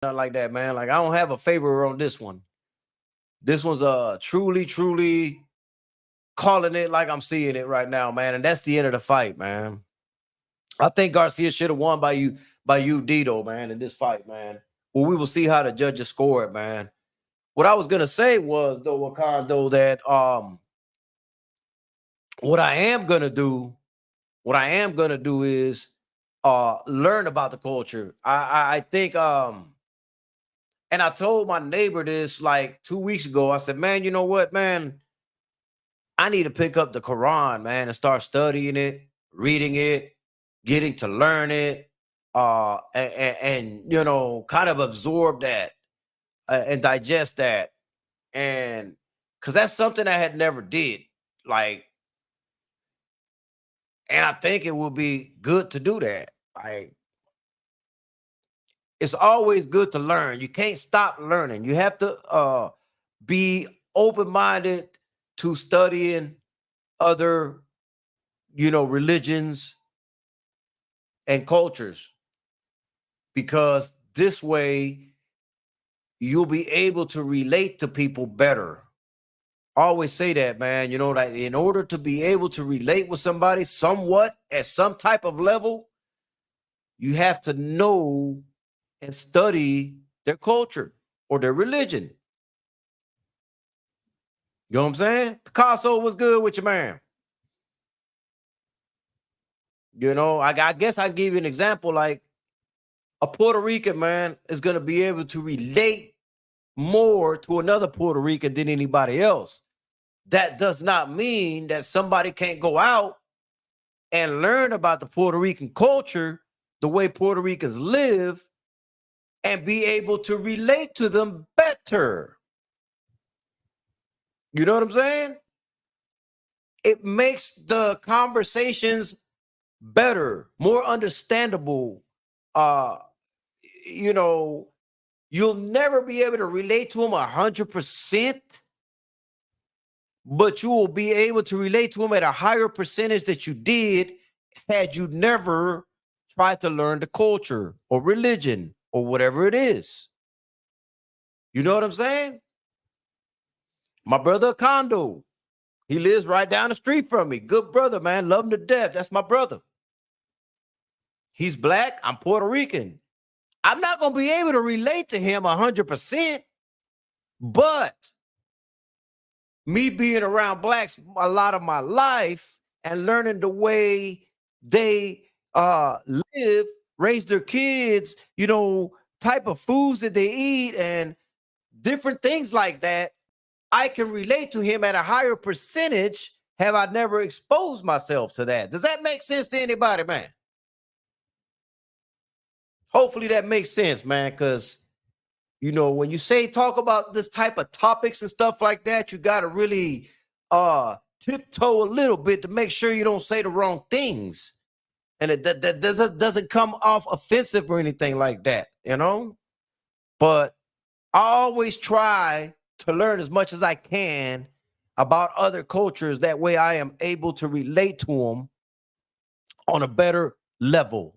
nothing like that, man. Like I don't have a favor on this one. This one's truly, truly calling it like I'm seeing it right now, man. And that's the end of the fight, man. I think Garcia should have won by you, Dito, man, in this fight, man. Well, we will see how the judges score it, man. What I was gonna say was though, Wakando, that what I am gonna do, what I am gonna do is learn about the culture. I think and I told my neighbor this like 2 weeks ago. I said, man, you know what, man? I need to pick up the Quran, man, and start studying it, reading it, getting to learn it, and kind of absorb that and digest that, and because that's something I had never did, like, and I think it will be good to do that. Like, it's always good to learn. You can't stop learning. You have to be open minded to studying other, religions and cultures, because this way you'll be able to relate to people better. I always say that, man. That in order to be able to relate with somebody somewhat at some type of level, you have to know and study their culture or their religion. You know what I'm saying? Picasso was good with your man. I guess I give you an example. Like a Puerto Rican man is going to be able to relate more to another Puerto Rican than anybody else. That does not mean that somebody can't go out and learn about the Puerto Rican culture, the way Puerto Ricans live, and be able to relate to them better. You know what I'm saying? It makes the conversations better, more understandable. Uh, you know, you'll never be able to relate to them 100%, but you will be able to relate to them at a higher percentage that you did had you never tried to learn the culture or religion or whatever it is. You know what I'm saying? My brother Kondo, he lives right down the street from me. Good brother, man. Love him to death. That's my brother. He's black. I'm Puerto Rican. I'm not going to be able to relate to him 100%, but me being around blacks a lot of my life and learning the way they live, raise their kids, type of foods that they eat and different things like that, I can relate to him at a higher percentage. Have I never exposed myself to that? Does that make sense to anybody, man? Hopefully that makes sense, man, because when you say talk about this type of topics and stuff like that, you got to really tiptoe a little bit to make sure you don't say the wrong things, and that doesn't come off offensive or anything like that, but I always try to learn as much as I can about other cultures. That way I am able to relate to them on a better level.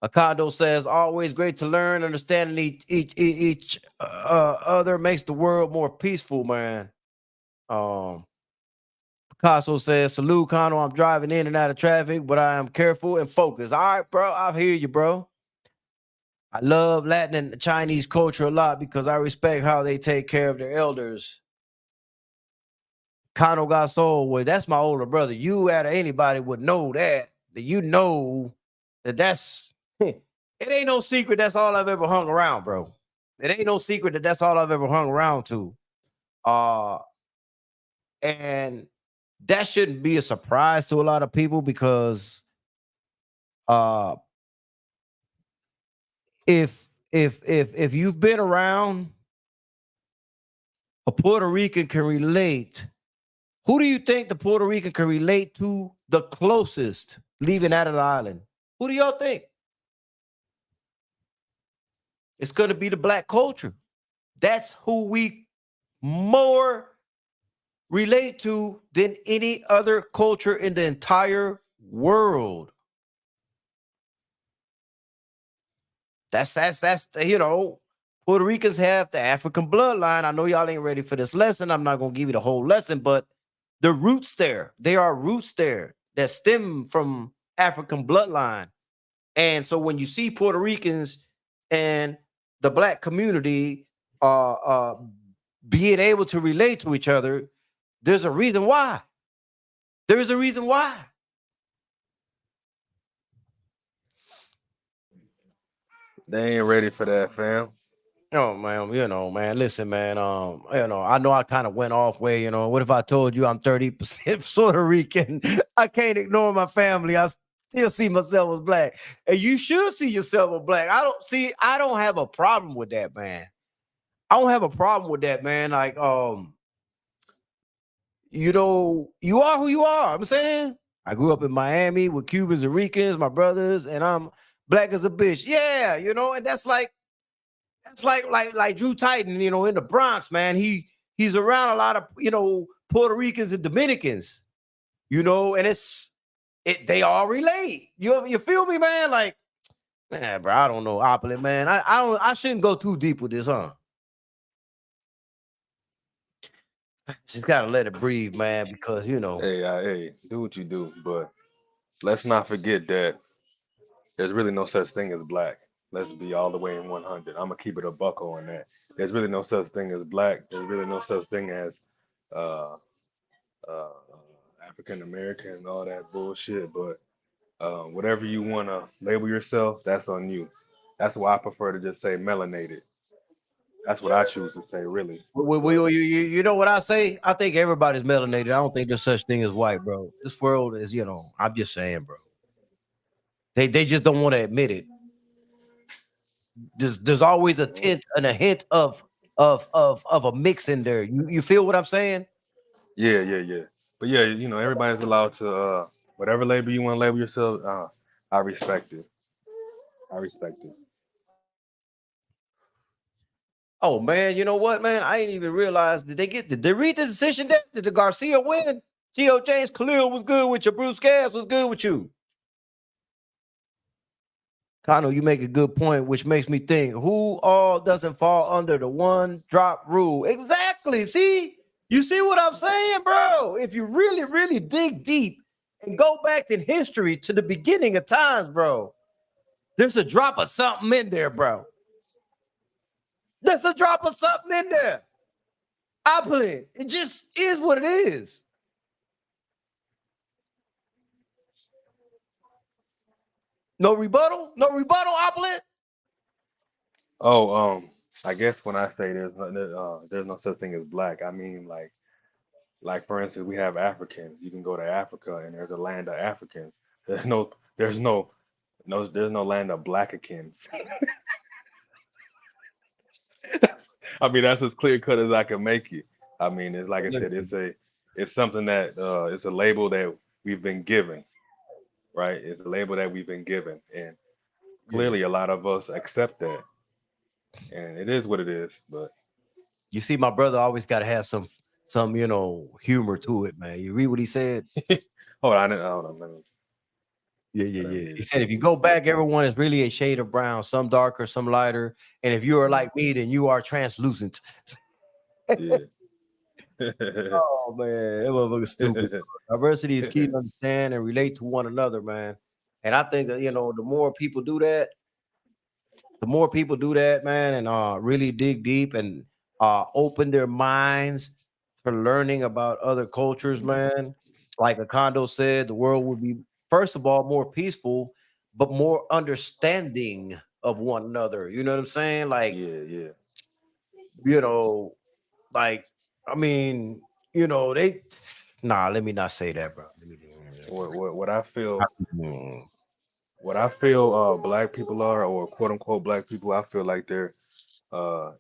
Akado says, always great to learn. Understanding each other makes the world more peaceful, man. Um, Picasso says, salute, Kondo. I'm driving in and out of traffic, but I am careful and focused. All right, bro. I hear you, bro. I love Latin and Chinese culture a lot because I respect how they take care of their elders. Kondo got soul. Well, that's my older brother. You out of anybody would know that you know that's it ain't no secret. That's all I've ever hung around, bro. It ain't no secret that that's all I've ever hung around to. Uh, and that shouldn't be a surprise to a lot of people because uh if you've been around, a Puerto Rican can relate. Who do you think the Puerto Rican can relate to the closest leaving out of the island? Who do y'all think? It's going to be the black culture. That's who we more relate to than any other culture in the entire world. That's Puerto Ricans have the African bloodline. I know y'all ain't ready for this lesson. I'm not gonna give you the whole lesson, but the roots there, there are roots there that stem from African bloodline. And so when you see Puerto Ricans and the black community being able to relate to each other, there's a reason why. There is a reason why. They ain't ready for that, fam. Oh man, man. Listen, man. I know I kind of went off way. What if I told you I'm 30% Puerto Rican? I can't ignore my family. I still see myself as black, and you should see yourself as black. I don't have a problem with that, man. I don't have a problem with that, man. Like, you are who you are. I'm saying I grew up in Miami with Cubans and Ricans, my brothers, and I'm black as a bitch. Yeah, and that's like Drew Titan, in the Bronx, man. He's around a lot of Puerto Ricans and Dominicans, and they all relate. You feel me, man? Like, man, bro, I don't know, Opulent, man. I shouldn't go too deep with this, huh? Just gotta let it breathe, man, because Hey, do what you do, but let's not forget that there's really no such thing as black. Let's be all the way in 100. I'm gonna keep it a buck on that. There's really no such thing as black. There's really no such thing as uh, uh, African American and all that bullshit. But whatever you wanna label yourself, that's on you. That's why I prefer to just say melanated. That's what I choose to say, really. But you know what I say? I think everybody's melanated. I don't think there's such thing as white, bro. This world is, I'm just saying, bro. They just don't want to admit it. There's always a tint and a hint of a mix in there. You feel what I'm saying? yeah. But yeah, everybody's allowed to whatever label you want to label yourself. I respect it. I respect it. Oh man, you know what, man? I ain't even realized. Did they read the decision there? Did the Garcia win? Geo James Khalil was good with you. Bruce Gas was good with you. Kano, you make a good point, which makes me think who all doesn't fall under the one drop rule. Exactly. You see what I'm saying, bro? If you really, really dig deep and go back in history to the beginning of times, bro, there's a drop of something in there, bro. There's a drop of something in there. Opulent. It just is what it is. No rebuttal? No rebuttal, Opulent? Oh, I guess when I say there's no such thing as black, I mean like for instance, we have Africans. You can go to Africa and there's a land of Africans. There's there's no land of Blackicans. I mean that's as clear cut as I can make it. I mean it's like I said, it's something that it's a label that we've been given, right? It's a label that we've been given, and Yeah. clearly a lot of us accept that, and it is what it is. But You see, my brother always got to have some humor to it, man. You read what he said? hold on, hold on, Yeah, yeah, let me yeah. read He it. said if you go back, everyone is really a shade of brown, some darker, some lighter. And if you are Mm, like me, then you are translucent. yeah. Oh man, that motherfucker stupid. Diversity is key to understand and relate to one another, man. And I think that, the more people do that, man, and really dig deep and open their minds to learning about other cultures, man. Like Acondo said, the world would be first of all more peaceful, but more understanding of one another. You know what I'm saying? Like, Yeah. you know, like I mean, they nah, let me not say that, bro. Let me What I feel black people are, or quote unquote black people, I feel like they're uh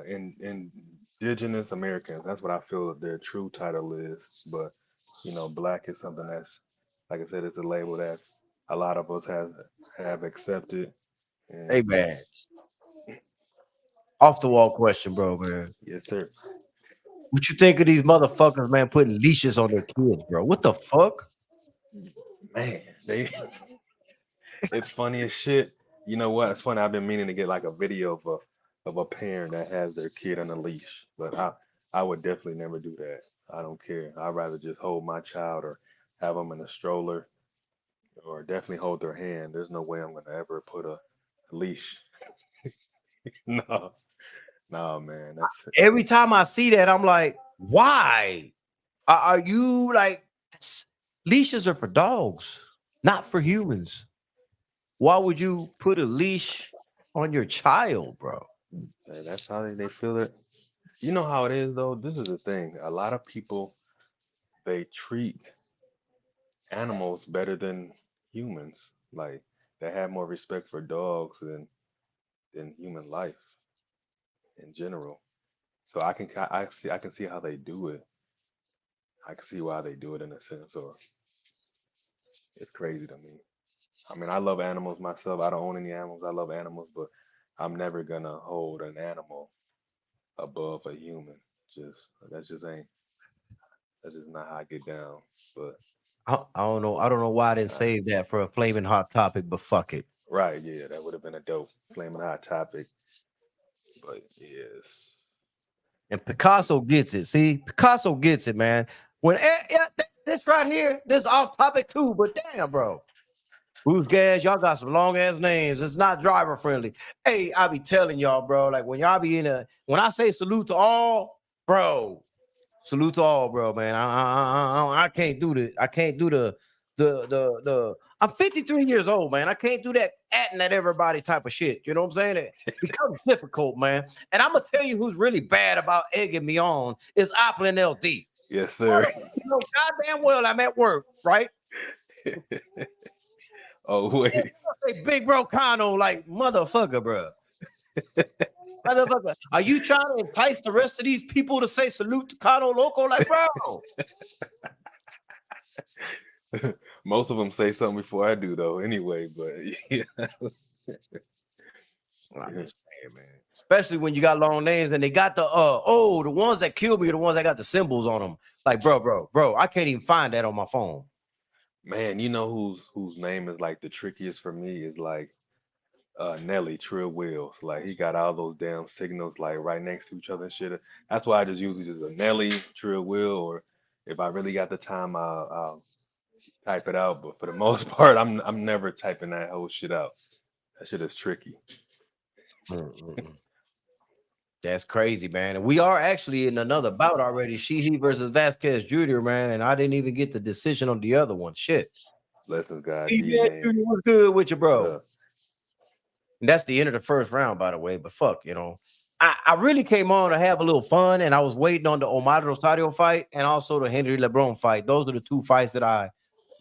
in indigenous Americans. That's what I feel their true title is. But black is something that's, like I said, it's a label that a lot of us have accepted. hey And man, off the wall question, bro, man. yes, sir. What you think of these motherfuckers, man, putting leashes on their kids, bro? What the fuck? Man, they it's funny as shit. You know what? It's funny. I've been meaning to get like a video of a parent that has their kid on a leash, but I would definitely never do that. I don't care. I'd rather just hold my child or have them in a stroller or definitely hold their hand. There's no way I'm gonna ever put a leash. No, no, man. Every time I see that, I'm like, why? Are you like leashes are for dogs, not for humans? Why would you put a leash on your child, bro? That's how they feel it. You know how it is though. This is the thing. A lot of people they treat animals better than humans. Like they have more respect for dogs than human life in general. So I can see how they do it. I can see why they do it in a sense. Or it's crazy to me. I mean, I love animals myself. I don't own any animals. I love animals, but I'm never gonna hold an animal above a human. Just that's just ain't that's just not how I get down. But I don't know. I don't know why I didn't uh, save that for a flaming hot topic, but fuck it. right, yeah, that would have been a dope flaming hot topic. But yes, And Picasso gets it. See, Picasso gets it, man. When this right here, this off topic too, but damn, bro. Who's gas? Y'all got some long ass names. It's not driver friendly. Hey, I be telling y'all, bro. Like when y'all be in when I say salute to all, bro. Salute to all, bro, man. I can't do the. I can't do the. I'm 53 years old, man. I can't do that acting at everybody type of shit. You know what I'm saying? It becomes difficult, man. And I'm gonna tell you who's really bad about egging me on is Opplin LD. yes, sir. You know, goddamn well I'm at work, right? Oh wait, Hey, big bro Kano, like motherfucker, bro. Motherfucker, are you trying to entice the rest of these people to say salute to Kano Loco? Like, bro. most of them say something before I do though. Anyway, but yeah, I'm just saying, man. Especially when you got long names and they got the ones that killed me are the ones that got the symbols on them. Like, bro, I can't even find that on my phone. man, you know whose name is like the trickiest for me is like Nelly Trill Wills. Like he got all those damn signals like right next to each other and shit. That's why I just usually just a Nelly Trill Will, or if I really got the time, I'll type it out. But for the most part, I'm never typing that whole shit out. That shit is tricky. Mm-mm. That's crazy, man. And we are actually in another bout already. He versus Vasquez Jr., man. And I didn't even get the decision on the other one. Shit. Blessings, God, She D man. what's good with you, What bro? up? And that's the end of the first round, by the way. But fuck, you know, I really came on to have a little fun, and I was waiting on the Omar Rosario fight and also the Henry LeBron fight. Those are the two fights that I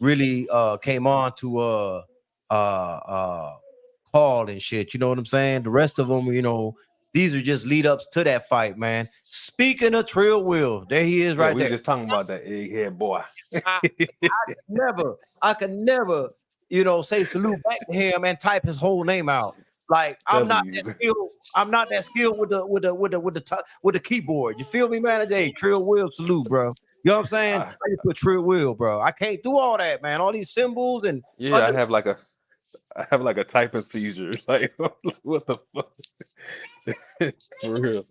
really came on to uh call and shit. You know what I'm saying? The rest of them, you know, these are just lead ups to that fight, man. Speaking of Trill Will, there he is Yeah, right we were there. just talking about that egghead boy. I, I can never, you know, say salute back to him and type his whole name out. Like I'm Telling not that you. skilled. I'm not that skilled with the keyboard. You feel me, man? Hey, Trill Will salute, bro. You know what I'm saying? I, I just put Trill Will, bro. I can't do all that, man. All these symbols and yeah, under. I have like a typing seizure. Like what the fuck? For real.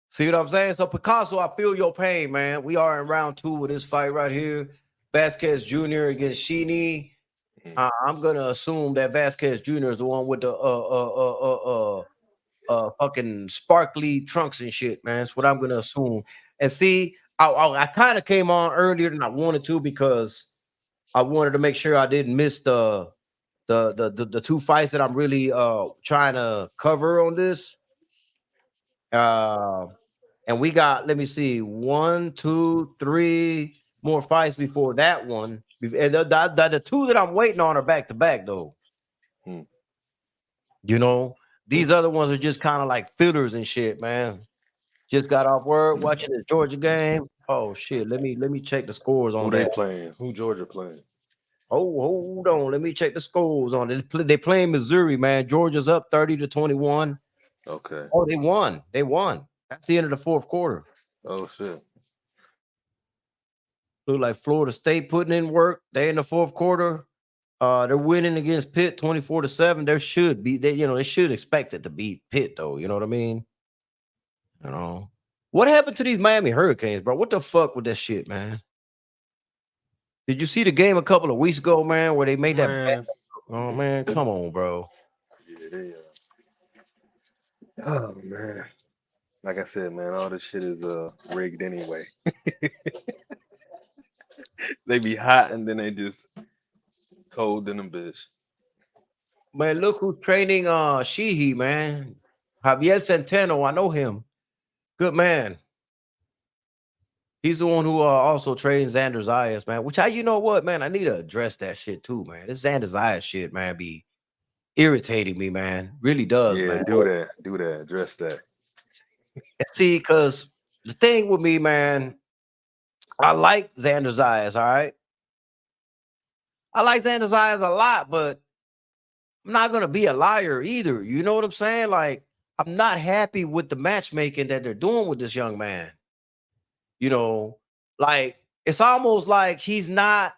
See what I'm saying? So Picasso, I feel your pain, man. We are in round two with this fight right here. Vasquez Jr. against Sheeny. Mhm. I'm gonna assume that Vasquez Jr. is the one with the fucking sparkly trunks and shit, man. That's what I'm gonna assume. And see, I kind of came on earlier than I wanted to because I wanted to make sure I didn't miss the two fights that I'm really trying to cover on this. Uh, and we got, let me see, one, two, three more fights before that one. And the two that I'm waiting on are back to back though. Hmm. You know, these other ones are just kind of like fillers and shit, man. Just got off work watching the Georgia game. Oh shit, let me check the scores Who on they that. playing? Who Georgia playing? Oh, hold on, let me check the scores on it. They playing Missouri, man. Georgia's up 30-21. Okay. Oh, they won. They won. That's the end of the fourth quarter. Oh shit. Look like Florida State putting in work. They in the fourth quarter. They're winning against Pitt 24-7. There should be they should expect it to beat Pitt though. You know what I mean? You know. What happened to these Miami Hurricanes, bro? What the fuck with that shit, man? Did you see the game a couple of weeks ago, man, where they made that bad? Man, Oh man, come on, bro. yeah, oh man. Like I said, man, all this shit is rigged anyway. They be hot and then they just cold in a bitch. Man, look who's training Sheehy, man. Javier Centeno. I know him. Good man. He's the one who also trains Xander Zayas, man. Which you know what, man? I need to address that shit too, man. This Xander Zayas shit, man, be irritating me, man. Really does, Yeah, man. do that, address that. And see, because the thing with me, man, I like Xander Zayas, all right? I like Xander Zayas a lot, but I'm not gonna be a liar either. You know what I'm saying? Like, I'm not happy with the matchmaking that they're doing with this young man. You know, like it's almost like he's not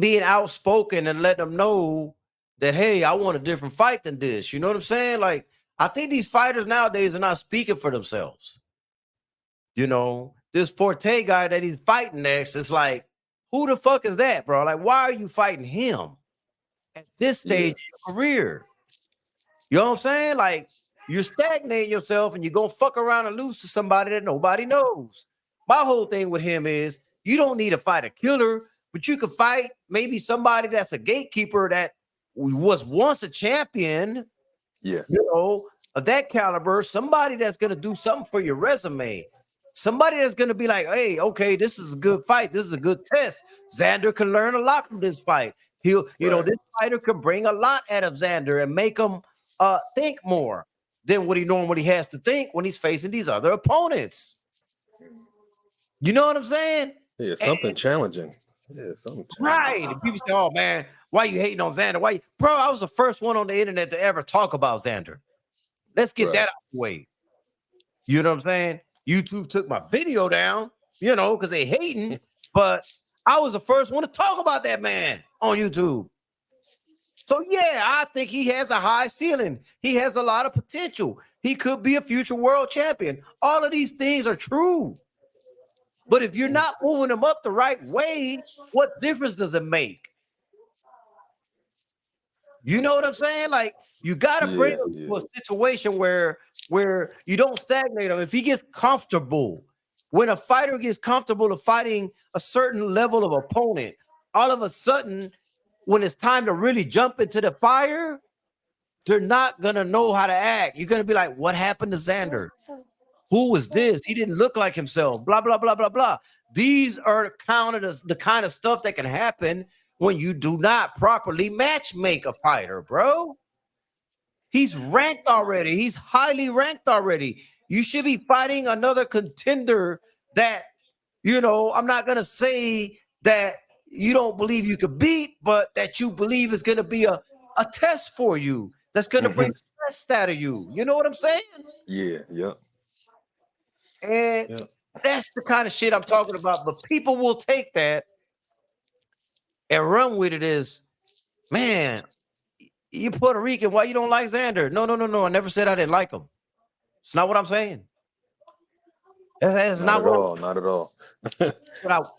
being outspoken and letting them know that, hey, I want a different fight than this. You know what I'm saying? Like, I think these fighters nowadays are not speaking for themselves. You know, this Forte guy that he's fighting next is like, who the fuck is that, bro? Like, why are you fighting him at this Yeah, stage of your career? You know what I'm saying? Like, you're stagnating yourself and you're going to fuck around and lose to somebody that nobody knows. My whole thing with him is you don't need to fight a killer, but you could fight maybe somebody that's a gatekeeper that was once a champion, yeah, you know, of that caliber, somebody that's going to do something for your resume. Somebody that's going to be like, hey, okay, this is a good fight. This is a good test. Xander can learn a lot from this fight. right. This fighter can bring a lot out of Xander and make him think more than what he normally has to think when he's facing these other opponents. You know what I'm saying? Yeah, And, something challenging. Yeah, something right. challenging. And people say, oh man, why you hating on Xander? Bro, I was the first one on the internet to ever talk about Xander. Let's get that Right. out of the way. You know what I'm saying? YouTube took my video down, because they hating, but I was the first one to talk about that man on YouTube. So yeah, I think he has a high ceiling. He has a lot of potential. He could be a future world champion. All of these things are true. But if you're not moving him up the right way, what difference does it make? You know what I'm saying? Like, you got to bring Yeah, him yeah, to a situation where you don't stagnate him. If he gets comfortable, when a fighter gets comfortable to fighting a certain level of opponent, all of a sudden, when it's time to really jump into the fire, they're not gonna know how to act. You're gonna be like, what happened to Xander? Who was this? He didn't look like himself. Blah, blah, blah, blah, blah. These are counted as the kind of stuff that can happen when you do not properly match make a fighter, bro. He's ranked already. He's highly ranked already. You should be fighting another contender that, I'm not going to say that you don't believe you could beat, but that you believe is going to be a test for you. That's going to bring hmm the best out of you. You know what I'm saying? yeah, yep, And yep. that's the kind of shit I'm talking about. But people will take that and run with it as, man, you Puerto Rican, why you don't like Xander? No, no, no, no. I never said I didn't like him. It's not what I'm saying. That's Not not at what all, not at all.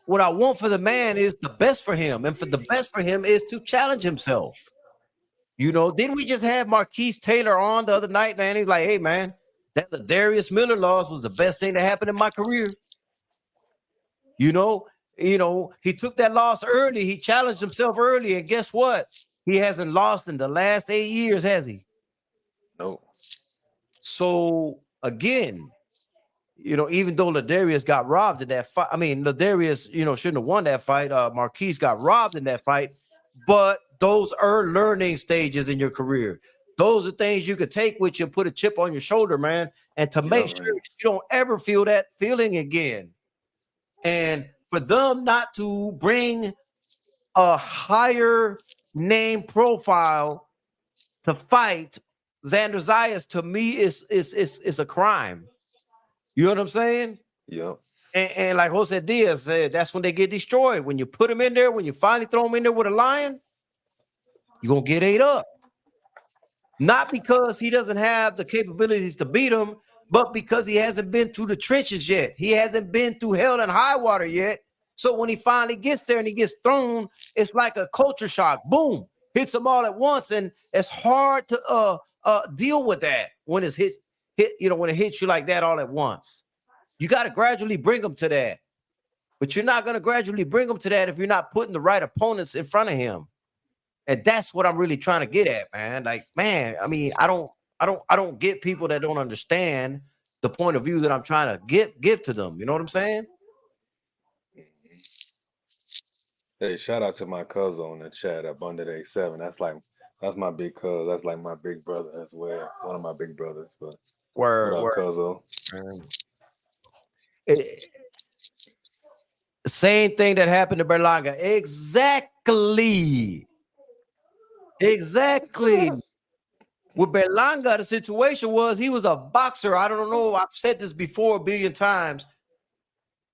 what I want for the man is the best for him. And for the best for him is to challenge himself. Didn't we just have Marquise Taylor on the other night, man? He's like, hey, man, that Darius Miller loss was the best thing that happened in my career. You know, he took that loss early. He challenged himself early, and guess what? He hasn't lost in the last 8 years, has he? No. So again, even though Ladarius got robbed in that fight, I mean, Ladarius, shouldn't have won that fight. Marquise got robbed in that fight, but those are learning stages in your career. Those are things you could take with you and put a chip on your shoulder, man, and to make Yep, sure man. that you don't ever feel that feeling again. And for them not to bring a higher name profile to fight Xander Zayas, to me is a crime. You know what I'm saying? Yep. And like Jose Diaz said, that's when they get destroyed. When you put them in there, when you finally throw them in there with a lion, you're gonna get ate up. Not because he doesn't have the capabilities to beat him, but because he hasn't been through the trenches yet. He hasn't been through hell and high water yet. So when he finally gets there and he gets thrown, it's like a culture shock. Boom, hits them all at once, and it's hard to deal with that when it's hit. You know, when it hits you like that all at once. You got to gradually bring them to that, but you're not going to gradually bring them to that if you're not putting the right opponents in front of him. And that's what I'm really trying to get at, man. Like, man, I mean, I don't get people that don't understand the point of view that I'm trying to give to them. You know what I'm saying? Hey, shout out to my cousin on the chat up under the 7. That's my big cuz. That's like my big brother as well. One of my big brothers. But what up, Where cousin? same thing that happened to Berlanga. Exactly. Exactly. With Berlanga, the situation was he was a boxer. I don't know. I've said this before a billion times.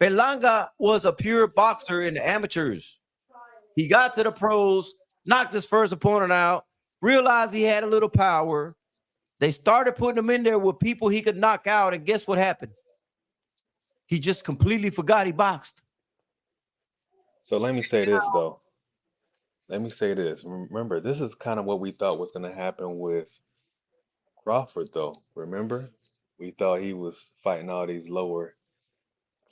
Berlanga was a pure boxer in the amateurs. He got to the pros, knocked his first opponent out, realized he had a little power. They started putting him in there with people he could knock out, and guess what happened? He just completely forgot he boxed. So let me say this though. Let me say this. Remember, this is kind of what we thought was going to happen with Crawford, though. Remember, we thought he was fighting all these lower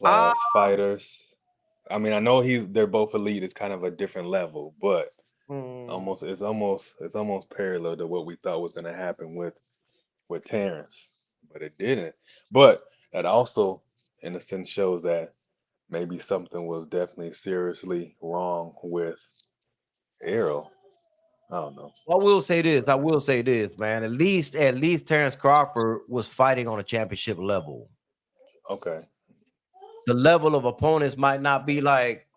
Ah, class fighters. I mean, I know they're both elite. It's kind of a different level, but mm, it's almost parallel to what we thought was going to happen with Terrence, but it didn't. But that also, in a sense, shows that maybe something was definitely seriously wrong with Errol. I don't know. I will say this. I will say this, man. At least Terrence Crawford was fighting on a championship level. Okay. The level of opponents might not be like,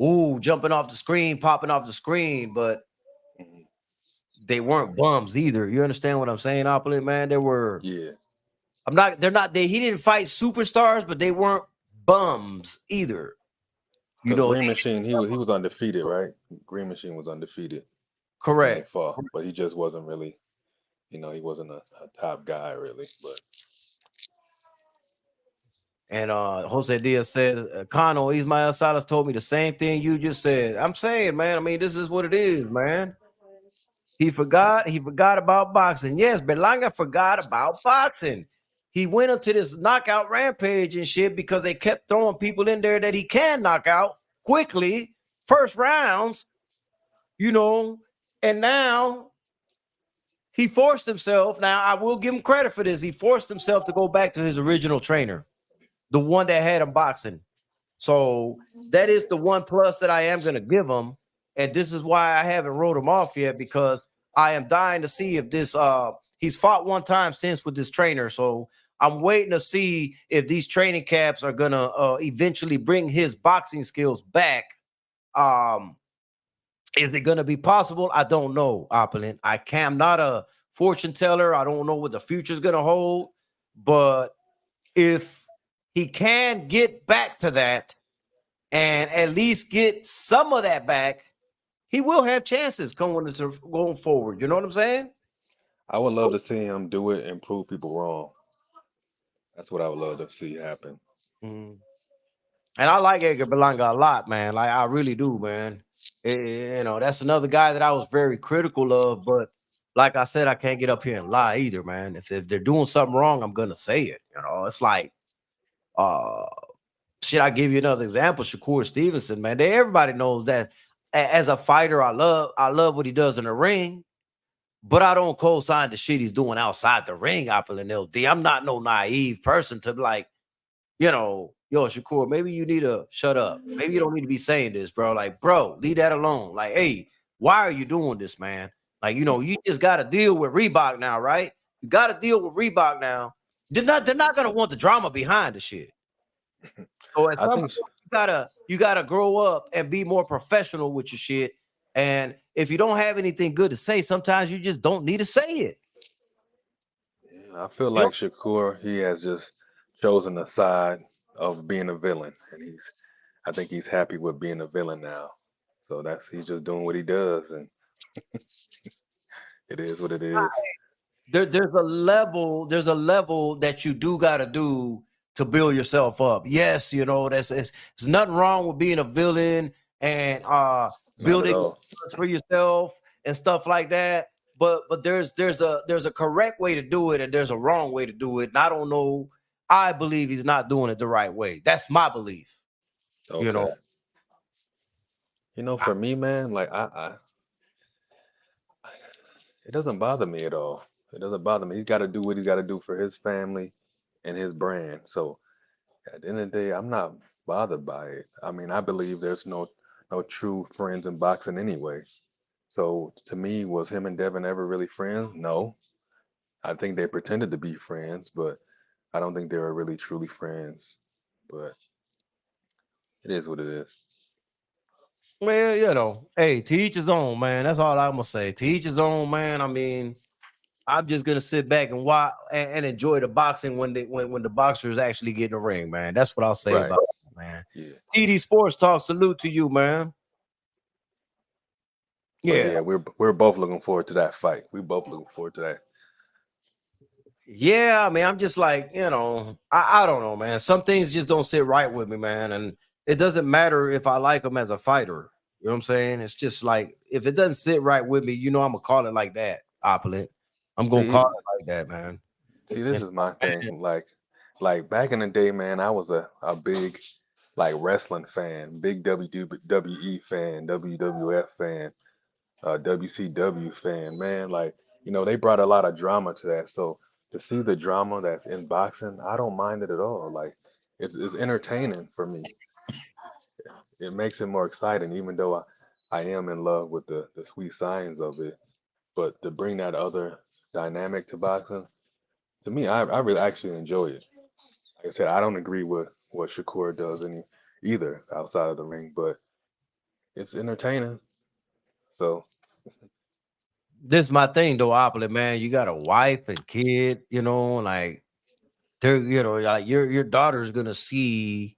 ooh, jumping off the screen, popping off the screen, but Mhm. they weren't bums either. You understand what I'm saying, Opulent man? They were. Yeah. I'm not. They're not. He didn't fight superstars, but they weren't bums either. You Because know. Green Machine, he was undefeated, right? Green Machine was undefeated when they Correct. fought, but he just wasn't really, he wasn't a top guy really. But And Jose Diaz said, Cano Ismael Salas told me the same thing you just said. I'm saying, man. I mean, this is what it is, man. He forgot. He forgot about boxing. Yes, Berlanga forgot about boxing. He went into this knockout rampage and shit because they kept throwing people in there that he can knock out quickly, first rounds, you know. And now he forced himself. Now I will give him credit for this. He forced himself to go back to his original trainer, the one that had him boxing. So that is the one plus that I am going to give him. And this is why I haven't wrote him off yet, because I am dying to see if this he's fought one time since with this trainer. So I'm waiting to see if these training camps are gonna eventually bring his boxing skills back. Um, is it gonna be possible? I don't know, Opulent. I'm not a fortune teller. I don't know what the future is gonna hold, but if he can get back to that and at least get some of that back, he will have chances going forward. You know what I'm saying? I would love to see him do it and prove people wrong. That's what I would love to see happen. Mhm. And I like Edgar Berlanga a lot, man. Like I really do, man. That's another guy that I was very critical of, but like I said, I can't get up here and lie either, man. If they're doing something wrong, I'm gonna say it. It's like uh shit. I give you another example, Shakur Stevenson, man. Everybody knows that as a fighter, I love what he does in the ring. But I don't co-sign the shit he's doing outside the ring, Opulent LD. I'm not no naive person to be like, yo, Shakur, maybe you need to shut up. Maybe you don't need to be saying this, bro. Like, bro, leave that alone. Like, hey, why are you doing this, man? Like, you just got to deal with Reebok now, right? You got to deal with Reebok now. They're not gonna want the drama behind the shit. So at I some think point, you gotta grow up and be more professional with your shit. And if you don't have anything good to say, sometimes you just don't need to say it. I feel You like Shakur he has just chosen a side. of being a villain, and I think he's happy with being a villain now. So that's he's just doing what he does, and it is what it is. There's a level that you do got to do to build yourself up. Yes, you know, there's nothing wrong with being a villain and Not at building all. for yourself and stuff like that. But there's a correct way to do it and there's a wrong way to do it. And I don't know. I believe he's not doing it the right way. That's my belief. You know, Okay. For me, man, like it doesn't bother me at all. It doesn't bother me. He's got to do what he's got to do for his family and his brand. So at the end of the day, I'm not bothered by it. I mean, I believe there's no true friends in boxing anyway. So to me, was him and Devin ever really friends? No. I think they pretended to be friends, but I don't think they were really truly friends. But it is what it is. well, you know, hey, to each his own, man. That's all I'm gonna say. To each his own, man. I mean, I'm just gonna sit back and watch and enjoy the boxing when the boxers actually get in the ring, man. That's what I'll say Right. about it, man. Yeah. TD Sports Talk, salute to you, man. But Yeah, yeah, we're both looking forward to that fight. We both looking forward to that. yeah. I mean, I'm just like, you know, I don't know, man. Some things just don't sit right with me, man. And it doesn't matter if I like him as a fighter. You know what I'm saying? It's just like if it doesn't sit right with me, you know, I'm gonna call it like that, opulent. I'm gonna call See, it like that, man. this And is my thing. Like back in the day, man, I was a big like wrestling fan, big WWE fan, WWF fan, WCW fan, man. Like, they brought a lot of drama to that. So to see the drama that's in boxing, I don't mind it at all. Like, it's entertaining for me. It makes it more exciting, even though I am in love with the sweet science of it. But to bring that other dynamic to boxing, to me, I really actually enjoy it. Like I said, I don't agree with what Shakur does either outside of the ring, but it's entertaining. So this is my thing though, opulent, man. You got a wife and kid, you know, like they're, you know, like your daughter's gonna see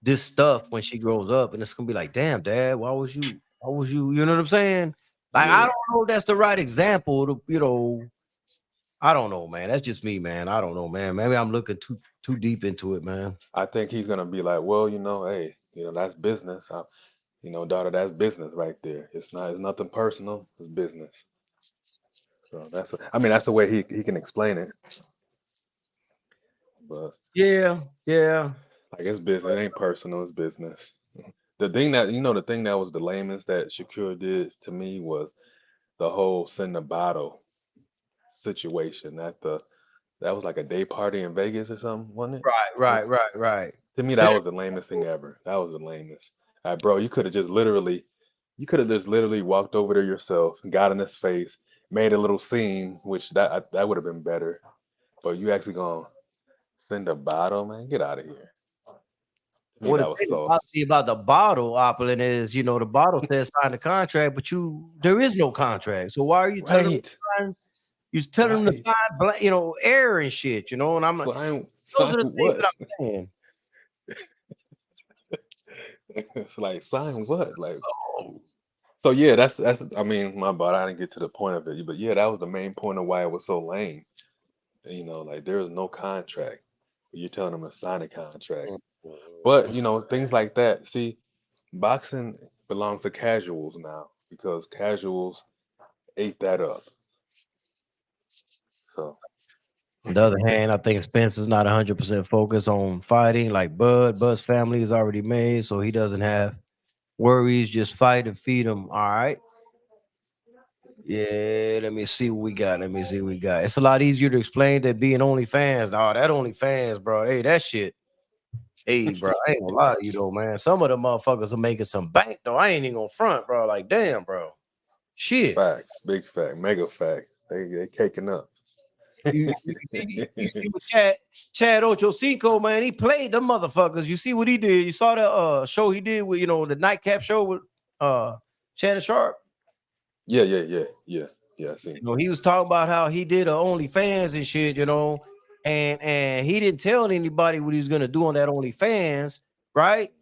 this stuff when she grows up, and it's gonna be like, damn, dad, you know what I'm saying? Like, I yeah, don't know if that's the right example to, you know, I don't know, man. That's just me, man. I don't know, man. Maybe I'm looking too deep into it, man. I think he's gonna be like, well, hey, that's business. Daughter, that's business right there. It's nothing personal. It's business. So I mean, that's the way he can explain it. But Yeah, yeah. like it's business. It ain't personal. It's business. The thing that was the lamest that Shakur did to me was the whole send a bottle situation. That was like a day party in Vegas or something, wasn't it? Right. To me, that Send was the lamest thing ever. That was the lamest. Bro, you could have just literally walked over there yourself, got in his face, made a little scene, which that would have been better. But you actually gonna send a bottle, man? Get out of here. To me, Well, the that was thing soft. about the bottle, opulent, is, you know, the bottle says sign the contract, but there is no contract. So why are you telling them Right, to sign? You telling them to right. sign, you know, air and shit, you know? And I'm like, those Sign are the things that what? I'm saying. It's like sign what? Like so yeah, that's I mean, my bad. I didn't get to the point of it, but yeah, that was the main point of why it was so lame. Like there is no contract. You're telling them to sign a contract. But things like that. See, boxing belongs to casuals now because casuals ate that up. So On the other hand, I think Spence is not 100% focused on fighting like Bud. Bud's family is already made, so he doesn't have worries. Just fight and feed him. All right. Yeah, let me see what we got. Let me see what we got. It's a lot easier to explain than being OnlyFans. Oh, that OnlyFans, bro. Hey, that shit. Hey, bro, I ain't gonna lie to you though, man. Some of the motherfuckers are making some bank though. I ain't even gonna front, bro. Like, damn, bro. Shit. facts, big fact, mega facts. They caking up. You see what Chad Ochocinco, man, he played them motherfuckers. You see what he did? You saw the show he did with, you know, the nightcap show with Shannon Sharp. Yeah. Yeah, I You seen. know, he was talking about how he did a OnlyFans and shit, you know, and he didn't tell anybody what he was gonna do on that OnlyFans, right?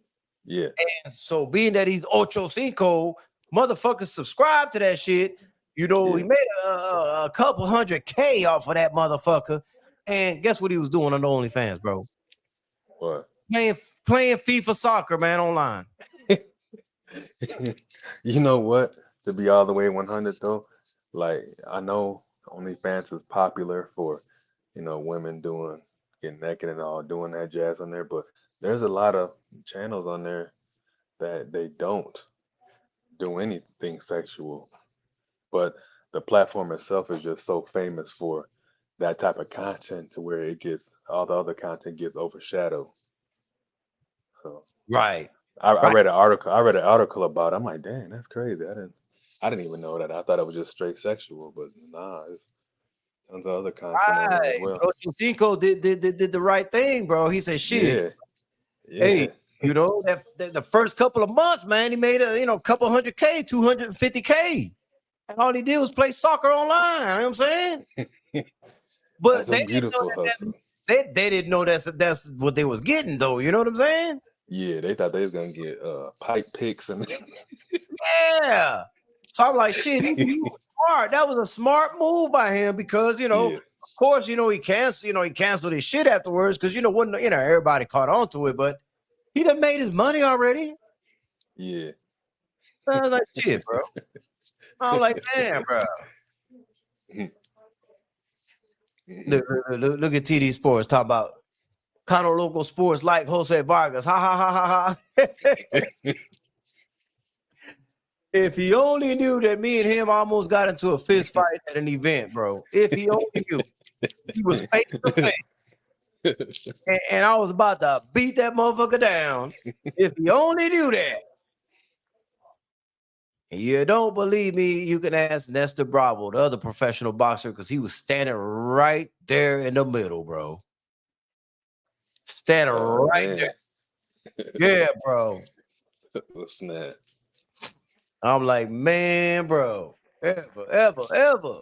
Yeah. And so being that he's Ocho Cinco, motherfuckers subscribe to that shit. You know, he Yeah. made a couple $100K off of that motherfucker. And guess what he was doing on the OnlyFans, bro? What? Playing FIFA soccer, man, online. You know what? To be all the way 100 though, like I know OnlyFans is popular for, women doing getting naked and all doing that jazz on there, but there's a lot of channels on there that they don't do anything sexual, but the platform itself is just so famous for that type of content to where it gets all the other content gets overshadowed. So Right. I Right. read an article. I read an article about it. I'm like, dang, that's crazy. I didn't even know that. I thought it was just straight sexual, but nah, it's tons of other content on there as Right. well. But Ocho Cinco did the right thing, bro. He said, shit, Yeah, hey, yeah, you know, that the first couple of months, man, he made a couple $100K, 250K. And all he did was play soccer online. You know what I'm saying? that's But a they didn't know beautiful that hustle. they didn't know that's what they was getting though. You know what I'm saying? Yeah, they thought they was gonna get pipe picks and Yeah. So I'm like, shit, he was smart. That was a smart move by him because yeah, of course, he canceled his shit afterwards because when everybody caught on to it, but he done made his money already. yeah. So I was like, shit, bro. I'm like, damn, bro. Look at TD Sports talk about Cono Local Sports like Jose Vargas. Ha ha ha ha ha. If he only knew that me and him almost got into a fist fight at an event, bro. If he only knew he was face to face and I was about to beat that motherfucker down. If he only knew that. And you don't believe me, you can ask Nestor Bravo, the other professional boxer, because he was standing right there in the middle, bro. Standing Oh right man, there. Yeah, bro. snap. I'm like, man, bro. Ever, ever, ever.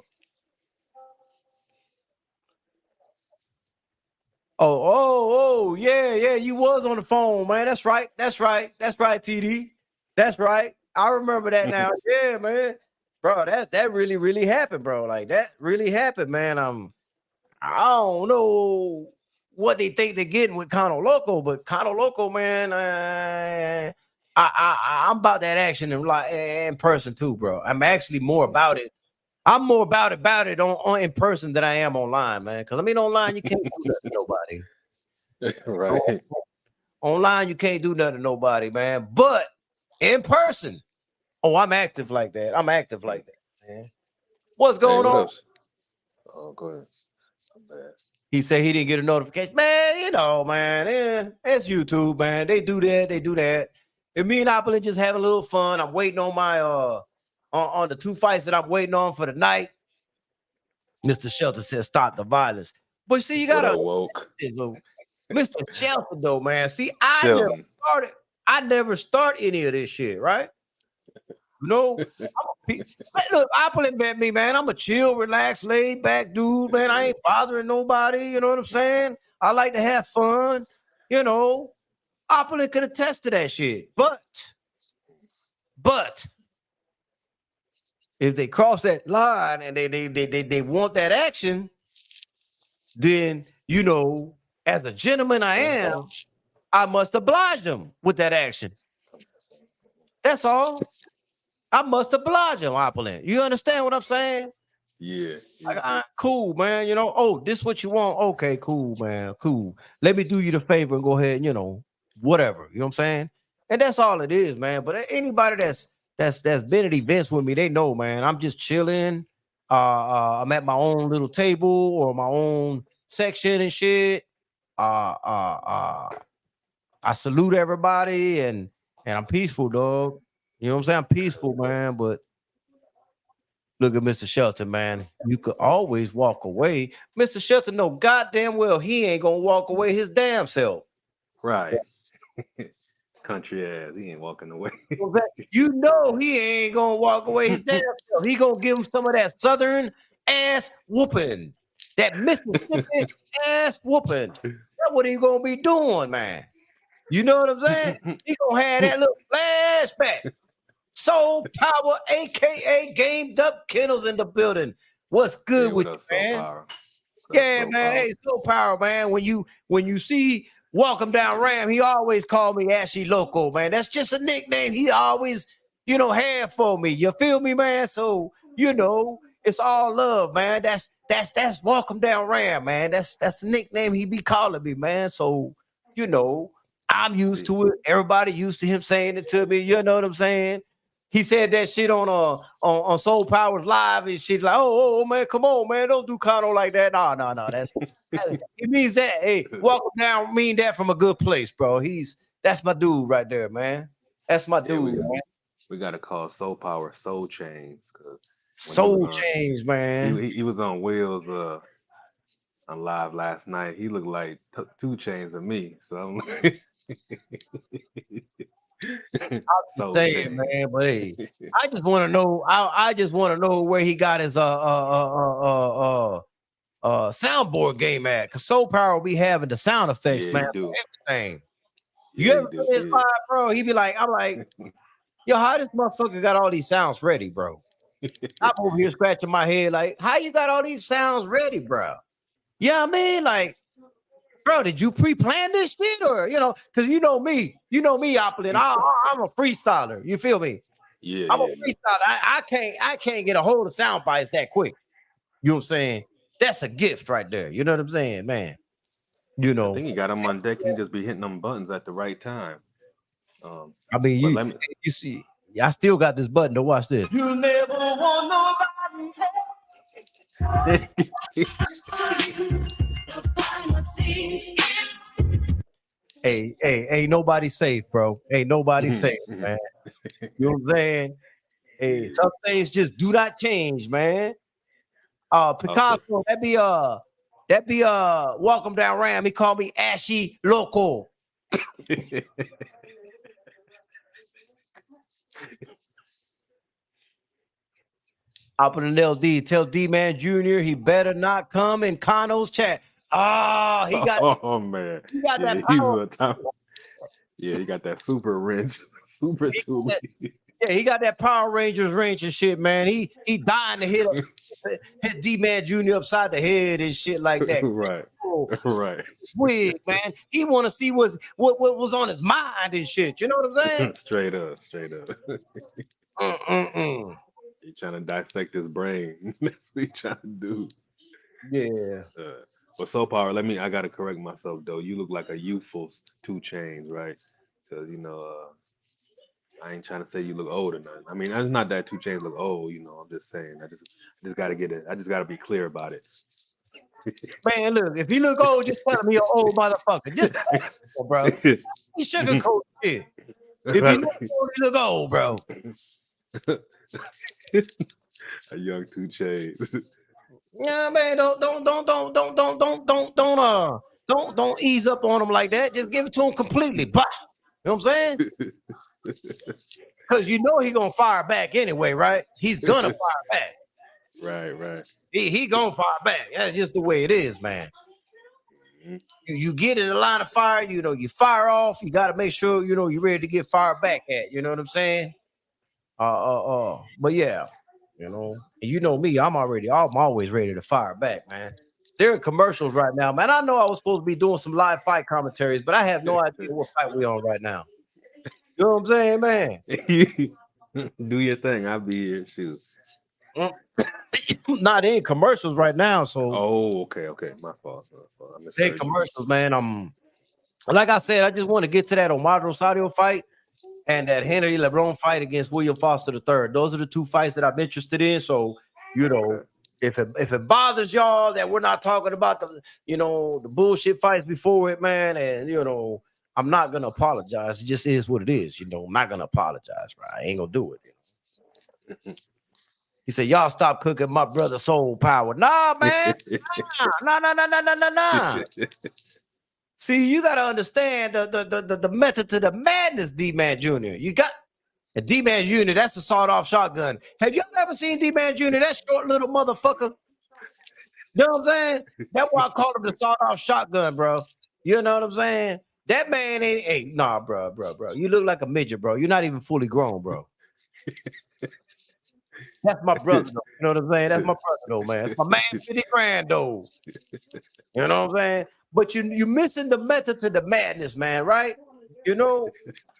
Yeah, you was on the phone, man. That's right. That's right. That's right, TD. That's right. I remember that now. Yeah, man. Bro, that really, really happened, bro. Like that really happened, man. I don't know what they think they're getting with Cono Loco, but Cono Loco, man, I'm about that action in person too, bro. I'm actually more about it. I'm more about it on in person than I am online, man. Because I mean, online you can't do nothing to nobody. Right. Online you can't do nothing to nobody, man. But in person, oh, I'm active like that. I'm active like that, man. What's Hey, going what on? else? Oh, go ahead. My bad. He said he didn't get a notification. Man, man, it's YouTube, man. They do that, they do that. And me and Opulent just having a little fun. I'm waiting on my on the 2 fights that I'm waiting on for the night. Mr. Shelter says stop the violence. But see, you What gotta up, woke? Mr. Shelter though, man. See, Shelton. I never start any of this shit, right? You know, look, Opulent met me, man. I'm a chill, relaxed, laid back dude, man. I ain't bothering nobody. You know what I'm saying? I like to have fun. You know, Opulent could attest to that shit. But if they cross that line and they want that action, then as a gentleman I am, I must oblige them with that action. That's all. I must oblige them, Opulent. You understand what I'm saying? Yeah, Like, yeah. cool, man. Oh, this what you want? Okay, cool, man. Cool. Let me do you the favor and go ahead and whatever. You know what I'm saying? And that's all it is, man. But anybody that's been at events with me, they know, man. I'm just chilling. I'm at my own little table or my own section and shit. Uh, uh, uh, I salute everybody and I'm peaceful, dog. You know what I'm saying? I'm peaceful, man. But look at Mr. Shelton, man. You could always walk away. Mr. Shelton know goddamn well he ain't gonna walk away his damn self. Right. Country ass. He ain't walking away. You know he ain't gonna walk away his damn self. He gonna give him some of that southern ass whooping. That Mississippi ass whooping. That's what he gonna be doing, man. You know what I'm saying? He gonna have that little flashback. Soul Power, aka Gamed Up Kennels in the building. What's good Yeah, with what up, you, Soul man? Power? Yeah, man. Hey, Soul Power, man. When you see Welcome Down Ram, he always called me Ashy Loco, man. That's just a nickname he always, had for me. You feel me, man? So, it's all love, man. That's Welcome Down Ram, man. That's the nickname he be calling me, man. So, I'm used to it. Everybody used to him saying it to me. You know what I'm saying? He said that shit on Soul Powers Live and shit like, oh man, come on, man, don't do Kano like that. No, it means that. Hey, Welcome Down mean that from a good place, bro. That's my dude right there, man. That's my dude, man. We gotta call Soul Power Soul Chains because when Soul Change, man. he was on Wheels on live last night. He looked like 2 Chains of me. So I'm like, Soul Saying, Chains. man, but hey, I just want to know. I just want to know where he got his soundboard game at. Cause Soul Power will be having the sound effects, man. Everything. You ever do his live, bro? He be like, I'm like, yo, how this motherfucker got all these sounds ready, bro? I'm over here scratching my head, like, how you got all these sounds ready, bro? Yeah, I mean, like, bro, did you pre-plan this shit, or because you know me, Oplin, I'm a freestyler. You feel me? Yeah, I'm a freestyler. I can't get a hold of sound bites that quick. You know what I'm saying? That's a gift right there. You know what I'm saying, man? I think you got him on deck. He can just be hitting them buttons at the right time. I mean, you see, I still got this button to watch this. You never want nobody. Hey, ain't nobody safe, bro. Ain't nobody safe, man. You know what I'm saying? Hey, some things just do not change, man. Picasso, that be Welcome Down Ram. He called me Ashy Loco. Up in an LD, tell D-Man Jr. he better not come in Kano's chat. Oh, he got. Oh man, he got yeah, that power. Yeah, he got that super wrench, super tool. Yeah, he got that Power Rangers wrench and shit, man. He dying to hit D-Man Jr. upside the head and shit like that. Right, right. Wig, man. He want to see what was on his mind and shit. You know what I'm saying? Straight up. He trying to dissect his brain. That's what he trying to do. Yeah. But Soul Power, I gotta correct myself though. You look like a youthful 2 Chains, right? Because I ain't trying to say you look old or nothing. I mean, it's not that 2 Chains look old. I'm just saying. I just gotta get it. I just gotta be clear about it. Man, look, if you look old, just tell him you're an old motherfucker. Just bro. He sugarcoat shit. If you look old, you look old, bro. A young 2 Chains. Yeah, man, don't ease up on him like that. Just give it to him completely. Bah. You know what I'm saying? Because he gonna fire back anyway, right? He's gonna fire back. Right. He gonna fire back. That's just the way it is, man. Mm-hmm. You get in the line of fire, you fire off. You got to make sure you're ready to get fired back at. You know what I'm saying? But yeah, you know me, I'm always ready to fire back, man. There are commercials right now, man. I know I was supposed to be doing some live fight commentaries, but I have no idea what fight we on right now. You know what I'm saying, man? Do your thing. I'll be here. Shoot. Not in commercials right now, so. Oh, okay. My fault. They commercials, man. Like I said, I just want to get to that Omar Rosario fight and that Henry LeBron fight against William Foster III. Those are the 2 fights that I'm interested in. So, if it bothers y'all that we're not talking about the bullshit fights before it, man, and I'm not gonna apologize. It just is what it is. I'm not gonna apologize, right? I ain't gonna do it. He said, y'all stop cooking my brother Soul Power. Nah, man. Nah. See, you got to understand the method to the madness, D-Man Jr. You got a D-Man Jr., that's the sawed-off shotgun. Have y'all ever seen D-Man Jr., that short little motherfucker? You know what I'm saying? That's why I call him the sawed-off shotgun, bro. You know what I'm saying? That man ain't, hey, nah, bro. You look like a midget, bro. You're not even fully grown, bro. That's my brother, though. You know what I'm saying? That's my brother, though, man. That's my man, 50 grand, though. You know what I'm saying? But you're missing the method to the madness, man, right? You know,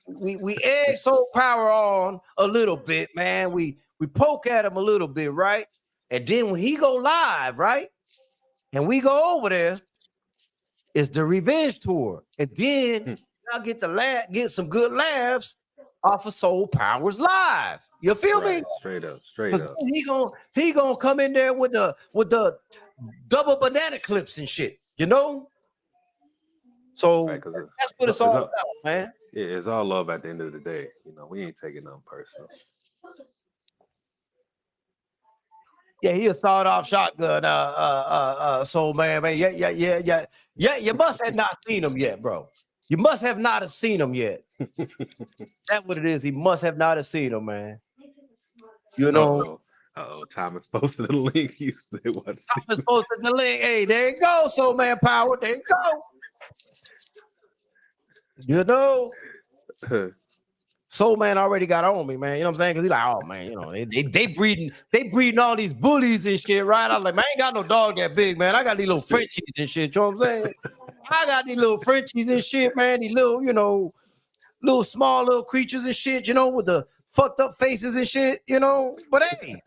we egg Soul Power on a little bit, man. We poke at him a little bit, right? And then when he go live, right? And we go over there, it's the revenge tour. And then y'all get to get some good laughs off of Soul Powers Live. You feel me? Straight up. Because he gonna come in there with the double banana clips and shit, you know? So that's what it's all about, man. Yeah, it's all love at the end of the day. You know, we ain't taking nothing personal. Yeah, he a sawed-off shotgun, soul man. Yeah. You must have not seen him yet, bro. You must have not have seen him yet. That's what it is. He must have not have seen him, man. You know. Thomas posted a link. He said, Thomas posted the link. Hey, there you go, soul man power. There you go. You know. Soul man already got on me, man. You know what I'm saying? Because he's like, oh man, you know, they breeding all these bullies and shit, right? I was like, man, I ain't got no dog that big, man. I got these little Frenchies and shit. You know what I'm saying? I got these little Frenchies and shit, man. These little, you know, little small little creatures and shit, you know, with the fucked up faces and shit, you know. But hey,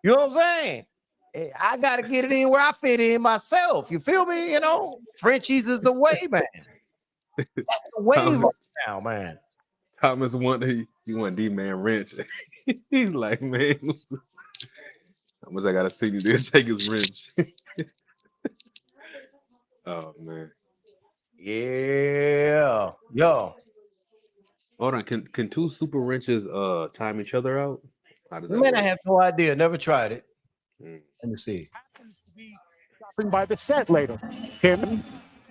you know what I'm saying? Hey, I gotta get it in where I fit in myself. You feel me? You know, Frenchies is the way, man. That's the wave right now, man. Thomas he want D-Man wrench. He's like, man, how much I gotta see you there take his wrench? Oh man. Yeah. Yo. Hold on, can two super wrenches time each other out? How does that Man, work? I have no idea. Never tried it. Let me see. Happens to be stopping by the set later. Tim,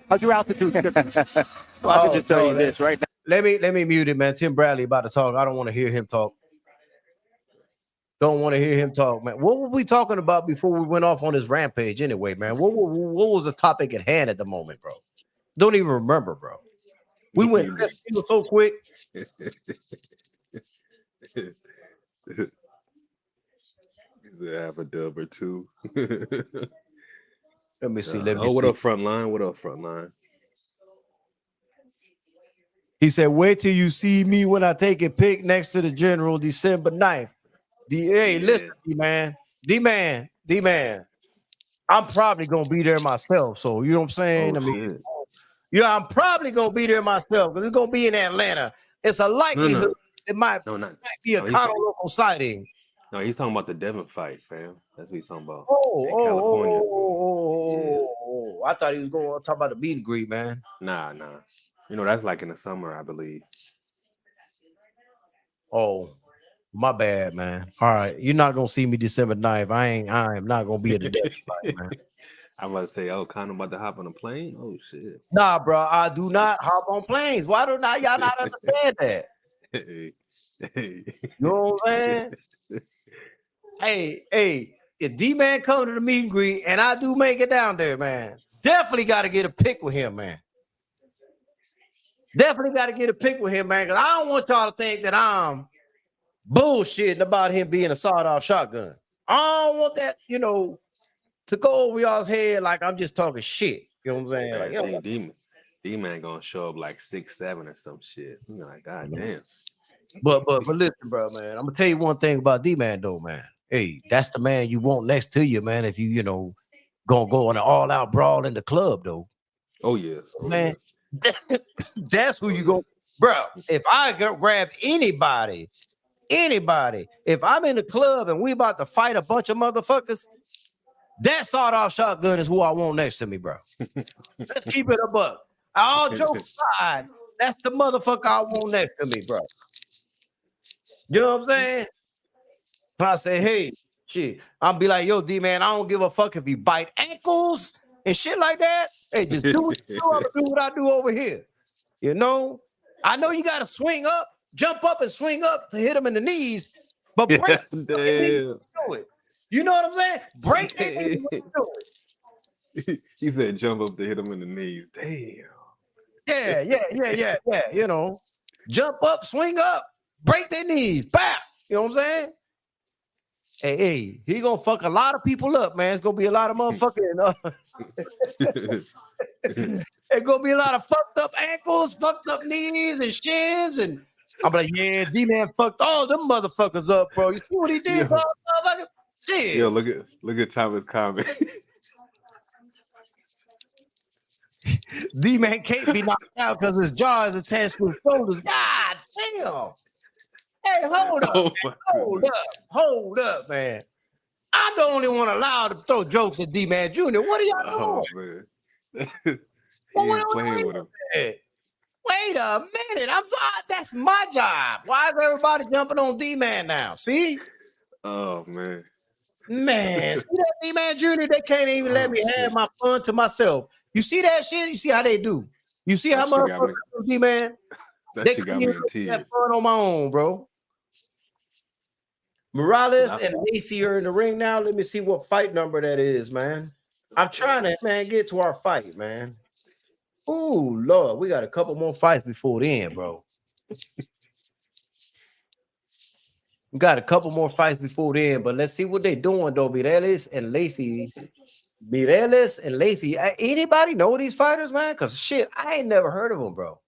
how's your altitude? Well, I can just tell you this right now. Let me mute it, man. Tim Bradley about to talk. I don't want to hear him talk. Don't want to hear him talk, man. What were we talking about before we went off on this rampage anyway, man? What was the topic at hand at the moment, bro? Don't even remember, bro. We went so quick. Have a dub or two. Let me see. Let me what see. up, Frontline? What up, Frontline? He said, wait till you see me when I take a pic next to the general December 9th. Hey, listen, D-Man. I'm probably going to be there myself. So, you know what I'm saying? Yeah, I'm probably going to be there myself because it's going to be in Atlanta. It's a likelihood it might be a local sighting. No, he's talking about the Devon fight, fam. That's what he's talking about. California. I thought he was going to talk about the meet and greet, man. Nah. You know, that's like in the summer, I believe. Oh, my bad, man. All right. You're not going to see me December 9th. I am not going to be at the Devon fight, man. I'm about to say, kind of about to hop on a plane. Oh shit. Nah, bro, I do not hop on planes. Why do not y'all not understand that? You know what I'm saying? Hey, if D-Man come to the meet and greet and I do make it down there, man, definitely got to get a pic with him, man. Definitely got to get a pic with him, man, because I don't want y'all to think that I'm bullshitting about him being a sawed-off shotgun. I don't want that, you know, to go over y'all's head like I'm just talking shit. You know what I'm saying? Man, like, D-Man gonna show up like 6'7" or some shit. You're like, God damn. But listen, bro, man. I'm gonna tell you one thing about D-Man, though, man. Hey, that's the man you want next to you, man. If you know, gonna go on an all-out brawl in the club, though. Oh yes, man. Yes. That's who you go, bro. If I grab anybody, if I'm in the club and we about to fight a bunch of motherfuckers, that sawed-off shotgun is who I want next to me, bro. Let's keep it a buck. All jokes aside, that's the motherfucker I want next to me, bro. You know what I'm saying? I say, hey, shit. I'll be like, yo, D-Man, I don't give a fuck if you bite ankles and shit like that. Hey, just do what you do. I'm gonna do what I do over here. You know? I know you gotta swing up, jump up and swing up to hit him in the knees, but break do it. You know what I'm saying? Break their knees. What you doing? He said jump up to hit him in the knees. Damn. Yeah. You know, jump up, swing up, break their knees, bam. You know what I'm saying? Hey, he gonna fuck a lot of people up, man. It's gonna be a lot of motherfucking. It's gonna be a lot of fucked up ankles, fucked up knees, and shins, and I'm like, yeah, D-Man fucked all them motherfuckers up, bro. You see what he did, Yo, motherfucker? Shit. yo, look at Thomas comment. D-Man can't be knocked out because his jaw is attached to his shoulders. God damn. Hey, hold up, Oh man. my Hold goodness. up. Hold up, man. I'm the only one allowed to throw jokes at D-Man Jr. What are y'all Oh doing? man. Well, He ain't playing with him. Wait a minute. That's my job. Why is everybody jumping on D-Man now? See? Oh man. Man, see that D-Man Jr., they can't even let Oh me have shit. my fun to myself. You see that shit? You see how they do? You see how That shit got motherfuckers me. do, D-Man? That They shit couldn't got me even in let me have tears. fun on my own, bro. And Morales I, and Lacey are in the ring now. Let me see what fight number that is, man. I'm trying to, man, get to our fight, man. Ooh, Lord, we got a couple more fights before then, bro. We got a couple more fights before then, but let's see what they doing, though. Mireles and Lacey. Mireles and Lacey. Anybody know these fighters, man? Because shit, I ain't never heard of them, bro.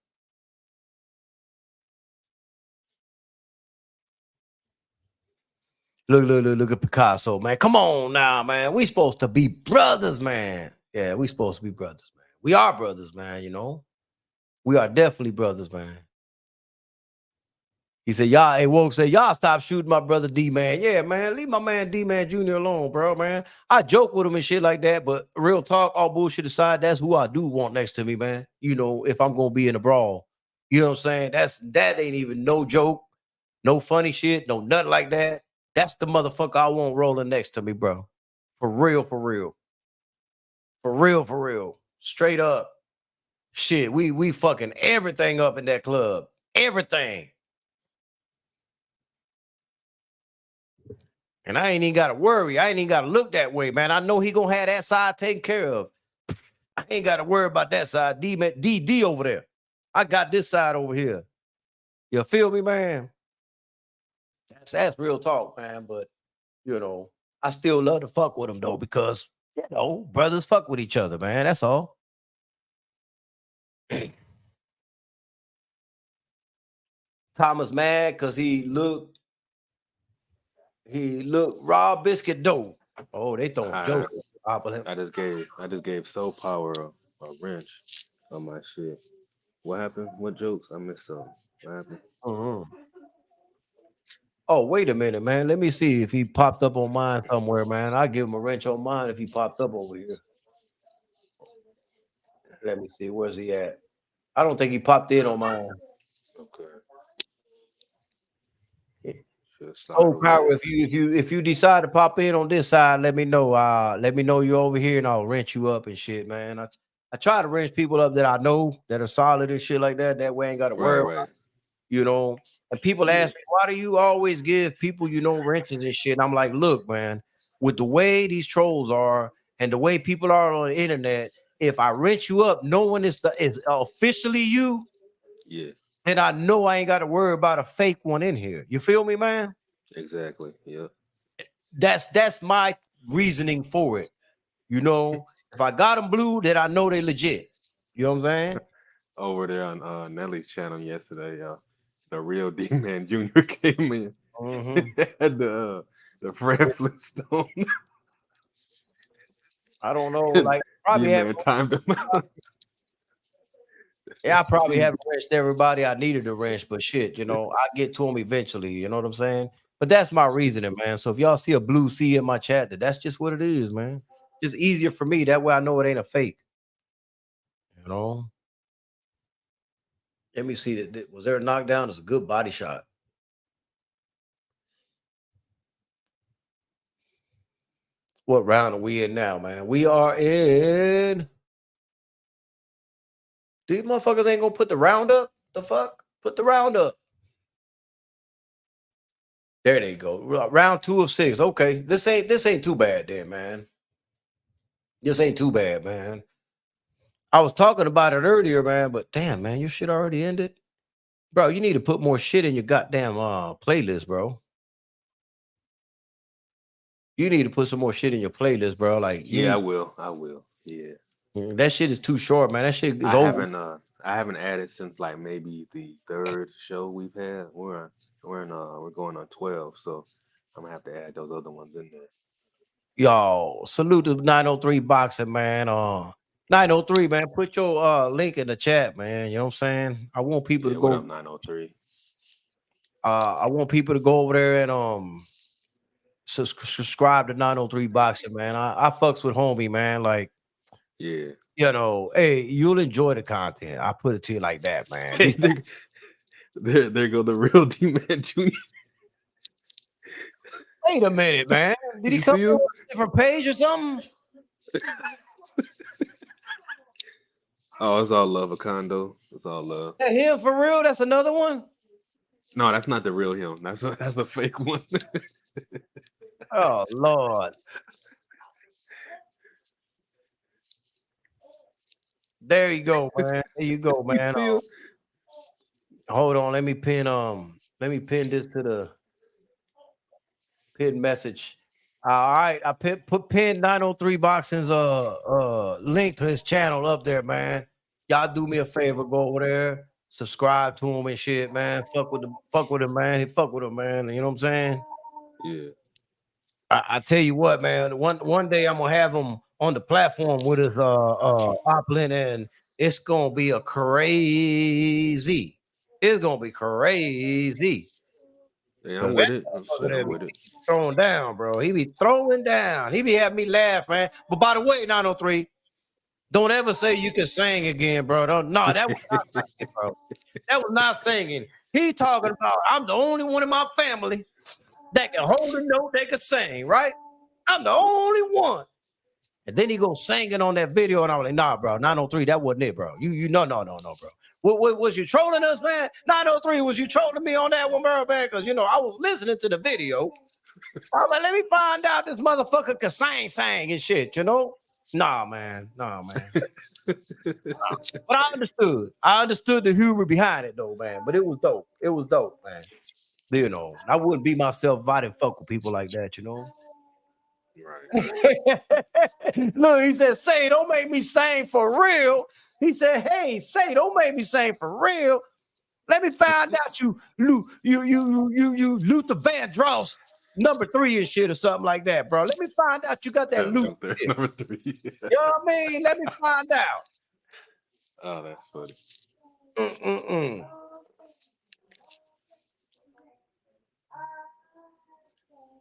Look at Picasso, man. Come on now, man. We supposed to be brothers, man. Yeah, we supposed to be brothers, man. We are brothers, man, you know. We are definitely brothers, man. He said, y'all, hey, Woke said, y'all stop shooting my brother D-Man. Yeah, man, leave my man D-Man Jr. alone, bro, man. I joke with him and shit like that, but real talk, all bullshit aside, that's who I do want next to me, man. You know, if I'm going to be in a brawl. You know what I'm saying? That ain't even no joke, no funny shit, no nothing like that. That's the motherfucker I want rolling next to me, bro. For real, for real. For real, for real. Straight up. Shit, we fucking everything up in that club. Everything. And I ain't even got to worry. I ain't even got to look that way, man. I know he gonna have that side taken care of. I ain't got to worry about that side. D over there. I got this side over here. You feel me, man? That's real talk, man. But you know, I still love to fuck with him though, because you know, brothers fuck with each other, man. That's all. Thomas mad because he looked raw biscuit dough. Oh, they throwing I jokes. I just gave Soul Power a wrench on my shit. What happened? What jokes? I missed some. What happened? Mhm. Oh, wait a minute, man. Let me see if he popped up on mine somewhere, man. I'll give him a wrench on mine if he popped up over here. Let me see. Where's he at? I don't think he popped in on mine. Okay. Should slide Soul over Power, there. if you decide to pop in on this side, let me know. Let me know you're over here and I'll wrench you up and shit, man. I try to wrench people up that I know that are solid and shit like that. That way I ain't got to Right, worry, right. you know. And people Yeah, ask me, why do you always give people, you know, wrenches and shit? And I'm like, look, man, with the way these trolls are and the way people are on the internet, if I wrench you up, no one is officially you, yeah, then I know I ain't got to worry about a fake one in here. You feel me, man? exactly. Yep. That's my reasoning for it. You know, if I got them blue, then I know they legit. You know what I'm saying? Over there on Nelly's channel yesterday, the real D Man Jr. came in. Mhm. Had the Fred Flintstone. I don't know. D Like, probably have. Man timed him out. Yeah, I probably He haven't wrenched everybody I needed to wrench, but shit, you know, I get to them eventually. You know what I'm saying? But that's my reasoning, man. So if y'all see a blue C in my chat, that's just what it is, man. Just easier for me. That way I know it ain't a fake. You know. Let me see that. Was there a knockdown? It's a good body shot. What round are we in now, man? We are in. These motherfuckers ain't gonna put the round up. The fuck? Put the round up. There they go. Round 2 of 6. Okay, this ain't too bad, then, man. This ain't too bad, man. I was talking about it earlier, man, but damn, man, your shit already ended, bro. You need to put more shit in your goddamn playlist, bro. You need to put some more shit in your playlist, bro. Like you Yeah, I need will. I will. Yeah. that shit is too short, man. That shit is I over. haven't added since like maybe the third show we've had. We're going on 12, so I'm gonna have to add those other ones in there. Y'all, salute to 903 boxing, man. 903, man. Put your link in the chat, man. You know what I'm saying? I want people to Yeah, what up, go. 903? I want people to go over there and subscribe to 903 boxing, man. I fucks with homie, man. Like, Yeah. you know, hey, you'll enjoy the content. I put it to you like that, man. Hey, there go the real D Man Junior. Wait a minute, man. Did he You come see on him? a different page or something? Oh, it's all love, a condo. It's all love. That him for real? That's another one? No, that's not the real him. That's a fake one. Oh Lord. There you go, man. There you go, You man. see him? Hold on. Let me pin this to the pin message. All right. I put pin 903 boxing's link to his channel up there, man. Y'all do me a favor, go over there, subscribe to him and shit, man. Fuck with him, man. He fuck with him, man. You know what I'm saying? Yeah. I tell you what, man. One day I'm gonna have him on the platform with his Oplin, and it's gonna be a crazy. It's gonna be crazy. Yeah, Cause I'm that with it. Shit, motherfucker I'm be with it. throwing down, bro. He be throwing down. He be having me laugh, man. But by the way, 903, don't ever say you can sing again, bro. No, that was not singing, bro. That was not singing. He talking about I'm the only one in my family that can hold a note, they can sing, right? I'm the only one. And then he goes singing on that video, and I was like, nah, bro, 903, that wasn't it, bro. You no, bro. What was you trolling us, man? 903, was you trolling me on that one, bro, man? Because, you know, I was listening to the video. I was like, let me find out this motherfucker can sing and shit, you know? Nah, man. But I understood. I understood the humor behind it, though, man. But it was dope. It was dope, man. You know, I wouldn't be myself if I didn't fuck with people like that, you know? Right. Look, he said, say, don't make me sing for real. He said, hey, say, don't make me sing for real. Let me find out you Luther Vandross #3 and shit or something like that, bro. Let me find out you got that Luther shit. Number 3. You know what I mean? Let me find out. Oh, that's funny.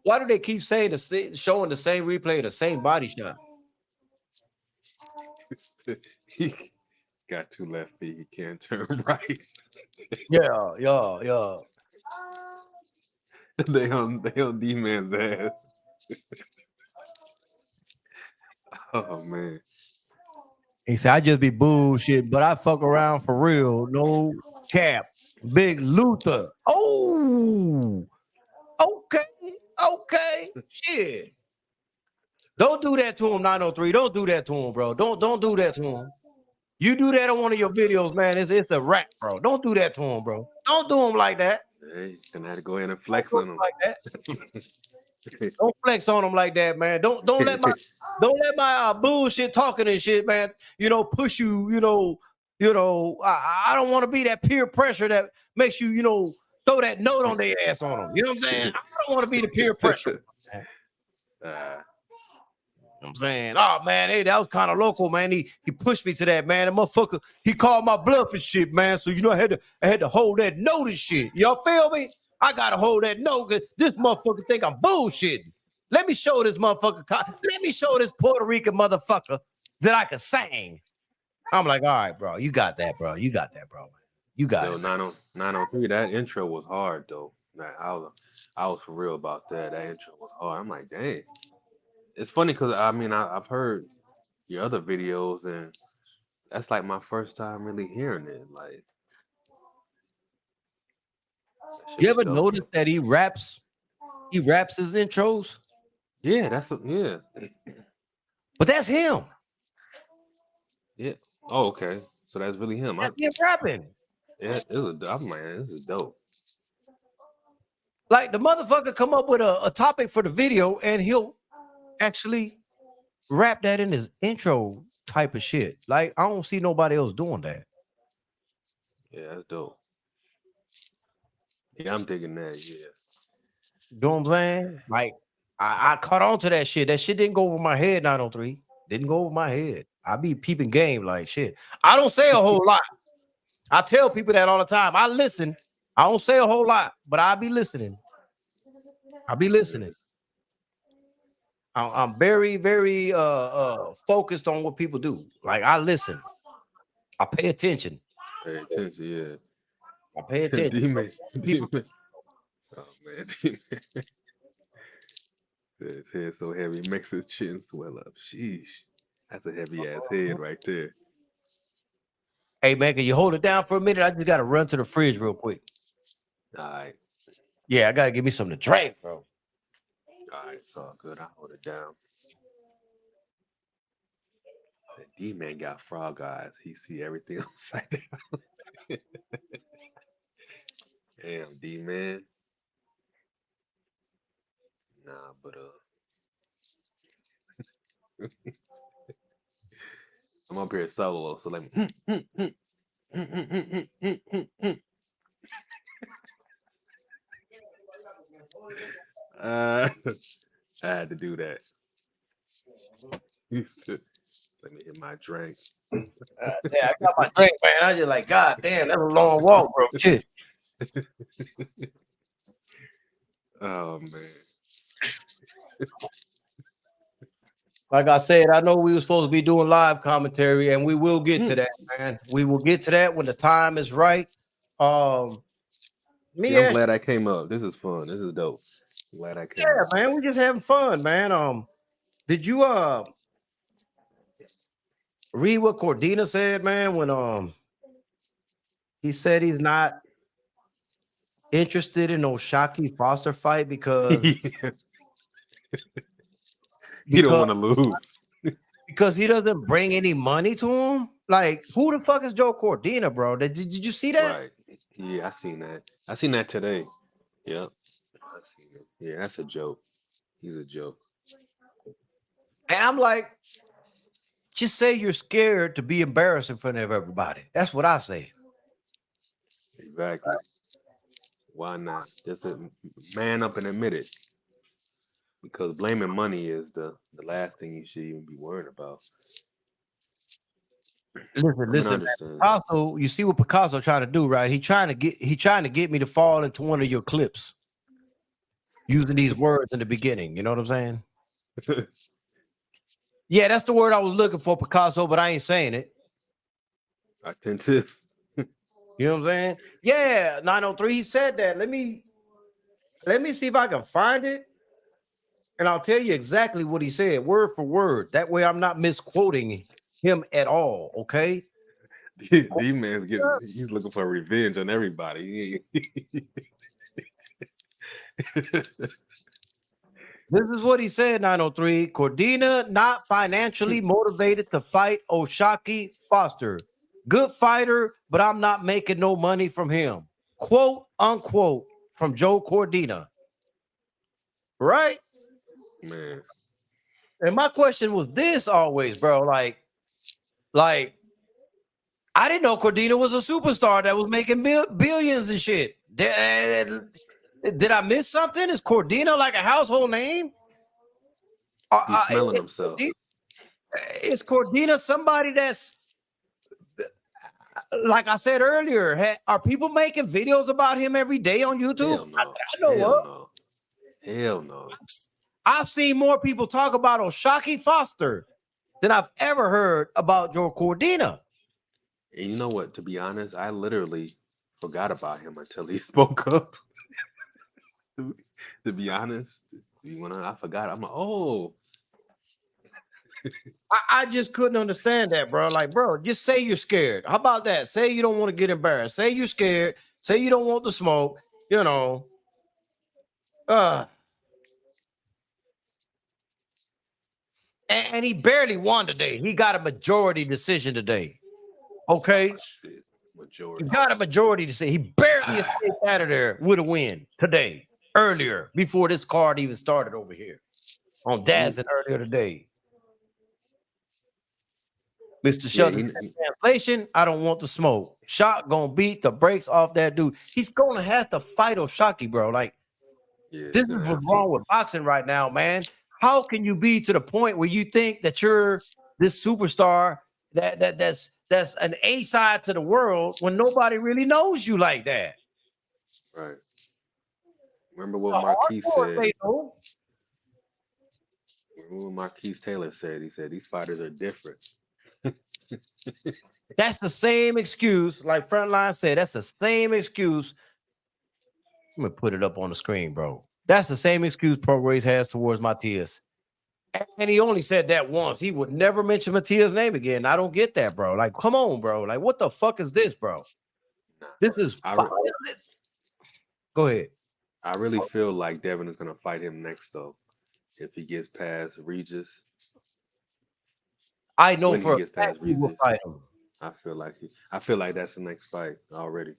Why do they keep saying showing the same replay, the same body shot? He got 2 left feet. He can't turn right. Yeah. They on D Man's ass. Oh man. He said, I just be bullshit, but I fuck around for real. No cap. Big Luther. Oh, okay. Shit. Don't do that to him, 903. Don't do that to him, bro. Don't do that to him. You do that on one of your videos, man. It's a rap, bro. Don't do that to him, bro. Don't do him like that. Hey, gonna have to go in and flex on him. Like that. Don't flex on him like that, man. Don't let my bullshit talking and shit, man. You know, push you. I don't want to be that peer pressure that makes you, throw that note on their ass on them. You know what I'm saying? I don't want to be the peer pressure. Man. You know what I'm saying, oh man, hey, that was kind of local, man. He pushed me to that, man. The motherfucker, he called my bluff and shit, man. So I had to hold that note and shit. Y'all feel me? I gotta hold that note because this motherfucker think I'm bullshitting. Let me show this motherfucker. Let me show this Puerto Rican motherfucker that I can sing. I'm like, all right, bro. You got that, bro. You got that, bro. You got it. 903. That intro was hard though. I was for real about that. That intro was hard. I'm like, dang. It's funny because I've heard your other videos and that's like my first time really hearing it. Like, that shit You was ever dope. notice that he raps He raps his intros, Yeah, yeah. but that's him. Yeah. Oh, okay. So that's really him. That's him rapping. I'm like, this is dope. Like the motherfucker come up with a topic for the video, and he'll actually rap that in his intro type of shit. Like I don't see nobody else doing that. Yeah, that's dope. Yeah, I'm digging that. Yeah. You know what I'm saying? Like I caught on to that shit. That shit didn't go over my head. 903 didn't go over my head. I be peeping game like shit. I don't say a whole lot. I tell people that all the time. I listen. I don't say a whole lot, but I be listening. I be listening. I'm very, very focused on what people do. Like I listen. I pay attention. Pay attention. Yeah. I pay attention. D-Man. People, D-Man. Oh man. D-Man. His head so heavy, makes his chin swell up. Sheesh. That's a heavy ass head right there. hey man, can you hold it down for a minute? I just gotta run to the fridge real quick. All right. Yeah, I gotta give me something to drink, bro. All right. It's all good. I'll hold it down. And D-Man got frog eyes. He see everything upside down. Damn, D-Man. Nah, but I'm up here solo, so let me. I had to do that. Let me hit my drink. Yeah, I got my drink, man. I just like, God damn, that's a long walk, bro. Shit. Oh man. Like I said, I know we were supposed to be doing live commentary, and we will get to that, man. We will get to that when the time is right. I'm glad I came up. This is fun. This is dope. I'm glad I came up. Man, we're just having fun, man. Did you read what Cordina said, man, when he said he's not interested in no Shockey Foster fight because You don't want to lose. because he doesn't bring any money to him? Like, who the fuck is Joe Cordina, bro? Did you see that? Right. Yeah, I seen that. I seen that today. Yep. I seen it. Yeah, that's a joke. He's a joke. And I'm like, just say you're scared to be embarrassed in front of everybody. That's what I say. Exactly. Why not? Just man up and admit it. Because blaming money is the last thing you should even be worried about. Listen, man, Picasso, you see what Picasso trying to do, right? He trying to get me to fall into one of your clips using these words in the beginning. You know what I'm saying? Yeah, that's the word I was looking for, Picasso, but I ain't saying it. Attentive. You know what I'm saying? Yeah, 903. He said that. Let me see if I can find it, and I'll tell you exactly what he said, word for word. That way, I'm not misquoting him at all. Okay. D-Man's he's looking for revenge on everybody. This is what he said, 903. Cordina not financially motivated to fight Oshaki Foster. Good fighter, but I'm not making no money from him. Quote, unquote, from Joe Cordina. Right? Man. And my question was this always, bro. Like, I didn't know Cordina was a superstar that was making billions and shit. Did I miss something? Is Cordina like a household name? He's smelling himself. Is Cordina somebody that's, like I said earlier, are people making videos about him every day on YouTube? Hell no. I know Hell what. no. Hell no. I've seen more people talk about Oshaki Foster than I've ever heard about Joe Cordina. And you know what? To be honest, I literally forgot about him until he spoke up. To be honest, I forgot. I'm like, oh. I just couldn't understand that, bro. Like, bro, just say you're scared. How about that? Say you don't want to get embarrassed. Say you're scared. Say you don't want to smoke. You know. and he barely won today. He got a majority decision today. Okay, Shit, he majority. got a majority decision. He barely escaped out of there with a win today. Earlier, before this card even started over here on Daz and earlier today. Mr. Yeah, Shelton, translation, I don't want the smoke. Shock gonna beat the brakes off that dude. He's gonna have to fight Oshaki, bro. Like, yeah, this is what's wrong with boxing right now, man. How can you be to the point where you think that you're this superstar that's an A side to the world when nobody really knows you like that? right. Remember what The Marquise hardcore said? they know. Remember what Marquise Taylor said? He said these fighters are different. That's the same excuse, like Frontline said. That's the same excuse. I'm gonna put it up on the screen, bro. That's the same excuse Prograis has towards Matias. And he only said that once. He would never mention Matias' name again. I don't get that, bro. Like, come on, bro. Like, what the fuck is this, bro? Nah, This is. I, Go ahead. I really feel like Devin is gonna fight him next though. If he gets past Regis, I know when he for a gets fact past he will Regis, fight him. I feel like that's the next fight already.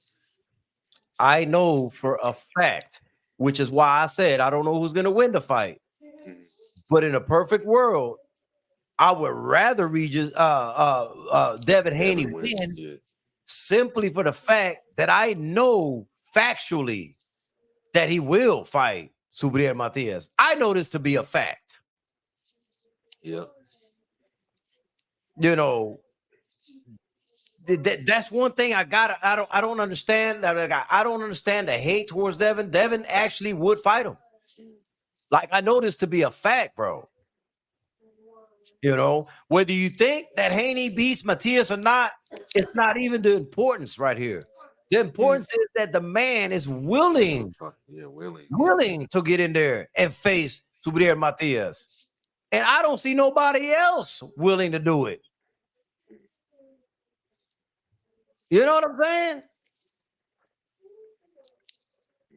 I know for a fact, which is why I said I don't know who's gonna win the fight. Mhm. But in a perfect world, I would rather Regis, Devin Haney Devin wins. win Yeah. simply for the fact that I know factually that he will fight Subriel Matias. I know this to be a fact. Yep. You know, that's one thing I don't understand. I don't understand the hate towards Devin. Devin actually would fight him. Like, I know this to be a fact, bro. You know, whether you think that Haney beats Matias or not, it's not even the importance right here. The importance is that the man is willing Yeah, willing. to get in there and face Subriel Matias. And I don't see nobody else willing to do it. You know what I'm saying?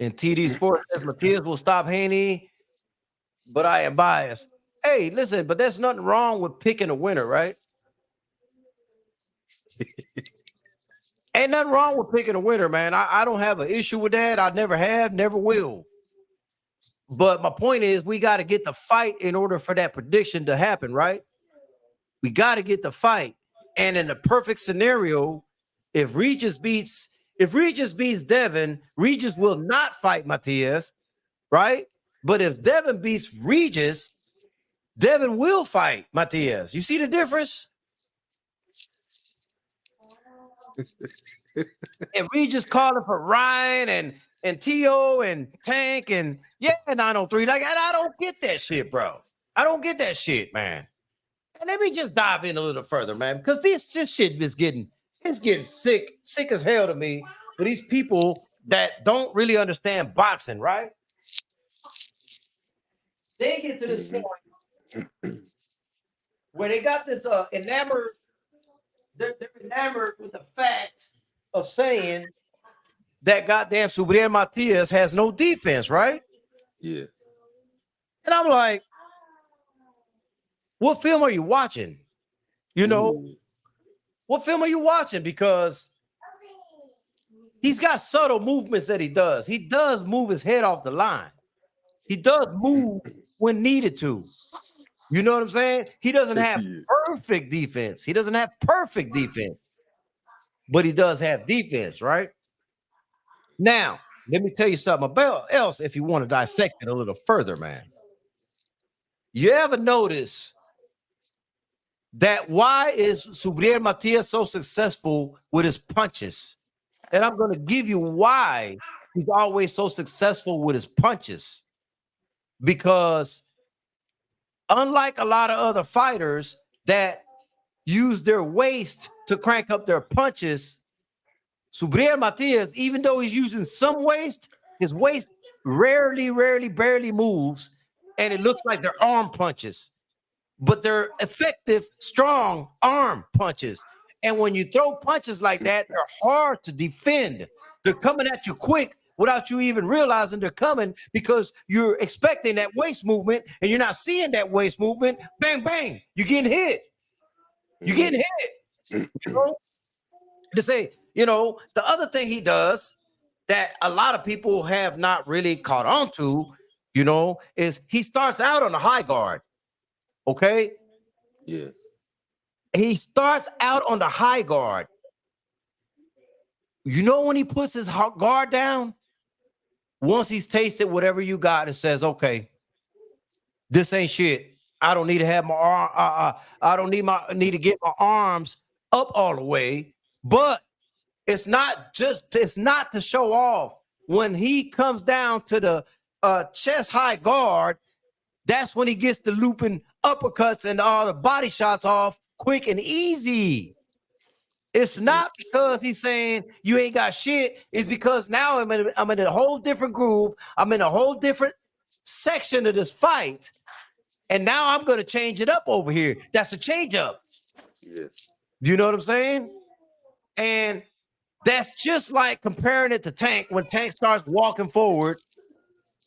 And TD Sports says Matias will stop Haney, but I am biased. Hey, listen, but there's nothing wrong with picking a winner, right? Ain't nothing wrong with picking a winner, man. I don't have an issue with that. I never have, never will. But my point is, we got to get the fight in order for that prediction to happen, right? We got to get the fight. And in the perfect scenario, if Regis beats Devin, Regis will not fight Matias, right? But if Devin beats Regis, Devin will fight Matias. You see the difference? And Regis calling for Ryan and T.O. and Tank and 903. Like, and I don't get that shit, bro. I don't get that shit, man. And let me just dive in a little further, man, because this shit is getting sick as hell to me for these people that don't really understand boxing, right? They get to this point where they got this enamored, they're enamored with the fact of saying that goddamn Subriel Matias has no defense, right? Yeah. And I'm like, what film are you watching? You know, what film are you watching? Because he's got subtle movements that he does. He does move his head off the line. He does move when needed to. You know what I'm saying? He doesn't have perfect defense. He doesn't have perfect defense, but he does have defense, right? Now, let me tell you something about else if you want to dissect it a little further, man. You ever notice that why is Subriel Matias so successful with his punches? And I'm going to give you why he's always so successful with his punches. Because unlike a lot of other fighters that use their waist to crank up their punches, Subriel Matias, even though he's using some waist, his waist barely moves, and it looks like they're arm punches. But they're effective, strong arm punches. And when you throw punches like that, they're hard to defend. They're coming at you quick without you even realizing they're coming because you're expecting that waist movement and you're not seeing that waist movement. Bang, bang, you're getting hit. You're getting hit. You know? To say, the other thing he does that a lot of people have not really caught on to, is he starts out on the high guard. Okay. Yeah. He starts out on the high guard. When he puts his guard down, once he's tasted whatever you got and says, okay, this ain't shit. I don't need to have my arm. I don't need to get my arms up all the way. But it's not to show off. When he comes down to the chest high guard, that's when he gets the looping uppercuts and all the body shots off quick and easy. It's not because he's saying you ain't got shit. It's because now I'm in a whole different groove. I'm in a whole different section of this fight. And now I'm going to change it up over here. That's a change up. Yes. You know what I'm saying? And that's just like comparing it to Tank. When Tank starts walking forward,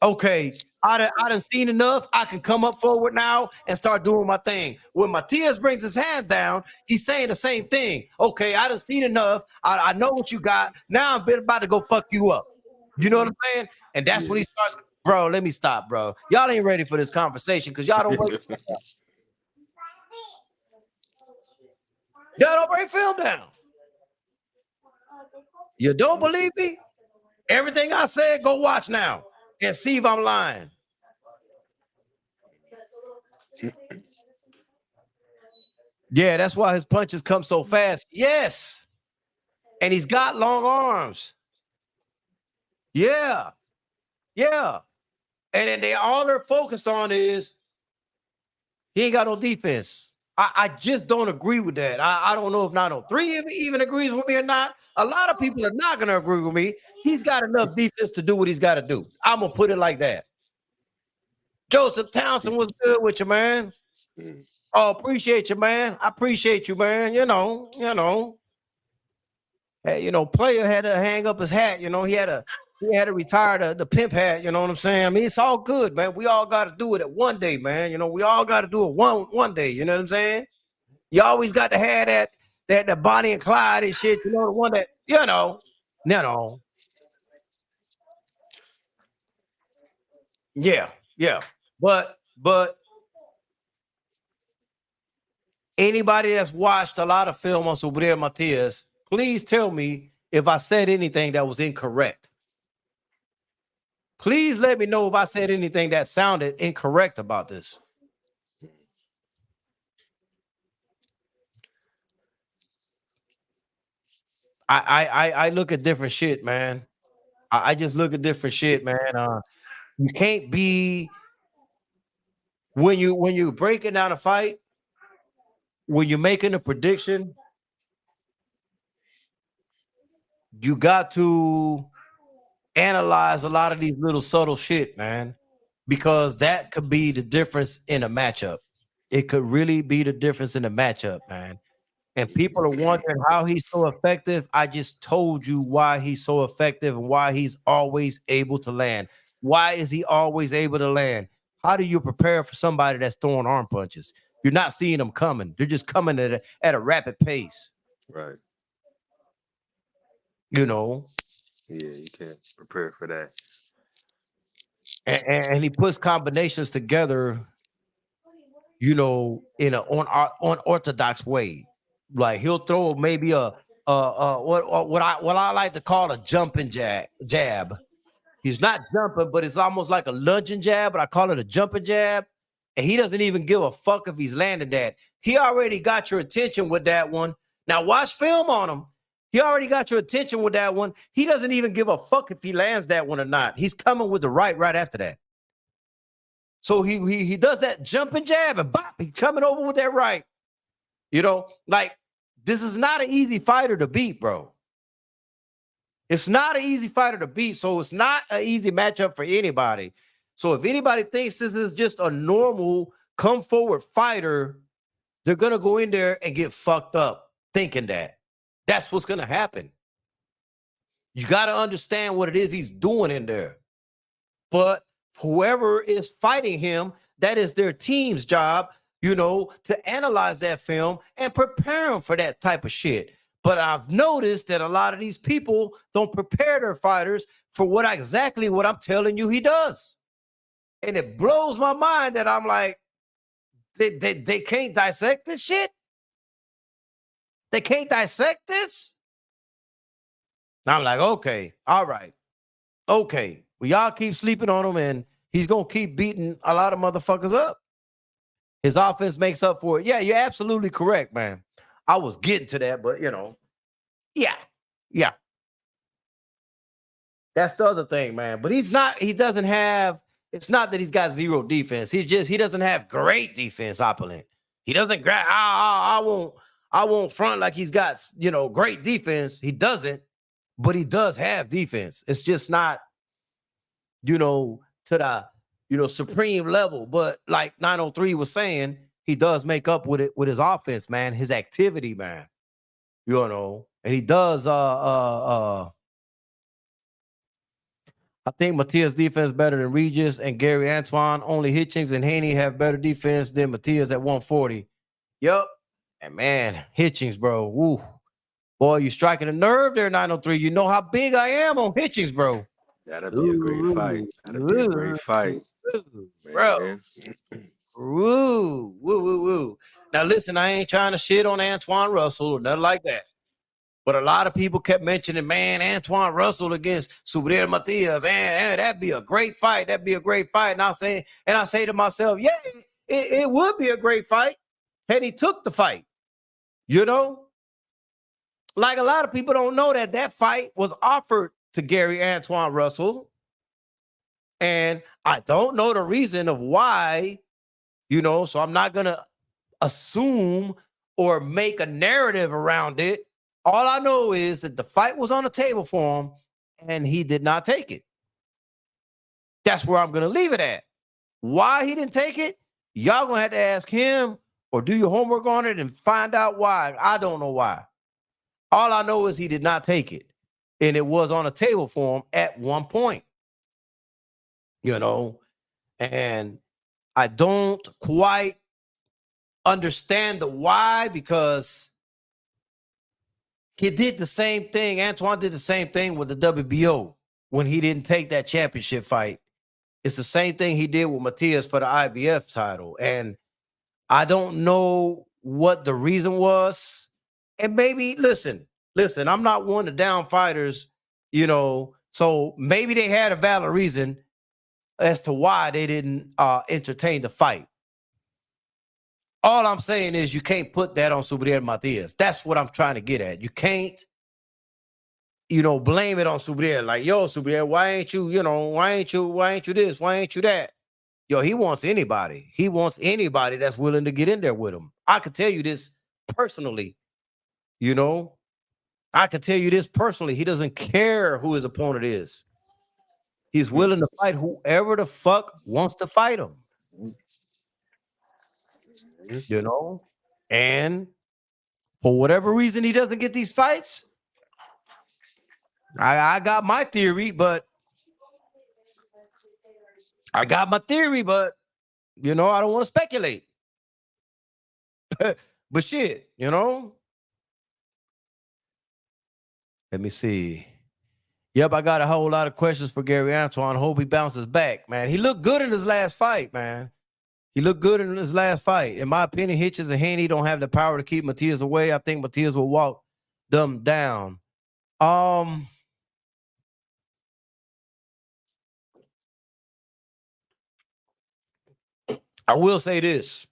okay, I done seen enough. I can come up forward now and start doing my thing. When Matias brings his hand down, he's saying the same thing. Okay, I done seen enough. I know what you got. Now I'm about to go fuck you up. You know what I'm saying? And that's when he starts, bro, let me stop, bro. Y'all ain't ready for this conversation because y'all don't break y'all don't break film down. You don't believe me? Everything I said, go watch now and see if I'm lying. Yeah, that's why his punches come so fast. Yes. And he's got long arms. Yeah. Yeah. And then all they're focused on is he ain't got no defense. I just don't agree with that. I don't know if 903 even agrees with me or not. A lot of people are not going to agree with me. He's got enough defense to do what he's got to do. I'm going to put it like that. Joseph Townsend was good with you, man. Oh, appreciate you, man. I appreciate you, man. Hey, player had to hang up his hat. He had to retire the pimp hat. You know what I'm saying? I mean, it's all good, man. We all got to do it at one day, man. We all got to do it one day. You know what I'm saying? You always got to have that Bonnie and Clyde and shit. The one that yeah. But anybody that's watched a lot of film on Subir Matias, please tell me if I said anything that was incorrect. Please let me know if I said anything that sounded incorrect about this. I look at different shit, man. I just look at different shit, man. You can't be when you're breaking down a fight, when you're making a prediction, you got to analyze a lot of these little subtle shit, man, because that could be the difference in a matchup. It could really be the difference in a matchup, man. And people are wondering how he's so effective. I just told you why he's so effective and why he's always able to land. Why is he always able to land? How do you prepare for somebody that's throwing arm punches? You're not seeing them coming. They're just coming at a rapid pace. Right. Yeah, you can't prepare for that. And he puts combinations together, in an unorthodox way. Like he'll throw maybe what I like to call a jumping jab. He's not jumping, but it's almost like a lunging jab, but I call it a jumping jab. And he doesn't even give a fuck if he's landing that. He already got your attention with that one. Now watch film on him. He already got your attention with that one. He doesn't even give a fuck if he lands that one or not. He's coming with the right after that. So he does that jumping jab and bop, he's coming over with that right. Like this is not an easy fighter to beat, bro. It's not an easy fighter to beat, so it's not an easy matchup for anybody. So if anybody thinks this is just a normal come forward fighter, they're gonna go in there and get fucked up thinking that. That's what's gonna happen. You got to understand what it is he's doing in there. But whoever is fighting him, that is their team's job, to analyze that film and prepare them for that type of shit. But I've noticed that a lot of these people don't prepare their fighters for exactly what I'm telling you he does. And it blows my mind that I'm like, they can't dissect this shit? They can't dissect this? I'm like, okay, all right. Okay, well, y'all keep sleeping on him, and he's going to keep beating a lot of motherfuckers up. His offense makes up for it. Yeah, you're absolutely correct, man. I was getting to that, but, yeah. That's the other thing, man. But it's not that he's got zero defense. He doesn't have great defense, Opulent. He doesn't I won't front like he's got, great defense. He doesn't, but he does have defense. It's just not, to the, supreme level. But like 903 was saying, he does make up with it with his offense, man, his activity, man. And he does I think Matias' defense better than Regis and Gary Antoine. Only Hitchings and Haney have better defense than Matias at 140. Yep. And man, Hitchings, bro. Woo. Boy, you striking a nerve there, 903. You know how big I am on Hitchings, bro. That'll be a great fight. That'll be a great fight. Bro. Woo. Now, listen, I ain't trying to shit on Antoine Russell or nothing like that. But a lot of people kept mentioning, man, Antoine Russell against Subriel Matias. And that'd be a great fight. That'd be a great fight. And I say to myself, yeah, it would be a great fight had he took the fight. Like a lot of people don't know that fight was offered to Gary Antoine Russell. And I don't know the reason of why, so I'm not going to assume or make a narrative around it. All I know is that the fight was on the table for him and he did not take it. That's where I'm going to leave it at. Why he didn't take it, y'all going to have to ask him or do your homework on it and find out why. I don't know why. All I know is he did not take it. And it was on the table for him at one point. And I don't quite understand the why, because he did the same thing. Antoine did the same thing with the WBO when he didn't take that championship fight. It's the same thing he did with Matias for the IBF title. And I don't know what the reason was. And maybe, listen, I'm not one to down fighters, so maybe they had a valid reason as to why they didn't entertain the fight. All I'm saying is you can't put that on Subriel Matias. That's what I'm trying to get at. You can't, blame it on Subriel. Like, yo, Subriel, why ain't you this? Why ain't you that? Yo, he wants anybody. He wants anybody that's willing to get in there with him. I could tell you this personally. I could tell you this personally. He doesn't care who his opponent is. He's willing to fight whoever the fuck wants to fight him. And for whatever reason he doesn't get these fights, I got my theory, but I don't want to speculate. But shit, let me see. Yep, I got a whole lot of questions for Gary Antoine. Hope he bounces back, man. He looked good in his last fight, man. In my opinion, Hitchens and Haney don't have the power to keep Matias away. I think Matias will walk them down. I will say this.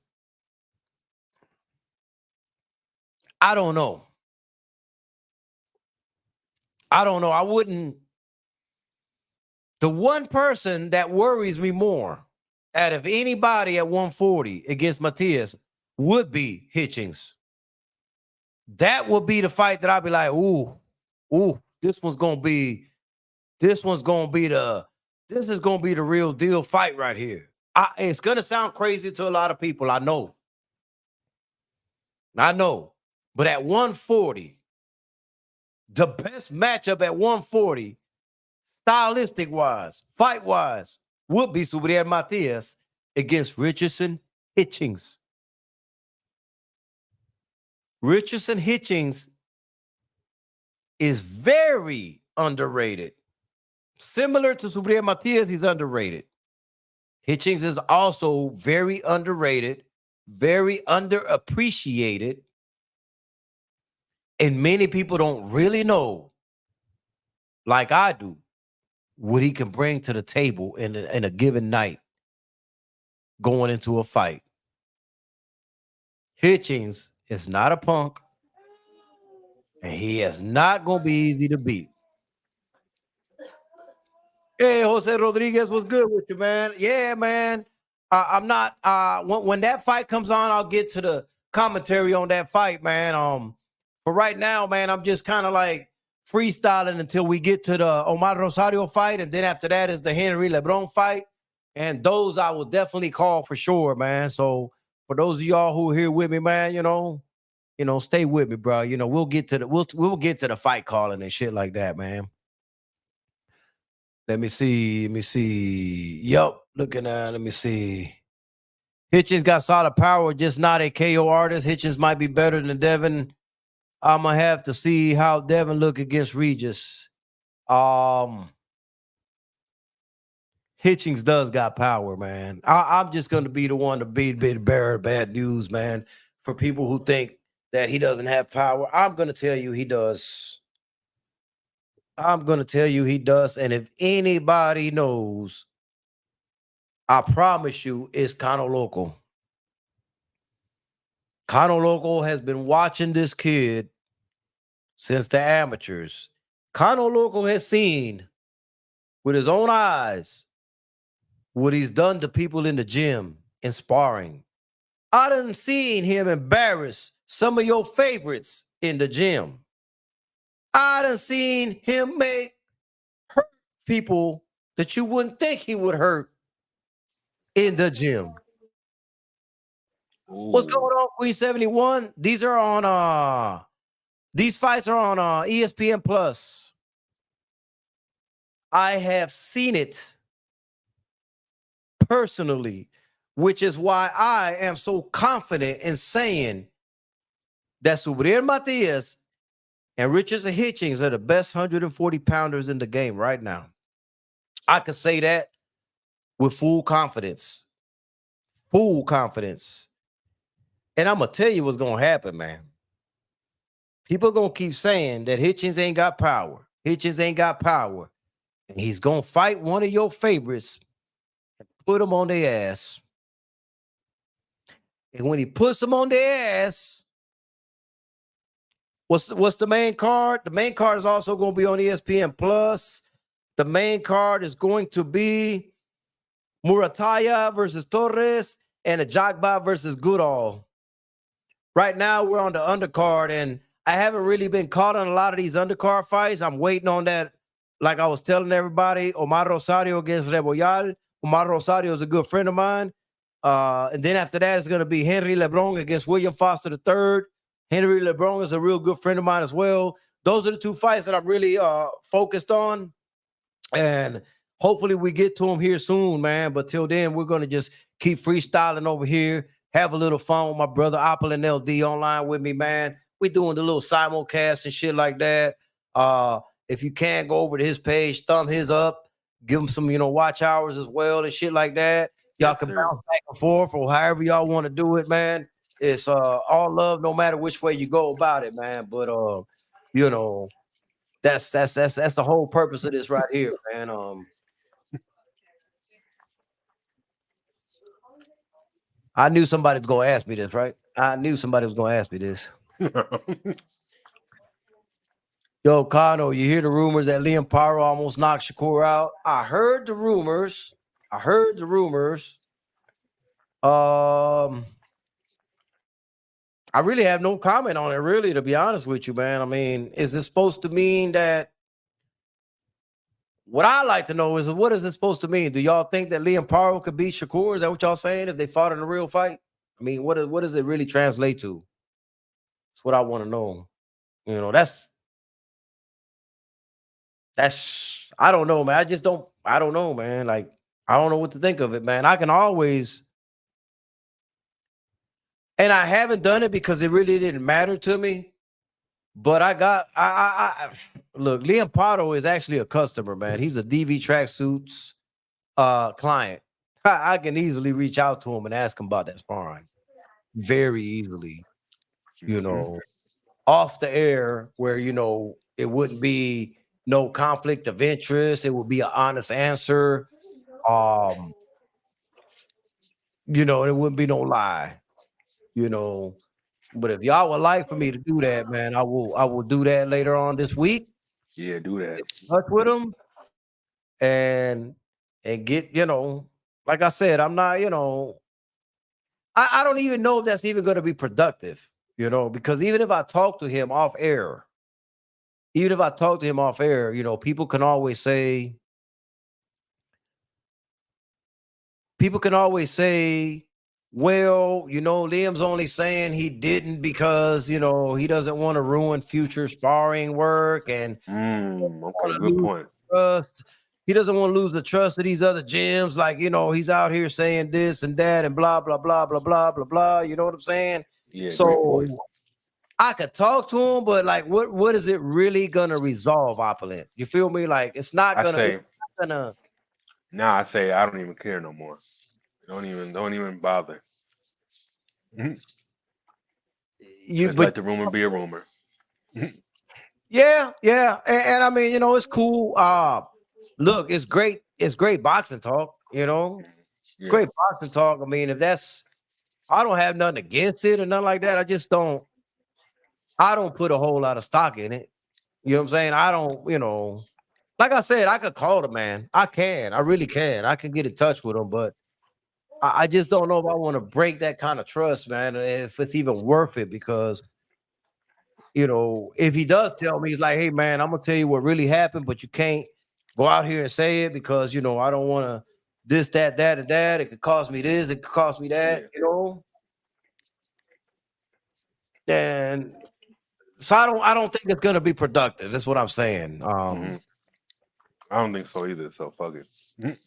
I don't know. I wouldn't. The one person that worries me more out of anybody at 140 against Matias would be Hitchens. That would be the fight that I'd be like, ooh, this is gonna be the real deal fight right here. It's gonna sound crazy to a lot of people. I know. But at 140, the best matchup at 140, stylistic wise, fight wise, would be Subriel Matias against Richardson Hitchings. Richardson Hitchings is very underrated. Similar to Subriel Matias, he's underrated. Hitchings is also very underrated, very underappreciated, and many people don't really know, like I do, what he can bring to the table in a given night going into a fight. Hitchings is not a punk, and he is not going to be easy to beat. Hey, Jose Rodriguez, what's good with you, man? Yeah, man. I'm not. When that fight comes on, I'll get to the commentary on that fight, man. For right now, man, I'm just kind of like freestyling until we get to the Omar Rosario fight, and then after that is the Henry Lebron fight, and those I will definitely call for sure, man. So for those of y'all who are here with me, man, stay with me, bro. We'll get to the fight calling and shit like that, man. Let me see. Yep, looking at. Let me see. Hitchens got solid power, just not a KO artist. Hitchens might be better than Devin. I'm gonna have to see how Devin look against Regis. Hitchens does got power, man. I'm just gonna be the one to be bearer bad news, man. For people who think that he doesn't have power, I'm gonna tell you he does. I'm gonna tell you he does. And if anybody knows, I promise you, it's Cano Loco. Cano Loco has been watching this kid since the amateurs. Cano Loco has seen with his own eyes what he's done to people in the gym and sparring. I done seen him embarrass some of your favorites in the gym. I done seen him hurt people that you wouldn't think he would hurt in the gym. Ooh. What's going on, Queen 71? These fights are on ESPN Plus. I have seen it personally, which is why I am so confident in saying that Subriel Matias and Richardson Hitchings are the best 140 pounders in the game right now. I can say that with full confidence. Full confidence. And I'm going to tell you what's going to happen, man. People are going to keep saying that Hitchens ain't got power. Hitchens ain't got power. And he's going to fight one of your favorites and put them on their ass. And when he puts them on their ass, what's the main card? The main card is also going to be on ESPN Plus. The main card is going to be Murataya versus Torres and Ajagba versus Goodall. Right now, we're on the undercard, and I haven't really been caught on a lot of these undercard fights. I'm waiting on that. Like I was telling everybody, Omar Rosario against Reboyal. Omar Rosario is a good friend of mine. And then after that, it's going to be Henry Lebron against William Foster III. Henry Lebron is a real good friend of mine as well. Those are the two fights that I'm really focused on. And hopefully we get to them here soon, man. But till then, we're going to just keep freestyling over here. Have a little fun with my brother Apple and LD online with me, man. We're doing the little simulcast and shit like that. If you can, go over to his page, thumb his up, give him some, watch hours as well and shit like that. Y'all can bounce back and forth or however y'all want to do it, man. It's all love, no matter which way you go about it, man. But that's the whole purpose of this right here, man. I knew somebody's gonna ask me this, right? I knew somebody was gonna ask me this. Yo, Kano, you hear the rumors that Liam Paro almost knocked Shakur out? I heard the rumors. I really have no comment on it, really, to be honest with you, man. I mean, is it supposed to mean that? What I like to know is, what is it supposed to mean? Do y'all think that Liam Paro could beat Shakur? Is that what y'all saying if they fought in a real fight? I mean, what does it really translate to? That's what I want to know. That's I don't know, man. I don't know, man. Like, I don't know what to think of it, man. I can always, and I haven't done it because it really didn't matter to me. But look, Liam Pato is actually a customer, man. He's a DV tracksuits client. I can easily reach out to him and ask him about that sparring very easily, you know, off the air where, it wouldn't be no conflict of interest. It would be an honest answer. Um, it wouldn't be no lie, you know. But if y'all would like for me to do that, man, I will do that later on this week. Yeah, do that. Touch with him and get, like I said, I'm not, I don't even know if that's even going to be productive, because even if I talk to him off air, people can always say, well, Liam's only saying he didn't because, he doesn't want to ruin future sparring work and Okay, good point. trust. He doesn't want to lose the trust of these other gyms. Like, he's out here saying this and that and blah, blah, blah, blah, blah, blah, blah. You know what I'm saying? Yeah, great So point. I could talk to him, but like, what is it really gonna resolve, Opulent? You feel me? Like, it's not I gonna, say it's not gonna. now. I say I don't even care no more. Don't even bother. Just But let the rumor be a rumor. yeah, and I mean, it's cool. Look, it's great. It's great boxing talk. Yeah. Great boxing talk. I mean, I don't have nothing against it or nothing like that. I just don't. I don't put a whole lot of stock in it. You know what I'm saying? I don't. Like I said, I could call the man. I can. I really can. I can get in touch with him, but I just don't know if I want to break that kind of trust, man. If it's even worth it, because if he does tell me, he's like, hey, man, I'm gonna tell you what really happened, but you can't go out here and say it because I don't want to this, that, that, and that. It could cost me this, it could cost me that, And so I don't think it's gonna be productive. That's what I'm saying. I don't think so either. So fuck it.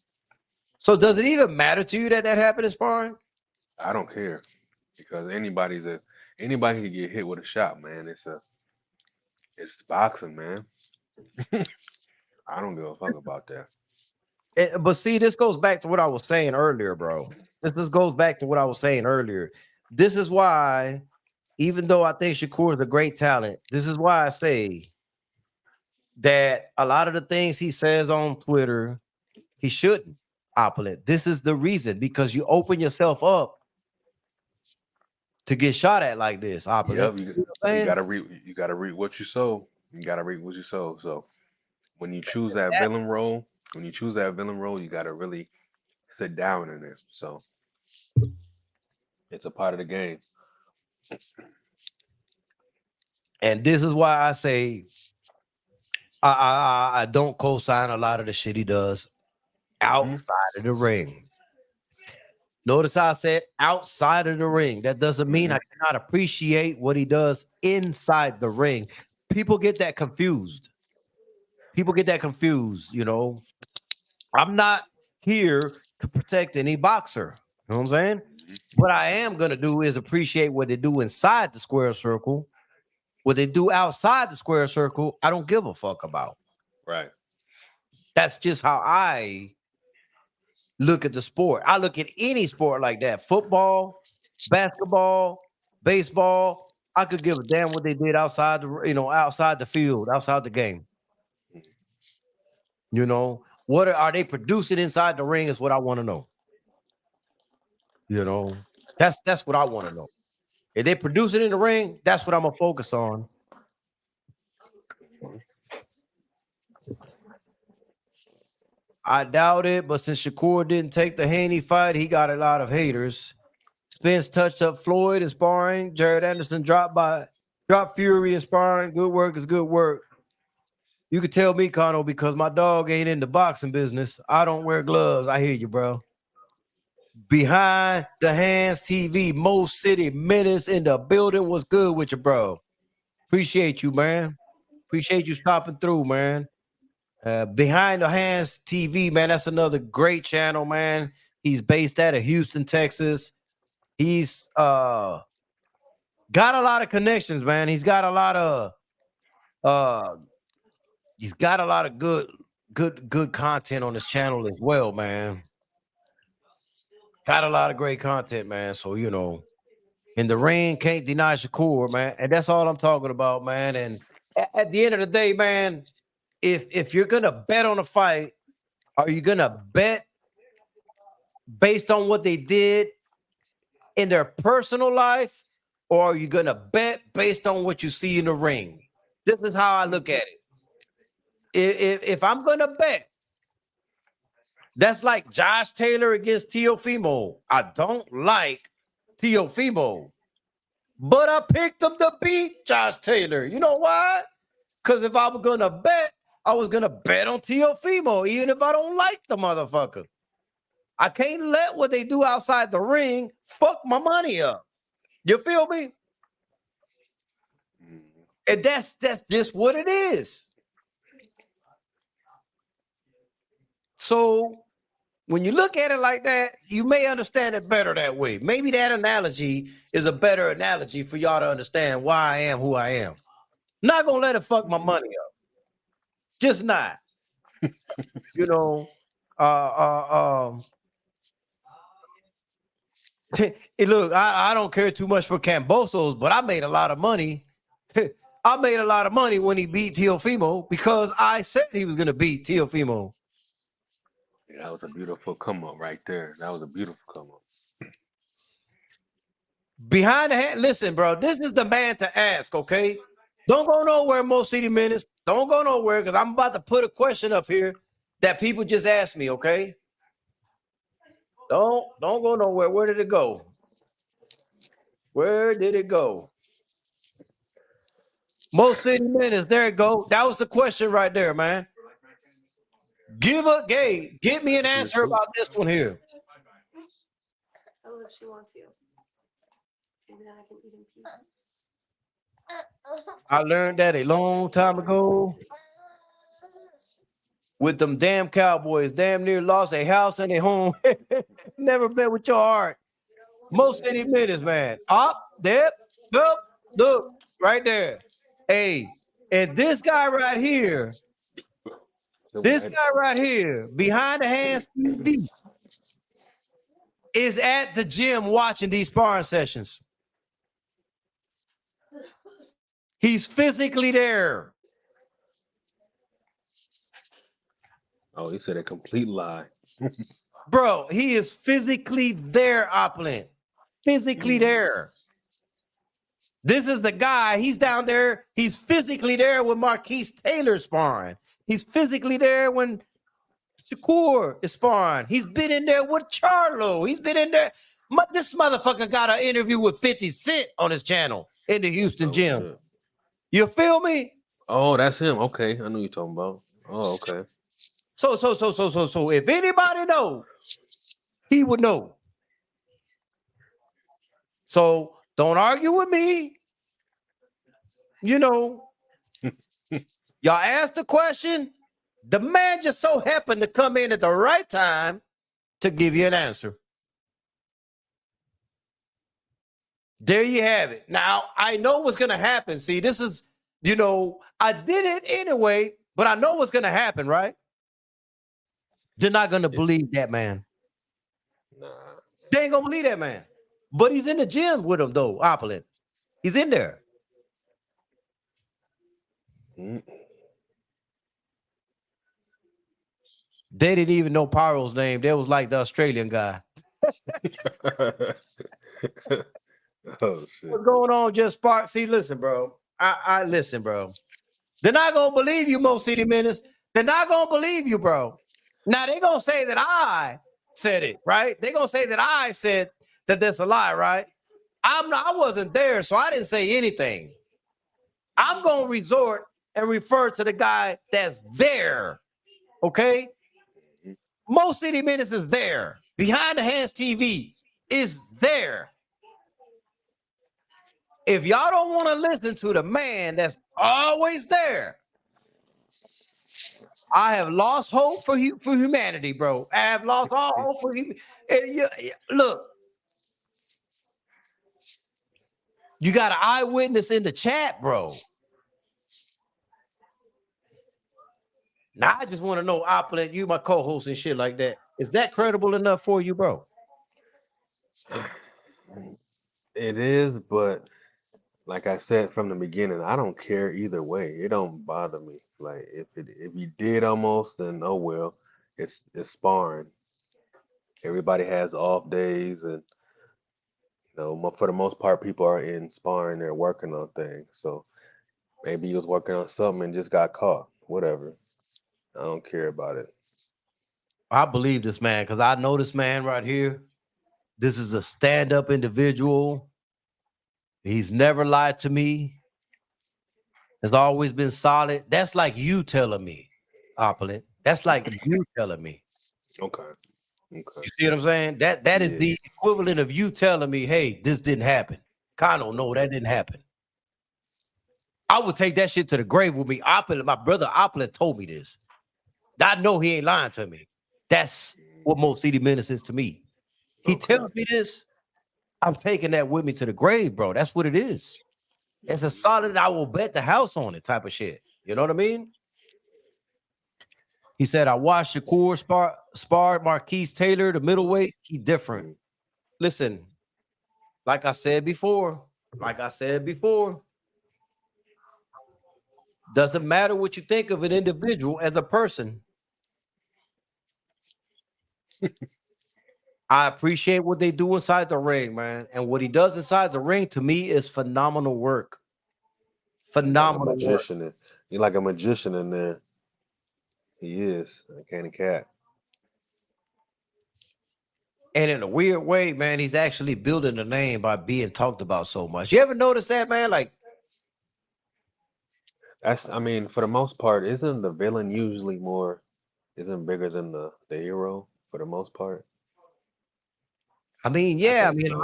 So does it even matter to you that happened in sparring? I don't care because anybody can get hit with a shot, man. It's boxing, man. I don't give a fuck about that. But see, this goes back to what I was saying earlier, bro. This goes back to what I was saying earlier. This is why, even though I think Shakur is a great talent, this is why I say that a lot of the things he says on Twitter, he shouldn't. Opulent. This is the reason, because you open yourself up to get shot at like this. Opulent. Yep, You know what I'm saying? you gotta reap what you sow. You gotta reap what you sow. So when you choose that villain role, you gotta really sit down in it. So it's a part of the game. And this is why I say I don't co-sign a lot of the shit he does outside of the ring. Notice how I said outside of the ring. That doesn't mean I cannot appreciate what he does inside the ring. People get that confused. I'm not here to protect any boxer. You know what I'm saying? What I am going to do is appreciate what they do inside the square circle. What they do outside the square circle, I don't give a fuck about. Right. That's just how I look at the sport. I look at any sport like that. Football, basketball, baseball. I could give a damn what they did outside outside the field, outside the game. What are they producing inside the ring is what I want to know. That's what I want to know. If they produce it in the ring, that's what I'm gonna focus on. I doubt it, but since Shakur didn't take the Haney fight, he got a lot of haters. Spence touched up Floyd in sparring. Jared Anderson dropped Fury in sparring. Good work is good work. You could tell me, Connell, because my dog ain't in the boxing business. I don't wear gloves. I hear you, bro. Behind the Hands TV, Mo City Menace in the building. Was good with you, bro. Appreciate you, man. Appreciate you stopping through, man. Behind the Hands TV, man, that's another great channel, man. He's based out of Houston, Texas. He's got a lot of connections, man. He's got a lot of good content on his channel as well, man. Got a lot of great content, man. So in the ring, can't deny Shakur, man. And that's all I'm talking about, man. And at the end of the day, man, if you're gonna bet on a fight, are you gonna bet based on what they did in their personal life, or are you gonna bet based on what you see in the ring? This is how I look at it. If I'm gonna bet, that's like Josh Taylor against Teofimo. I don't like Teofimo, but I picked him to beat Josh Taylor. You know why? Because if I was gonna bet, I was gonna bet on Teofimo, even if I don't like the motherfucker. I can't let what they do outside the ring fuck my money up. You feel me? And that's just what it is. So when you look at it like that, you may understand it better that way. Maybe that analogy is a better analogy for y'all to understand why I am who I am. Not gonna let it fuck my money up. Just not. You know, hey, look, I don't care too much for Cambosos, but I made a lot of money. I made a lot of money when he beat Teofimo because I said he was gonna beat Teofimo. Yeah, that was a beautiful come up right there. That was a beautiful come up. Behind the hand, listen, bro, this is the man to ask, okay? Don't go nowhere, Mo City Minutes. Don't go nowhere because I'm about to put a question up here that people just asked me, okay? Don't go nowhere. Where did it go? Where did it go? Mo City Minutes, there it go. That was the question right there, man. Give me an answer about this one here. Oh, if she wants you. Maybe then I can eat in peace. I learned that a long time ago with them damn Cowboys. Damn near lost a house and a home. Never bet with your heart. Most City Minutes, man. Up, there, up, look, right there. Hey, and this guy right here, behind the hands TV, is at the gym watching these sparring sessions. He's physically there. Oh, he said a complete lie. Bro, he is physically there, Opulent. Physically there. This is the guy. He's down there. He's physically there with Marquise Taylor sparring. He's physically there when Shakur is sparring. He's been in there with Charlo. He's been in there. This motherfucker got an interview with 50 Cent on his channel in the Houston gym. Shit. You feel me? Oh, that's him. Okay, I know you're talking about. Oh, okay. So if anybody know, he would know. So don't argue with me. Y'all asked the question. The man just so happened to come in at the right time to give you an answer. There you have it. Now, I know what's going to happen. See, this is, I did it anyway, but I know what's going to happen, right? They're not going to believe that man. Nah. They ain't going to believe that man. But he's in the gym with him, though, Opulent. He's in there. Mm. They didn't even know Pyro's name. They was like the Australian guy. Oh shit. What's going on, Just Spark? See, listen, bro. I listen, bro. They're not gonna believe you, Mo City Menace. They're not gonna believe you, bro. Now they're gonna say that I said it, right? They're gonna say that I said that that's a lie, right? I wasn't there, so I didn't say anything. I'm gonna resort and refer to the guy that's there. Okay. Mo City Menace is there. Behind the Hands TV is there. If y'all don't want to listen to the man that's always there, I have lost hope for humanity, bro. I have lost all hope for humanity. Look, you got an eyewitness in the chat, bro. Now I just want to know, Opulent, you my co-host and shit like that. Is that credible enough for you, bro? It is, but like I said from the beginning, I don't care either way. It don't bother me. Like if you did almost, then oh well. It's sparring. Everybody has off days, and for the most part, people are in sparring. They're working on things. So maybe you was working on something and just got caught. Whatever. I don't care about it. I believe this man because I know this man right here. This is a stand-up individual. He's never lied to me. Has always been solid. That's like you telling me, Opulent. That's like you telling me. Okay. Okay. You see what I'm saying? That is Yeah. the equivalent of you telling me, hey, this didn't happen. Kano, no, that didn't happen. I would take that shit to the grave with me. Opulent, my brother Opulent told me this. I know he ain't lying to me. That's what Mo City Menace is to me. He Okay. tells me this. I'm taking that with me to the grave, bro. That's what it is. It's a solid, I will bet the house on it type of shit. You know what I mean? He said, I watched Shakur spar Marquise Taylor, the middleweight. He different. Mm. Listen, like I said before, doesn't matter what you think of an individual as a person. I appreciate what they do inside the ring, man. And what he does inside the ring to me is phenomenal work. Phenomenal work. You're like a magician in there. He is. A candy cat. And in a weird way, man, he's actually building a name by being talked about so much. You ever notice that, man? Like, I mean, for the most part, isn't the villain usually isn't bigger than the hero for the most part? I mean, I yeah, I think mean, so.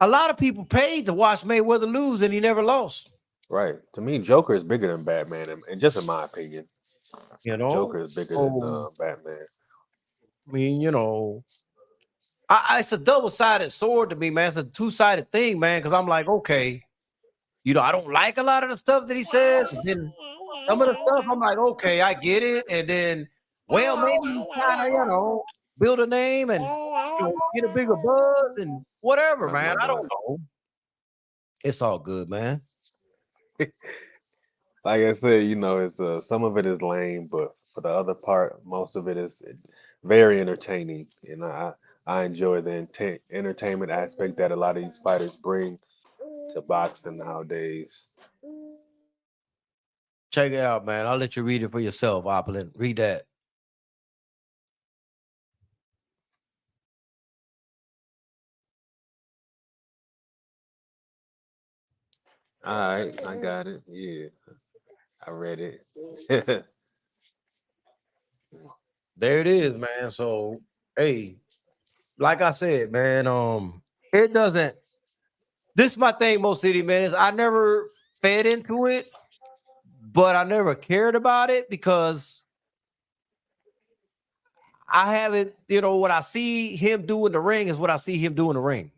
a lot of people paid to watch Mayweather lose, and he never lost. Right. To me, Joker is bigger than Batman, and just in my opinion, You know, Joker is bigger than so Batman. I mean, it's a double-sided sword to me, man. It's a two-sided thing, man. Because I'm like, okay, I don't like a lot of the stuff that he says. And then some of the stuff, I'm like, okay, I get it. And then, well, maybe he's trying to, build a name and get a bigger buzz and whatever, That's man. my I boy. don't know. It's all good, man. Like I said, it's some of it is lame, but for the other part, most of it is very entertaining, and I enjoy the entertainment aspect that a lot of these fighters bring to boxing nowadays. Check it out, man. I'll let you read it for yourself, Opulent. Read that. All right, I got it. Yeah, I read it. There it is, man. So, hey, like I said, man, it doesn't. This is my thing, Mo City, man. Is I never fed into it, but I never cared about it because I haven't, what I see him do in the ring is what I see him do in the ring.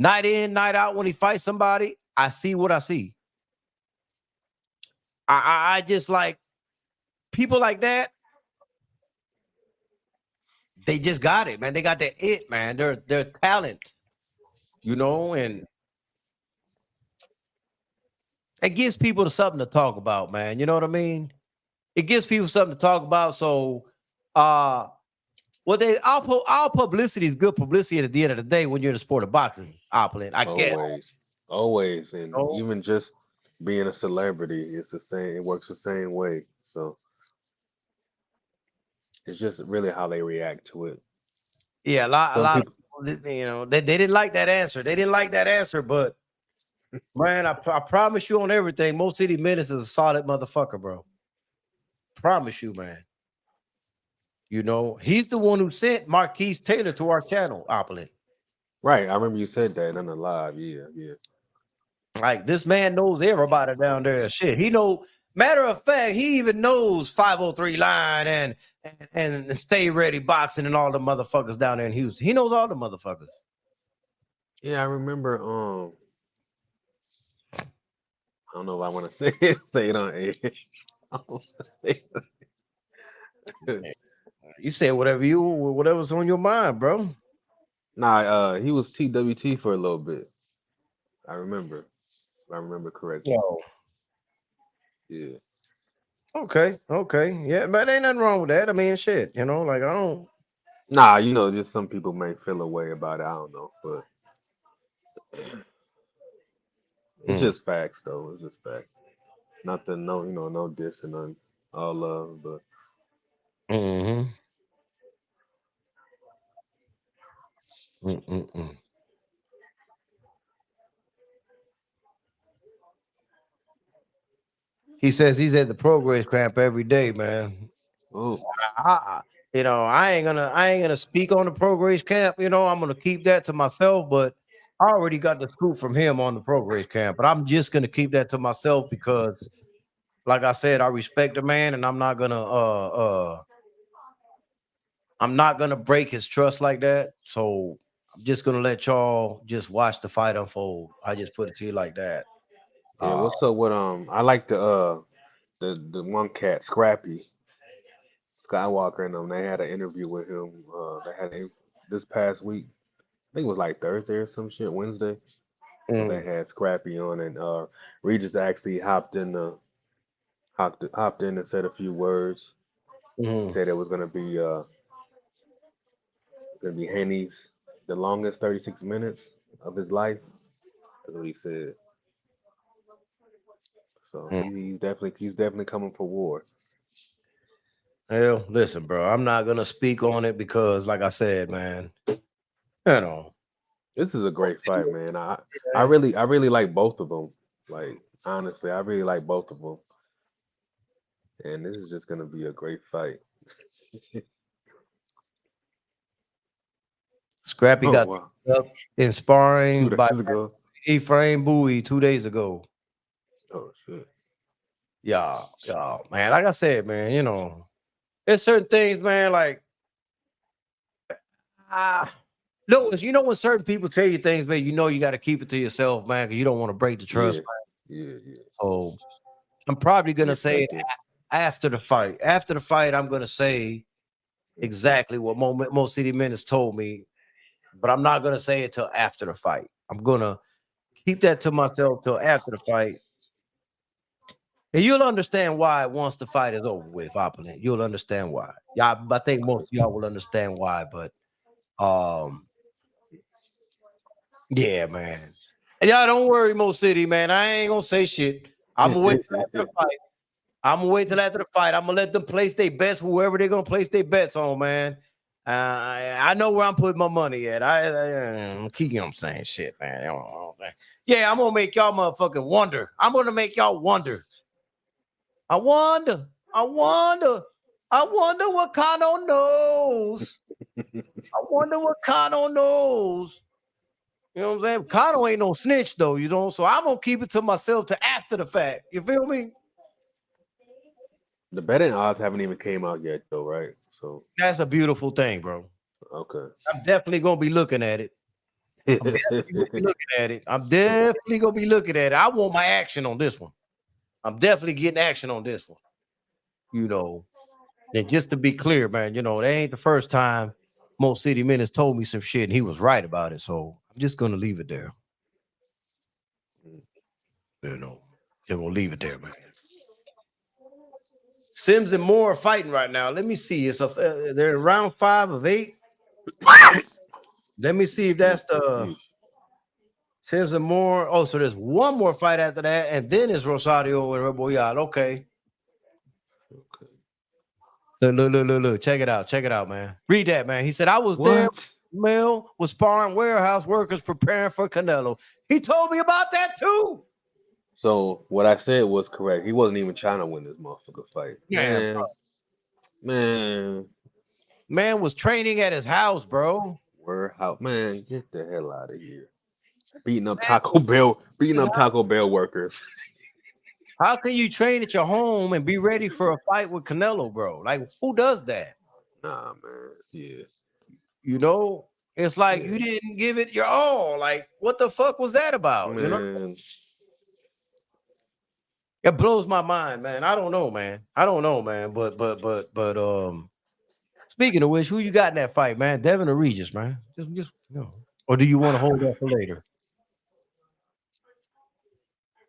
Night in, night out, when he fights somebody, I see what I see. I just like people like that. They just got it, man. They got that it, man. They're talent, and it gives people something to talk about, man. You know what I mean? It gives people something to talk about. So, all publicity is good publicity at the end of the day when you're in the sport of boxing, Opulent. I guess. Always, and even just being a celebrity, it's the same. It works the same way. So it's just really how they react to it. Yeah, a lot Some of people, people, they didn't like that answer. They didn't like that answer, but man, I promise you on everything, Mo City Menace is a solid motherfucker, bro. Promise you, man. He's the one who sent Marquise Taylor to our channel, Opulent. right? I remember you said that on the live. Yeah, yeah. Like this man knows everybody down there. Shit, he know Matter of fact, he even knows 503 line and stay ready boxing and all the motherfuckers down there in Houston. He knows all the motherfuckers. Yeah, I remember. I don't know if I want to say it. Say it on air. I don't wanna say it. You say whatever's on your mind, bro. Nah, he was TWT for a little bit. I remember. If I remember correctly. Yo. Yeah. Okay. Yeah, but ain't nothing wrong with that. I mean, shit, like I don't. Nah, just some people may feel a way about it. I don't know, but it's Mm, just facts, though. It's just facts. Nothing, no, no diss and none. All love, but mm-hmm. Mm-mm-mm. He says he's at the progress camp every day, man. oh, I ain't gonna speak on the progress camp. I'm gonna keep that to myself. But I already got the scoop from him on the progress camp. But I'm just gonna keep that to myself because, like I said, I respect the man, and I'm not gonna break his trust like that. So I'm just gonna let y'all just watch the fight unfold. I just put it to you like that. yeah. Uh, What's up with I like the one cat, Scrappy Skywalker, and them. They had an interview with him. They had this past week. I think it was like Thursday or some shit, Wednesday. So they mm, had Scrappy on, and Regis actually hopped in and said a few words. mm. Said it was gonna be Henny's the longest 36 minutes of his life. That's what he said. So Mm. he's definitely coming for war. Hell, listen, bro. I'm not gonna speak on it because, like I said, man, you know, This is a great fight, man. I yeah. really I really like both of them. Like honestly, I really like both of them, and this is just gonna be a great fight. Scrappy Oh got wow, up in two sparring by days ago. Ephraim Bowie 2 days ago. Oh shit. Yeah, man. Like I said, man, there's certain things, man. Like, ah, no, when certain people tell you things, man, you got to keep it to yourself, man, because you don't want to break the trust, Yeah, man. yeah. So I'm probably I gonna say it respect it. after the fight. After the fight, I'm gonna say Mhm. exactly what most City Minutes told me, but I'm not gonna say it till after the fight. I'm gonna keep that to myself till after the fight. And you'll understand why once the fight is over with, opponent. You'll understand why. Yeah, I think most Okay. of y'all will understand why, but um, yeah, man. And y'all don't worry, Mo City, man. I ain't gonna say shit. I'm gonna wait till after the fight. I'm gonna wait till after the fight. I'm gonna let them place their bets, whoever they're gonna place their bets on, man. I know where I'm putting my money at. I'm keeping on saying shit, man. Yeah, I'm gonna make y'all motherfucking wonder. I'm gonna make y'all wonder. I wonder, I wonder, I wonder what Kano knows. I wonder what Kano knows. You know what I'm saying? Kano ain't no snitch though, so I'm gonna keep it to myself to after the fact. You feel me? The betting odds haven't even came out yet, though, right? So That's a beautiful thing, bro. okay. I'm definitely gonna be looking at it. I'm definitely gonna be looking at it. I'm definitely gonna be looking at it. I want my action on this one. I'm definitely getting action on this one. You know, and just to be clear, man, that ain't the first time most City Minutes told me some shit and he was right about it. So I'm just gonna leave it there. You know, just gonna leave it there, man. Sims and Moore are fighting right now. Let me see. They're in round 5 of 8. Let me see if that's the Yeesh. Sims and Moore. Oh, so there's one more fight after that, and then it's Rosario and Reboyal. Okay. Okay. Look. Check it out, man. Read that, man. He said, I was there. What? Mel was sparring warehouse workers preparing for Canelo. He told me about that too. So what I said was correct. He wasn't even trying to win this motherfucker fight. Yeah, Man, man was training at his house, bro. warehouse. Man, get the hell out of here. Beating up Taco Bell workers. How can you train at your home and be ready for a fight with Canelo, bro? Like, who does that? Nah, man. Yeah, You know, it's like yeah, you didn't give it your all. Like, what the fuck was that about? You know, man. it blows my mind, man. I don't know, man. I don't know, man. Speaking of which, who you got in that fight, man? Devin or Regis, man? Just you know. Or do you want to hold that for later?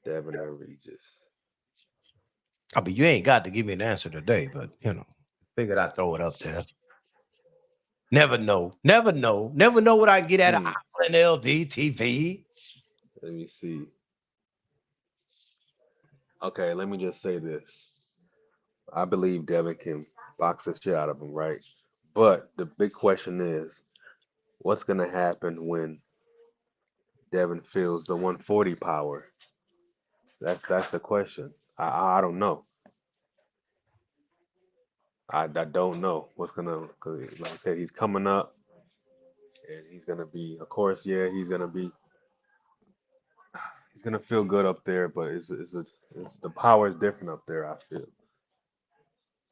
Devin or Regis. I mean, you ain't got to give me an answer today, but you know, figured I'd throw it up there. Never know. Never know. Never know what I can get out of Hmm. Island LDTV. Let me see. Okay, let me just say this. I believe Devin can box the shit out of him, right? But the big question is, what's gonna happen when Devin feels the 140 power? That's the question. I don't know. I don't know what's gonna. 'Cause like I said, he's coming up, and he's gonna be. Of course, yeah, he's gonna be. He's gonna feel good up there, but it's the power is different up there. I feel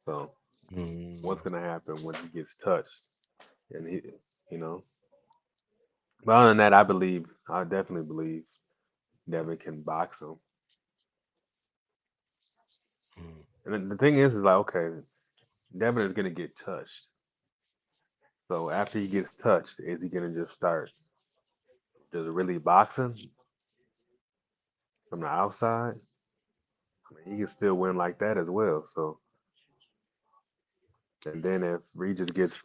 so. Mm, What's gonna happen when he gets touched? And he, you know. But other than that, I definitely believe Devin can box him. mm, And then the thing is like, okay, Devin is gonna get touched. So after he gets touched, is he gonna just start just really boxing from the outside? I mean, he can still win like that as well. So, and then if Regis gets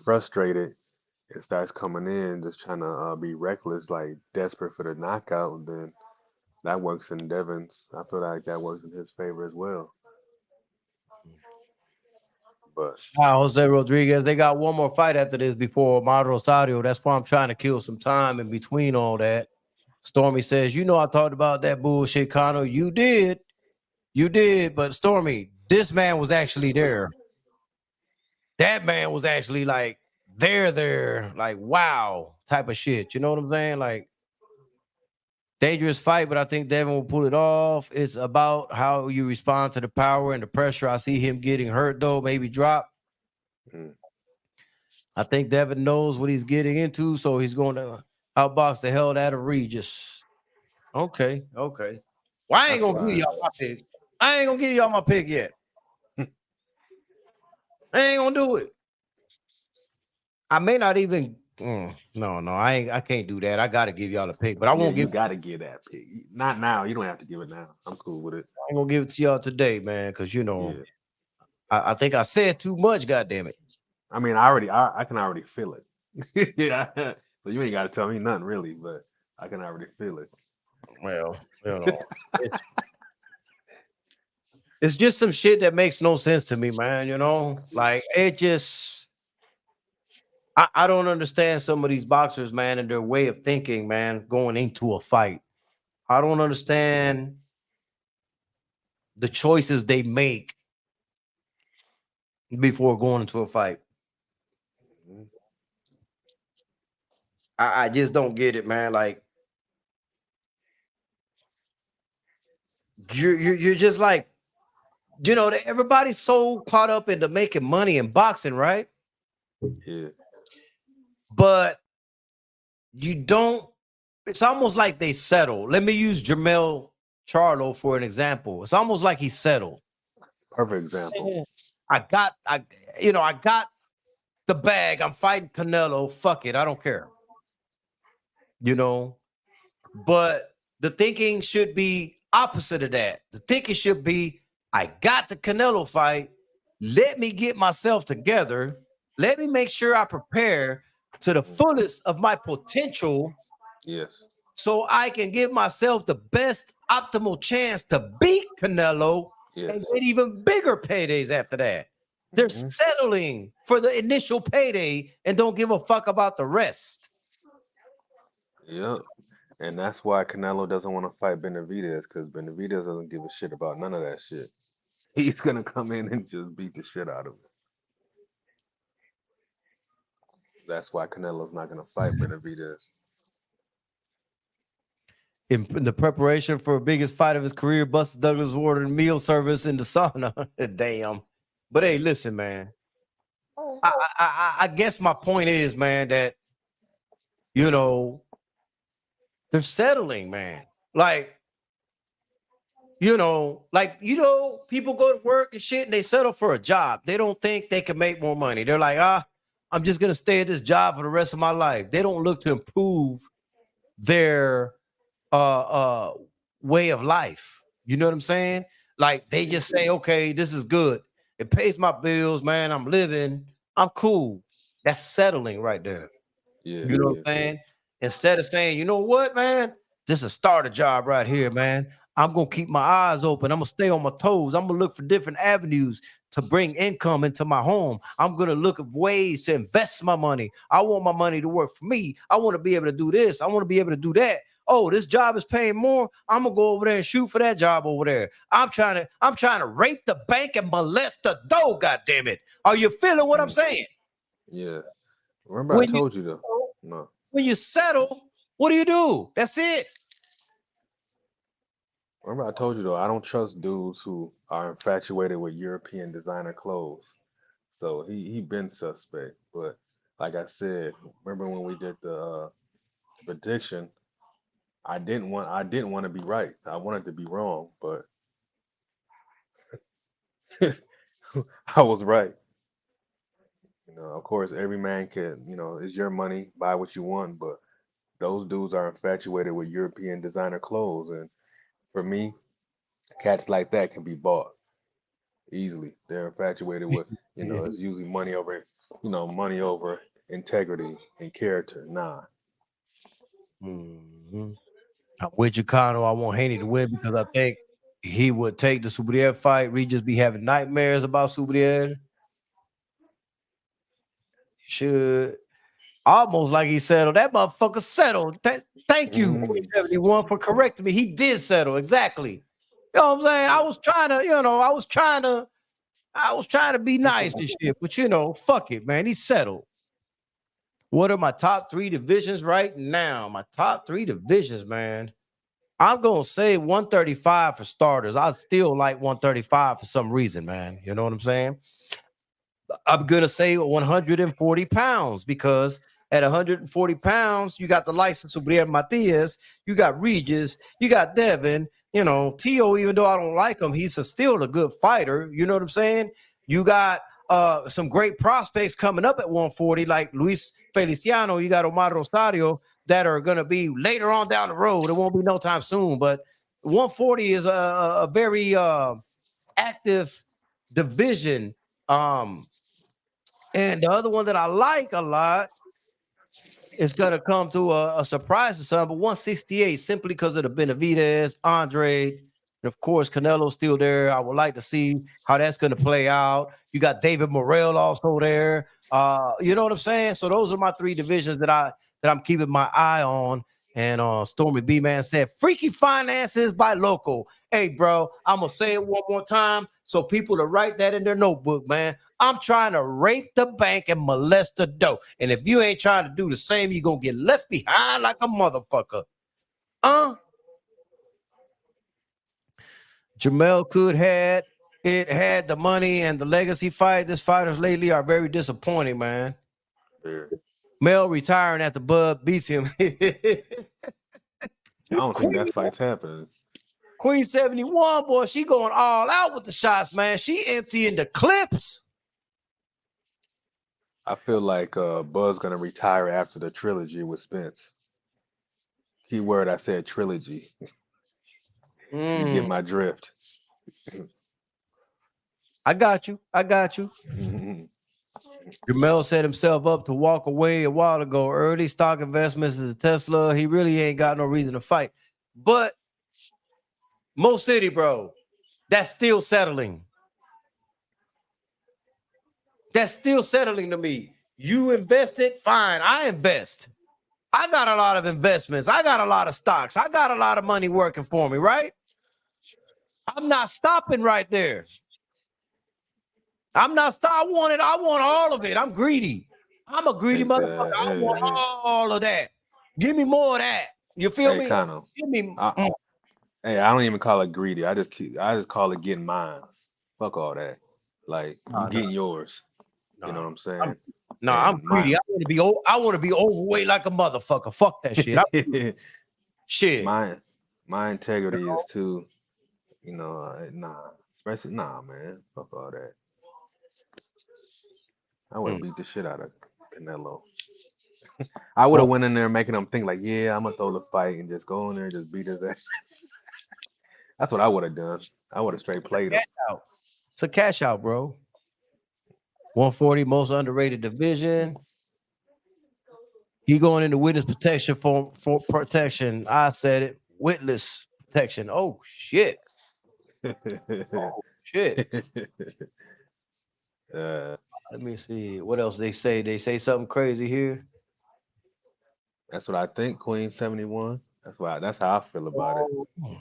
frustrated and starts coming in just trying to be reckless, like desperate for the knockout, then that works in Devin's. I feel like that works in his favor as well. But Jose Rodriguez, they got one more fight after this before Mauro Rosario. That's why I'm trying to kill some time in between all that. Stormy says, you know, I talked about that bullshit, Connor. You did. You did. But Stormy, this man was actually there. That man was actually like there, like wow, type of shit. You know what I'm saying? Like dangerous fight, but I think Devin will pull it off. It's about how you respond to the power and the pressure. I see him getting hurt though, maybe drop. mm, I think Devin knows what he's getting into, so he's going to outbox the hell out of Regis. Okay, okay. Well, I ain't that's gonna give why. y'all my pick. I ain't gonna give y'all my pick yet. I ain't gonna do it. I may not even. No, I ain't. I can't do that. I gotta give y'all a pick, but I Yeah, won't you give. got to give that pick. Not now. You don't have to give it now. I'm cool with it. I ain't gonna give it to y'all today, man, because you know Yeah. I think I said too much. God damn it. I mean, I can already feel it. Yeah. So you ain't got to tell me nothing really, but I can already feel it. Well, you know, it's it's just some shit that makes no sense to me, man. You know, like it just. I don't understand some of these boxers, man, and their way of thinking, man, going into a fight. I don't understand the choices they make before going into a fight. Mhm. I just don't get it, man. Like you're just like, you know, everybody's so caught up into making money in boxing, right? Yeah. But you don't, it's almost like they settle. Let me use Jamel Charlo for an example. It's almost like he settled. Perfect example. Eh, I got the bag. I'm fighting Canelo. Fuck it. I don't care. You know, but the thinking should be opposite of that. The thinking should be, I got the Canelo fight. Let me get myself together. Let me make sure I prepare to the Mhm. fullest of my potential Yes. so I can give myself the best optimal chance to beat Canelo Yes. and get even bigger paydays after that. They're Hmm. settling for the initial payday and don't give a fuck about the rest. Yep. And that's why Canelo doesn't want to fight Benavidez because Benavidez doesn't give a shit about none of that shit. He's gonna come in and just beat the shit out of him. That's why Canelo's not gonna fight Benavidez. In the preparation for the biggest fight of his career, Buster Douglas ordered meal service in the sauna. Damn. But hey, listen, man. I guess my point is, man, that you know they're settling, man. Like people go to work and shit, and they settle for a job. They don't think they can make more money. They're like, I'm just gonna stay at this job for the rest of my life. They don't look to improve their way of life. You know what I'm saying? Like they just say, okay, this is good. It pays my bills, man. I'm living. I'm cool. That's settling right there. Yeah, You know what I'm saying? Instead of saying, you know what, man, this is a starter job right here, man. I'm gonna keep my eyes open. I'm gonna stay on my toes. I'm gonna look for different avenues to bring income into my home. I'm gonna look at ways to invest my money. I want my money to work for me. I want to be able to do this. I want to be able to do that. Oh, this job is paying more. I'm gonna go over there and shoot for that job over there. I'm trying to rape the bank and molest the dough. God damn it! Are you feeling what I'm saying? Yeah. Remember, I told you though. No. When you settle, what do? That's it. Remember, I told you though. I don't trust dudes who are infatuated with European designer clothes. So he been suspect. But like I said, remember when we did the prediction? I didn't want to be right. I wanted to be wrong, but I was right. Of course, every man can, it's your money, buy what you want, but those dudes are infatuated with European designer clothes. And for me, cats like that can be bought easily. They're infatuated with, it's usually money over integrity and character. Nah. Mm-hmm. I'm with you, Connor. I want Haney to win because I think he would take the Subriel fight. We just be having nightmares about Subriel. Should almost like he settled. That motherfucker settled. Thank you, Queen 71, for correcting me. He did settle exactly. You know what I'm saying? I was trying to be nice and shit, but fuck it, man. He settled. What are my top 3 divisions right now? My top 3 divisions, man. I'm gonna say 135 for starters. I still like 135 for some reason, man. You know what I'm saying? I'm gonna say 140 pounds because at 140 pounds, you got the license of Brian Matias, you got Regis, you got Devin, Tio, even though I don't like him, he's still a good fighter. You know what I'm saying? You got some great prospects coming up at 140, like Luis Feliciano, you got Omar Rosario, that are gonna be later on down the road. It won't be no time soon, but 140 is a very active division. And the other one that I like a lot is going to come to a surprise to some, but 168 simply because of the Benavidez, Andre, and of course Canelo's still there. I would like to see how that's going to play out. You got David Morrell also there. You know what I'm saying? So those are my 3 divisions that I'm keeping my eye on. And Stormy B Man said, "Freaky finances by local." Hey, bro, I'm gonna say it one more time so people to write that in their notebook, man. I'm trying to rape the bank and molest the dough. And if you ain't trying to do the same, you're gonna get left behind like a motherfucker. Jamel could had the money and the legacy fight. These fighters lately are very disappointing, man. Yeah. Mel retiring after Bud beats him. I don't think that fight's happening. Queen 71, boy, she going all out with the shots, man. She emptying the clips. I feel like Bud's gonna retire after the trilogy with Spence. Keyword, I said trilogy. You get my drift. I got you. Jamel set himself up to walk away a while ago. Early stock investments is a Tesla. He really ain't got no reason to fight. But Mo City, bro, that's still settling. That's still settling to me. You invested, fine. I invest. I got a lot of investments. I got a lot of stocks. I got a lot of money working for me, right? I'm not stopping right there. I'm not I want all of it. I'm greedy. I'm a greedy motherfucker. I want all of that. Give me more of that. You feel me? kind of. Give me. Hey, I don't even call it greedy. I just call it getting mine. Fuck all that. Like you No, no, getting yours. You know no. what I'm saying? I'm And greedy. I want to be overweight like a motherfucker. Fuck that shit. Shit. my integrity is too. Nah. Especially nah, man. Fuck all that. I would have beat the shit out of Canelo. I would have Well, went in there making him think like, yeah, I'm gonna throw the fight and just go in there and just beat his ass. That's what I would have done. I would have straight played him. out. It's a cash out, bro. 140 most underrated division. He going into witness protection for protection. I said it. Witness protection. Oh shit. Oh shit. Let me see. What else they say? They say something crazy here. That's what I think, Queen 71. That's how I feel about it.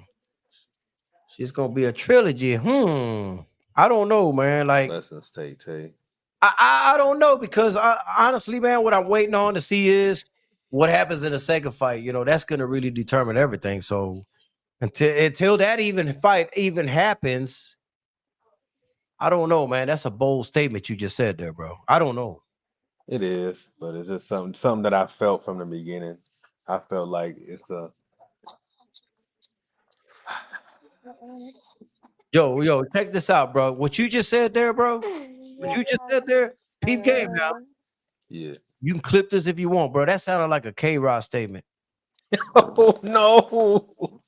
She's gonna be a trilogy. I don't know, man. Like Lessons, Tay. I don't know because honestly, man, what I'm waiting on to see is what happens in the second fight. You know, that's gonna really determine everything. So until that fight even happens, I don't know, man. That's a bold statement you just said there, bro. I don't know. It is, but it's just something that I felt from the beginning. I felt like it's a Yo, check this out, bro. What you just said there, bro. What you just said there, peep game now. yeah. You can clip this if you want, bro. That sounded like a K-Rod statement. Oh no!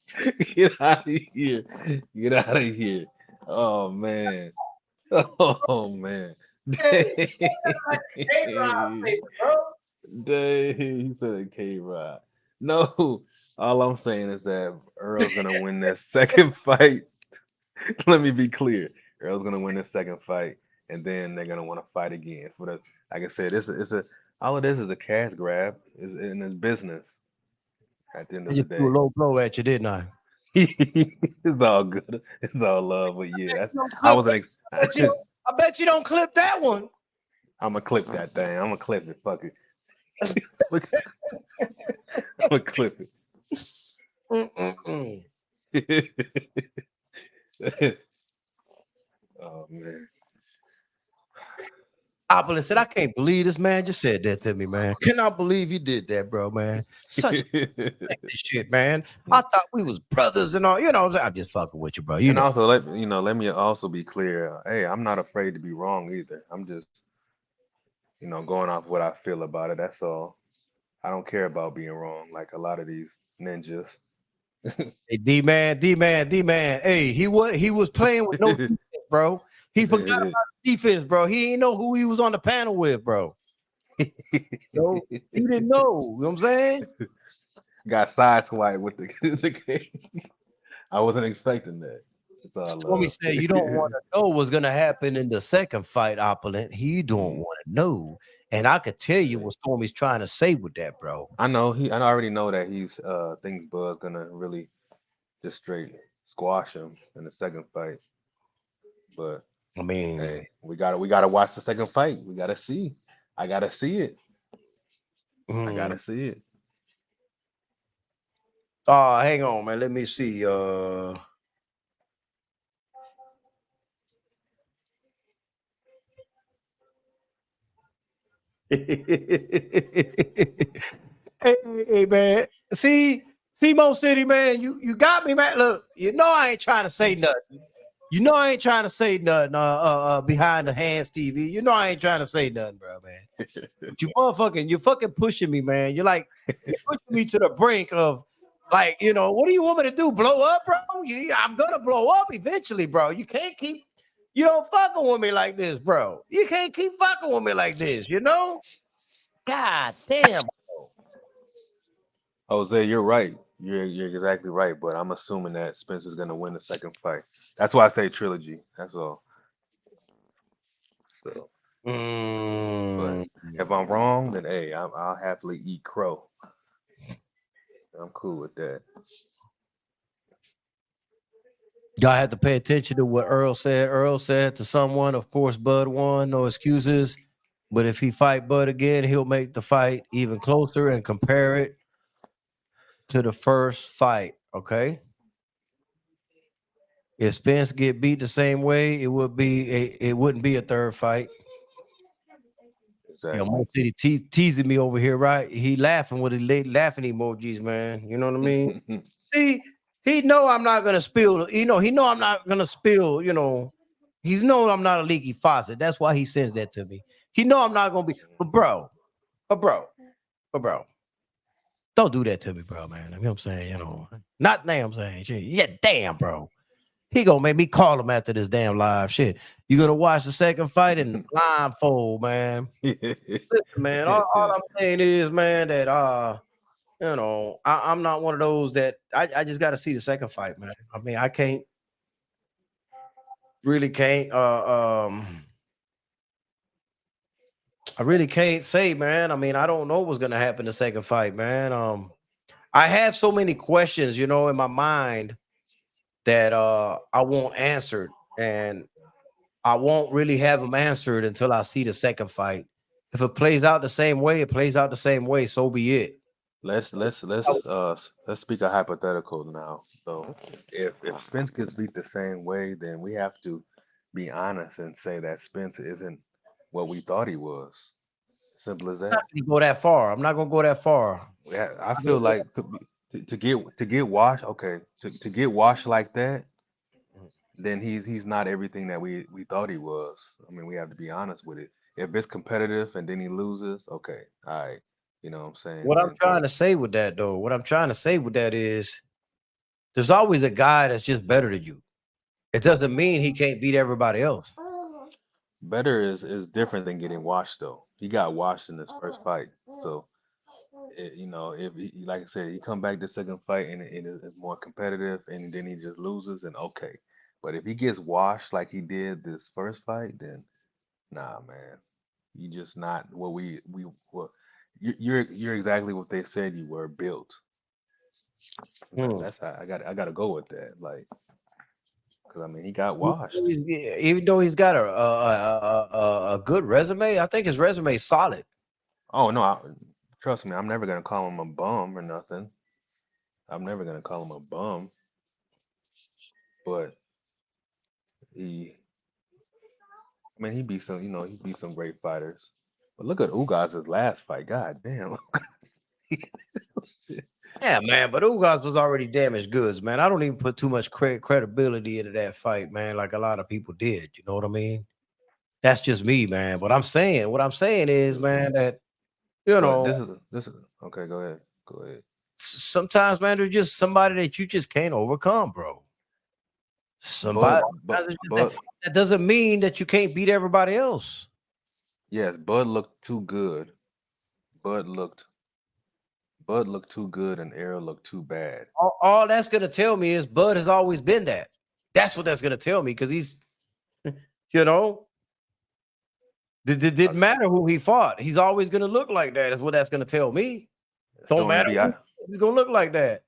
Get out of here! Get out of here! Oh man! Oh man! Dang! He said K-Rod. No, all I'm saying is that Earl's gonna win that second fight. Let me be clear. Earl's gonna win the second fight, and then they're gonna want to fight again. For the like I said, it's a all of this is a cash grab. Is in his business. At the end I of the just threw a day, low blow at you, didn't I? it's all good. It's all love. But yeah, that's I I wasn't. bet you don't clip that one. I'm gonna clip that thing. I'm gonna clip it. Fuck it. I'm gonna clip it. Oh man. Opulent said, I can't believe this man just said that to me, man. Cannot believe you did that, bro, man. Such this shit, man. I thought we was brothers and all. You know, I'm just fucking with you, bro. You And know. also let me also be clear. Hey, I'm not afraid to be wrong either. I'm just, going off what I feel about it. That's all. I don't care about being wrong like a lot of these ninjas. Hey, D-man. Hey, he was playing with no defense, bro. He forgot about defense, bro. He ain't know who he was on the panel with, bro. So he didn't know. You know what I'm saying? Got sideswiped with the game. I wasn't expecting that. Stormy said you don't want to know what's gonna happen in the second fight, Opulent. He don't want to know. And I could tell you what Stormy's trying to say with that, bro. I know I already know that he's thinks Bud's gonna really just straight squash him in the second fight. But I mean, hey, we gotta watch the second fight. We gotta see. I gotta see it. I gotta see it. hang on, man. Let me see. Hey, man. See, Mo City, man. You got me, man. Look, you know I ain't trying to say nothing. You know I ain't trying to say nothing. Behind the hands TV. You know I ain't trying to say nothing, bro, man. But you're fucking pushing me, man. You're pushing me to the brink of, like, what do you want me to do? Blow up, bro? I'm gonna blow up eventually, bro. You can't keep. You don't fucking with me like this, bro. You can't keep fucking with me like this, God damn. Jose, you're right. You're exactly right. But I'm assuming that Spencer's gonna win the second fight. That's why I say trilogy. That's all. So, but if I'm wrong, then hey, I'll happily eat crow. I'm cool with that. Y'all have to pay attention to what Earl said. Earl said to someone, of course, Bud won, no excuses. But if he fight Bud again, he'll make the fight even closer and compare it to the first fight, okay? If Spence get beat the same way, it wouldn't be a third fight. You know, Exactly. Mo City teasing me over here, right? He laughing with his laughing emojis, man. You know what I mean? See, he know I'm not gonna spill. He know I'm not gonna spill. He's know I'm not a leaky faucet. That's why he sends that to me. He know I'm not gonna be. But bro, don't do that to me, bro, man. You know what I'm saying? Not damn I'm saying shit. Yeah, damn, bro. He gonna make me call him after this damn live shit. You gonna watch the second fight in the blindfold, man. Listen, man. All I'm saying is, man, that I'm not one of those that I just got to see the second fight, man. I mean, I really can't. I really can't say, man. I mean, I don't know what's gonna happen the second fight, man. I have so many questions, in my mind that I won't answered, and I won't really have them answered until I see the second fight. If it plays out the same way, it plays out the same way. So be it. Let's speak a hypothetical now. So if Spence gets beat the same way, then we have to be honest and say that Spence isn't what we thought he was. Simple as I'm not that. gonna go that far. I'm not gonna go that far. Yeah, I feel like to get washed. Okay, to get washed like that, then he's not everything that we thought he was. I mean, we have to be honest with it. If it's competitive and then he loses, okay, all right, you know what I'm saying? What I'm Then trying to say with that, though, what I'm trying to say with that is there's always a guy that's just better than you. It doesn't mean he can't beat everybody else. better is different than getting washed though. He got washed in his first fight, so if like I said, he come back the second fight and it is more competitive, and then he just loses, and okay. But if he gets washed like he did this first fight, then nah, man, you just not what we well, you're exactly what they said you were built. Hmm. That's how I gotta go with that, like, because I mean he got Even washed. though even though he's got a good resume, I think his resume is solid. Oh no, trust me, I'm never gonna call him a bum or nothing. I'm never gonna call him a bum, but he, I mean, he beat some, he beat some great fighters. But look at Ugas' last fight. God damn. Yeah, man, but Ugas was already damaged goods, man. I don't even put too much credibility into that fight, man, like a lot of people did. You know what I mean? That's just me, man. What I'm saying is, man, that you But know, this is okay. Go ahead. Go ahead. sometimes, man, there's just somebody that you just can't overcome, bro. Somebody, But sometimes it's just that, but that doesn't mean that you can't beat everybody else. yes, Bud looked Bud looked too good, and Errol looked too bad. All that's gonna tell me is Bud has always been that. That's what that's gonna tell me because he's, you know, it Uh, didn't matter who he fought. He's always gonna look like that. Is what that's gonna tell me. Don't Stormy matter B, who, he's gonna look like that.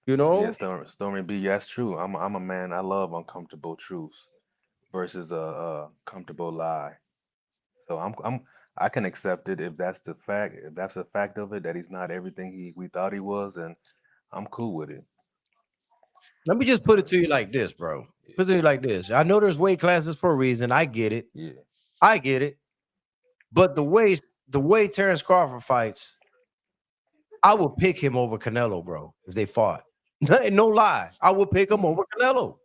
You yeah, know. Stormy B. That's true. I'm a man. I love uncomfortable truths versus a comfortable lie. So I can accept it if that's the fact. If that's the fact of it, that he's not everything we thought he was, and I'm cool with it. Let me just put it to you like this, bro. Put it to you like this. I know there's weight classes for a reason. I get it. Yeah. I get it. But the way Terrence Crawford fights, I would pick him over Canelo, bro, if they fought. No lie. I would pick him Hmm. over Canelo.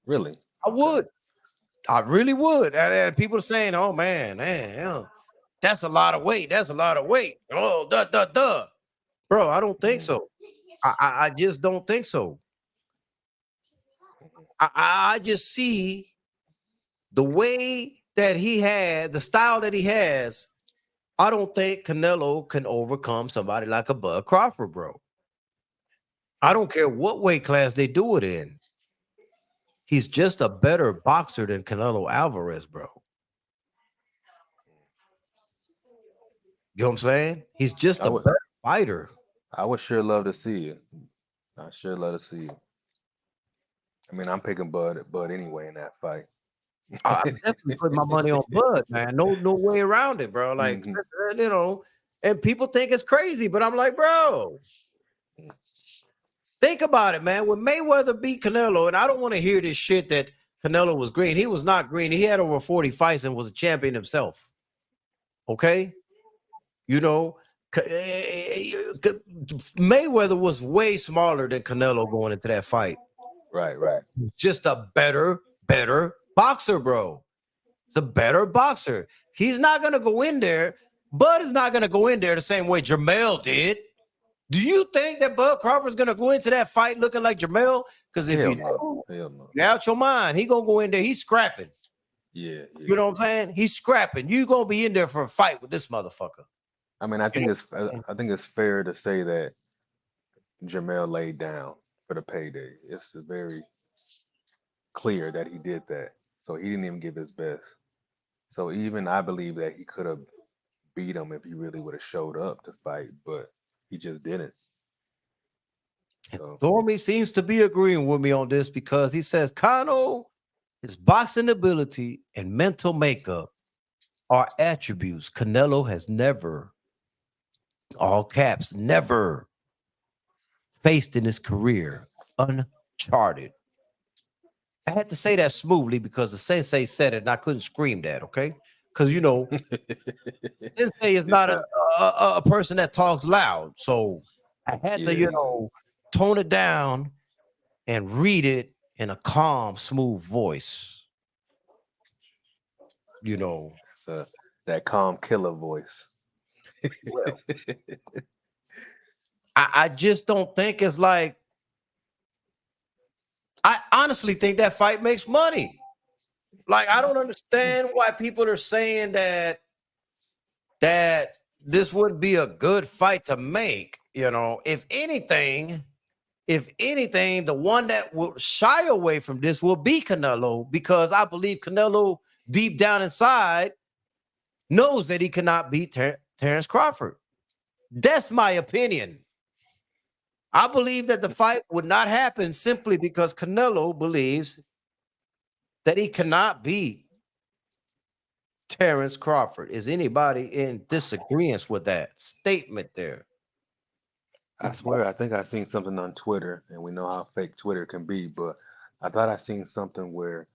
Really? I Okay. would. I really would. And people are saying, oh man, that's a lot of weight. That's a lot of weight. Oh, duh. Bro, I don't think Hmm. so. I just don't think so. I just see the way that he had, the style that he has. I don't think Canelo can overcome somebody like a Bud Crawford, bro. I don't care what weight class they do it in. He's just a better boxer than Canelo Alvarez, bro. You know what I'm saying? He's just I a would better fighter. I would sure love to see it. I sure love to see it. I mean, I'm picking Bud anyway in that fight. I'm definitely putting my money on Bud, man. No way around it, bro. Like, Hmm. you know, and people think it's crazy, but I'm like, bro, Think about it, man. When Mayweather beat Canelo, and I don't want to hear this shit that Canelo was green. He was not green. He had over 40 fights and was a champion himself. Okay? You know, Mayweather was way smaller than Canelo going into that fight. Right. Just a better boxer, bro. It's a better boxer. He's not going to go in there. Bud is not going to go in there the same way Jermell did. Do you think that Bud Crawford's going to go into that fight looking like Jermell? Because if Hell you no. you're out your mind, he going to go in there. He's scrapping. Yeah. You know what I'm saying? He's scrapping. You going to be in there for a fight with this motherfucker. I mean, I think it's fair to say that Jamel laid down for the payday. It's just very clear that he did that. So he didn't even give his best. So even I believe that he could have beat him if he really would have showed up to fight, but he just didn't. So Stormy seems to be agreeing with me on this because he says Kano, his boxing ability and mental makeup are attributes Canelo has never, all caps, never faced in his career. Uncharted. I had to say that smoothly because the sensei said it and I couldn't scream that, okay? Because, you know, sensei is not a person that talks loud. So I had to, you know, tone it down and read it in a calm, smooth voice. You know. So that calm killer voice. Well, I just don't think it's like, I honestly think that fight makes money. Like, I don't understand why people are saying that this would be a good fight to make. You know, if anything, the one that will shy away from this will be Canelo, because I believe Canelo deep down inside knows that he cannot beat Terrence Crawford. That's my opinion. I believe that the fight would not happen simply because Canelo believes that he cannot beat Terrence Crawford. Is anybody in disagreement with that statement there? I swear, I think I seen something on Twitter, and we know how fake Twitter can be, but I thought I seen something where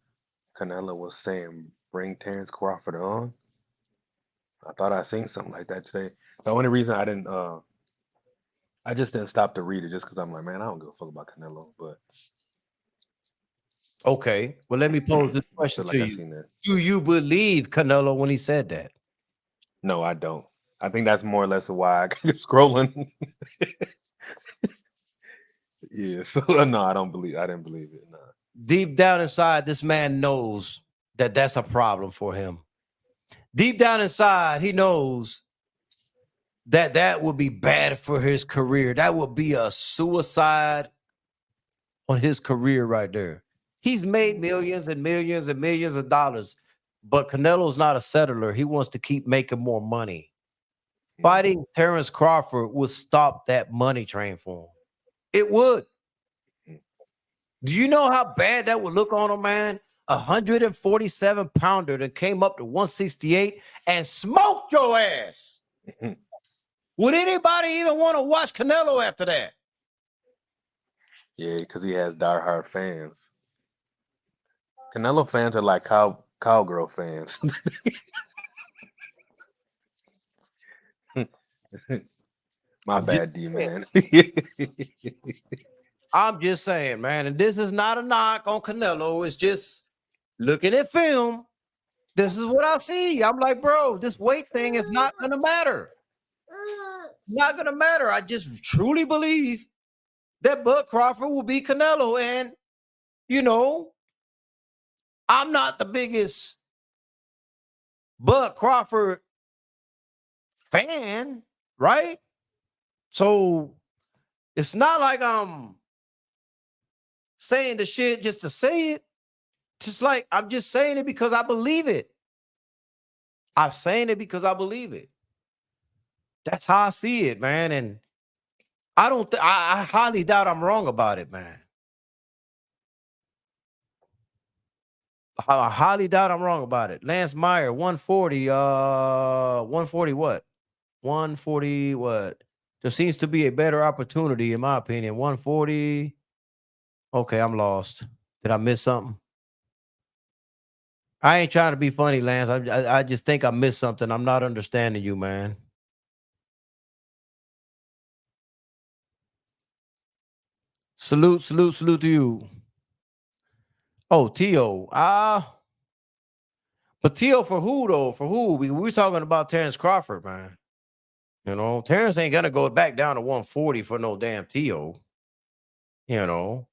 Canelo was saying, bring Terrence Crawford on. I thought I seen something like that today. The only reason I just didn't stop to read it just because I'm like, man, I don't give a fuck about Canelo, but Okay, well, let me pose this I question feel to like I you. seen that. Do you believe Canelo when he said that? No, I don't. I think that's more or less why I keep scrolling. Yeah, so no, I didn't believe it. No. Deep down inside, this man knows that that's a problem for him. Deep down inside, he knows that that would be bad for his career. That would be a suicide on his career right there. He's made millions and millions and millions of dollars, but Canelo's not a settler. He wants to keep making more money. Fighting Terrence Crawford would stop that money train for him. It would. Do you know how bad that would look on a man? 147 pounder that came up to 168 and smoked your ass. Would anybody even want to watch Canelo after that? Yeah, because he has diehard fans. Canelo fans are like cowgirl fans. My I'm just bad, D saying. man. I'm just saying, man. And this is not a knock on Canelo. It's just looking at film. This is what I see. I'm like, bro, this weight thing is not going to matter. Not going to matter. I just truly believe that Bud Crawford will beat Canelo. And, you know, I'm not the biggest Bud Crawford fan, right? So it's not like I'm saying the shit just to say it. Just like I'm just saying it because I believe it. I'm saying it because I believe it. That's how I see it, man. And I don't I highly doubt I'm wrong about it, man. I highly doubt I'm wrong about it. Lance Meyer, 140, 140 what? 140 what? There seems to be a better opportunity, in my opinion. 140. Okay, I'm lost. Did I miss something? I ain't trying to be funny, Lance. I just think I missed something. I'm not understanding you, man. Salute, salute, salute to you. Oh, T.O. But T.O. for who, though? For who? We're talking about Terrence Crawford, man. You know, Terrence ain't going to go back down to 140 for no damn T.O. You know,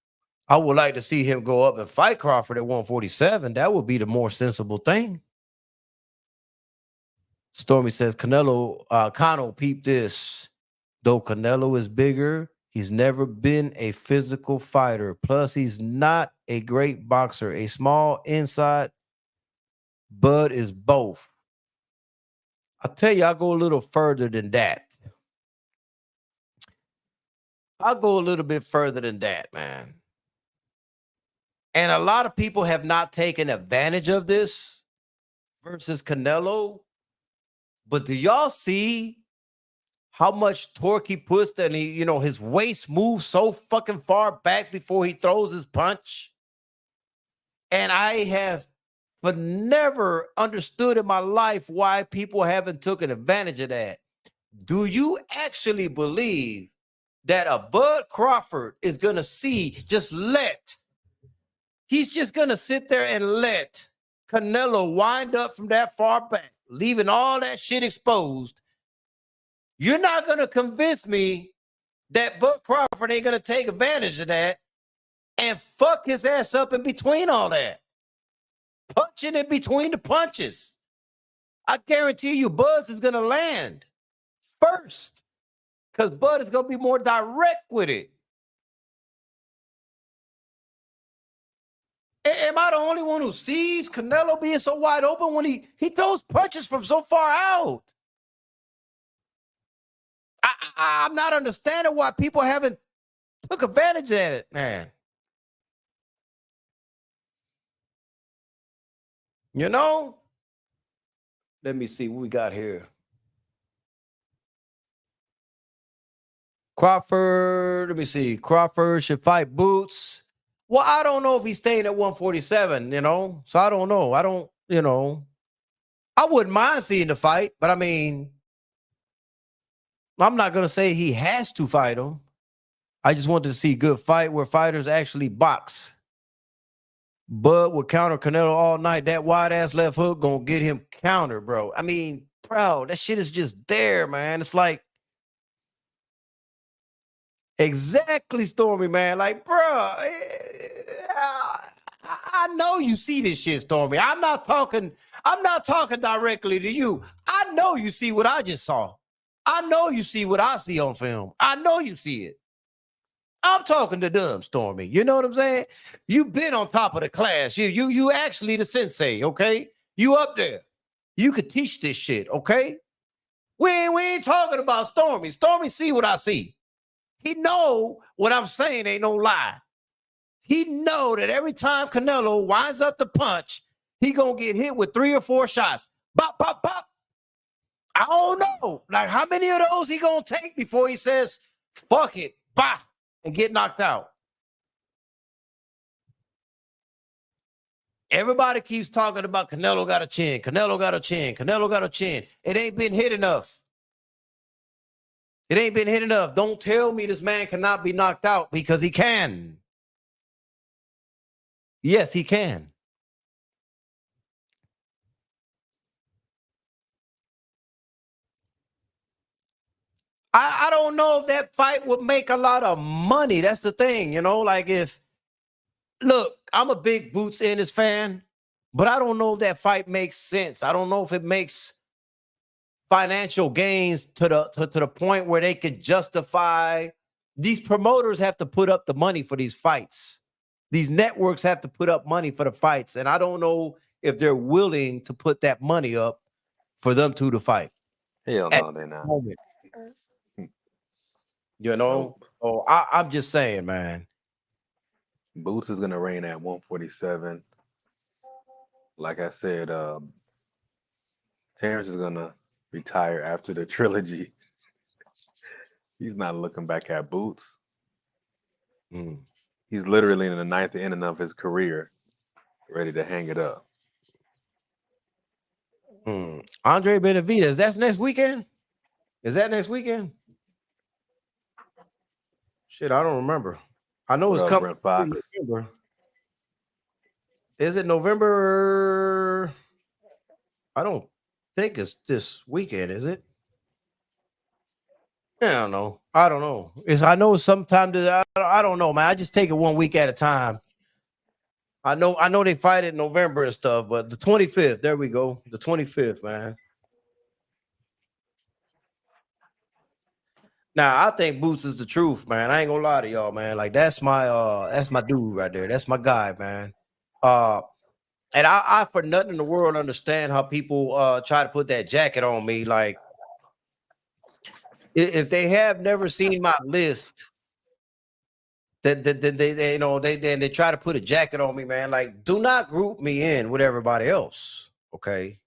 I would like to see him go up and fight Crawford at 147. That would be the more sensible thing. Stormy says, Cano, peep this. Though Canelo is bigger, he's never been a physical fighter. Plus, he's not a great boxer. A small inside Bud is both. I'll tell you, I'll go a little further than that. I'll go a little bit further than that, man. And a lot of people have not taken advantage of this versus Canelo. But do y'all see how much torque he puts and his waist moves so fucking far back before he throws his punch? And I have never understood in my life why people haven't taken advantage of that. Do you actually believe that a Bud Crawford is going to he's just going to sit there and let Canelo wind up from that far back, leaving all that shit exposed? You're not going to convince me that Bud Crawford ain't going to take advantage of that and fuck his ass up in between all that. Punching in between the punches. I guarantee you Buzz is going to land first because Bud is going to be more direct with it. Am I the only one who sees Canelo being so wide open when he throws punches from so far out? I'm not understanding why people haven't took advantage of it, man. You know? Let me see what we got here. Crawford, let me see. Crawford should fight Boots. Well, I don't know if he's staying at 147, So I don't know. I wouldn't mind seeing the fight, but I mean, I'm not going to say he has to fight him. I just wanted to see a good fight where fighters actually box. Bud will counter Canelo all night. That wide-ass left hook going to get him countered, bro. I mean, bro, that shit is just there, man. It's like, exactly, Stormy, man. Like, bro, I know you see this shit, Stormy. I'm not talking directly to you. I know you see what I just saw. I know you see what I see on film. I know you see it. I'm talking to them, Stormy. You know what I'm saying? You've been on top of the class. You actually the sensei, okay? You up there. You could teach this shit, okay? We ain't talking about Stormy. Stormy see what I see. He know what I'm saying ain't no lie. He know that every time Canelo winds up the punch, he gonna get hit with 3 or 4 shots. Bop, bop, bop. I don't know. Like, how many of those he gonna take before he says, fuck it, bop, and get knocked out? Everybody keeps talking about Canelo got a chin. Canelo got a chin. Canelo got a chin. It ain't been hit enough. It ain't been hit enough. Don't tell me this man cannot be knocked out, because he can. Yes, he can. I don't know if that fight would make a lot of money. That's the thing, like look, I'm a big Boots Ennis fan, but I don't know if that fight makes sense. I don't know if it makes financial gains to the point where they could justify. These promoters have to put up the money for these fights. These networks have to put up money for the fights, and I don't know if they're willing to put that money up for them to fight. Hell no, they're not. Nope. Oh, I'm just saying, man. Boots is gonna reign at 147. Like I said, Terrence is gonna retire after the trilogy. He's not looking back at boots. Mm. He's literally in the ninth inning of his career, ready to hang it up. Mm. Andre Benavidez. That's next weekend. Is that next weekend? Shit, I don't remember. I know What it's up, coming Brent in Fox? November. Is it November? I don't think it's this weekend, is it? Yeah, I don't know. I don't know. It's I know sometimes I don't know, man. I just take it 1 week at a time. I know they fight in November and stuff, but the 25th, there we go. The 25th, man. Now I think Boots is the truth, man. I ain't gonna lie to y'all, man. Like that's my dude right there. That's my guy, man. Uh and I for nothing in the world understand how people try to put that jacket on me. Like if they have never seen my list, that they you know they try to put a jacket on me, man. Like, do not group me in with everybody else, okay?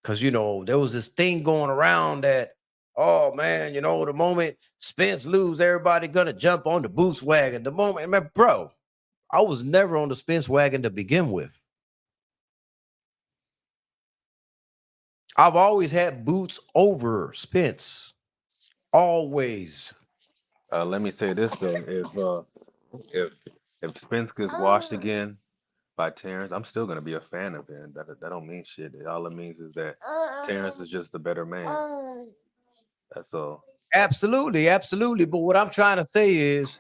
Because there was this thing going around that, oh man, the moment Spence lose, everybody gonna jump on the Boots wagon. The moment, man, bro, I was never on the Spence wagon to begin with. I've always had Boots over Spence, always. Let me say this though: if if Spence gets washed again by Terrence, I'm still gonna be a fan of him. That don't mean shit. All it means is that Terrence is just a better man. That's all. Absolutely, absolutely. But what I'm trying to say is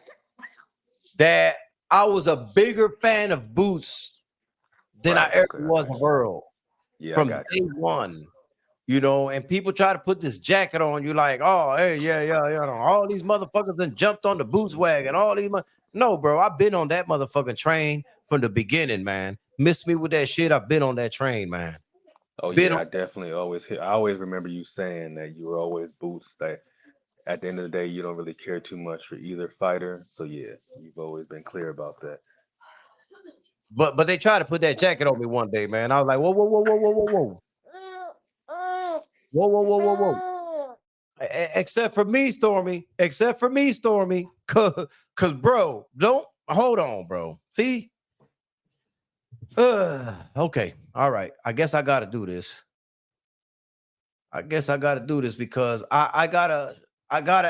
that I was a bigger fan of Boots than I Right. ever Okay. I was got of you. Earl Yeah, I from got day you. one. And people try to put this jacket on you like, oh, hey, yeah, yeah, all these motherfuckers then jumped on the Boots wagon. No, bro, I've been on that motherfucking train from the beginning, man. Miss me with that shit. I've been on that train, man. Oh Been on, yeah, I definitely always hear. I always remember you saying that you were always Boots. That at the end of the day, you don't really care too much for either fighter. So yeah, you've always been clear about that. but they tried to put that jacket on me one day, man. I was like, whoa, whoa, whoa, whoa, whoa, whoa, whoa, whoa, whoa, whoa, whoa, whoa. Except for me, Stormy. Except for me, Stormy. Cause bro, don't hold on, bro. See? Okay. All right. I guess I gotta do this. I guess I gotta do this because I gotta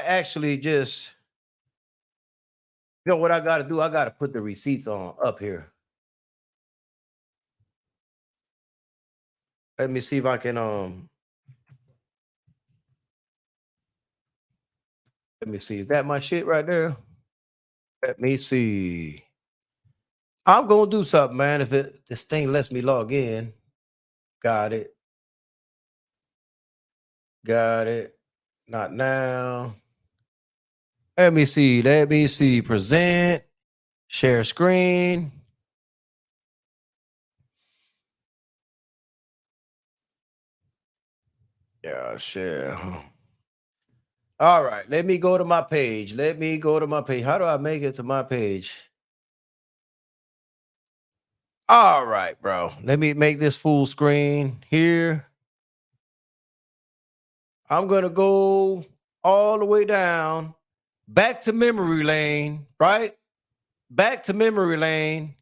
actually just what I gotta do. I gotta put the receipts on up here. Let me see if I can let me see. Is that my shit right there? Let me see. I'm gonna do something, man. If this thing lets me log in. Got it. Got it. Not now. Let me see. Let me see. Present. Share screen. Yeah, share. All right. Let me go to my page. Let me go to my page. How do I make it to my page? All right, bro. Let me make this full screen here. I'm going to go all the way down back to memory lane, right? Back to memory lane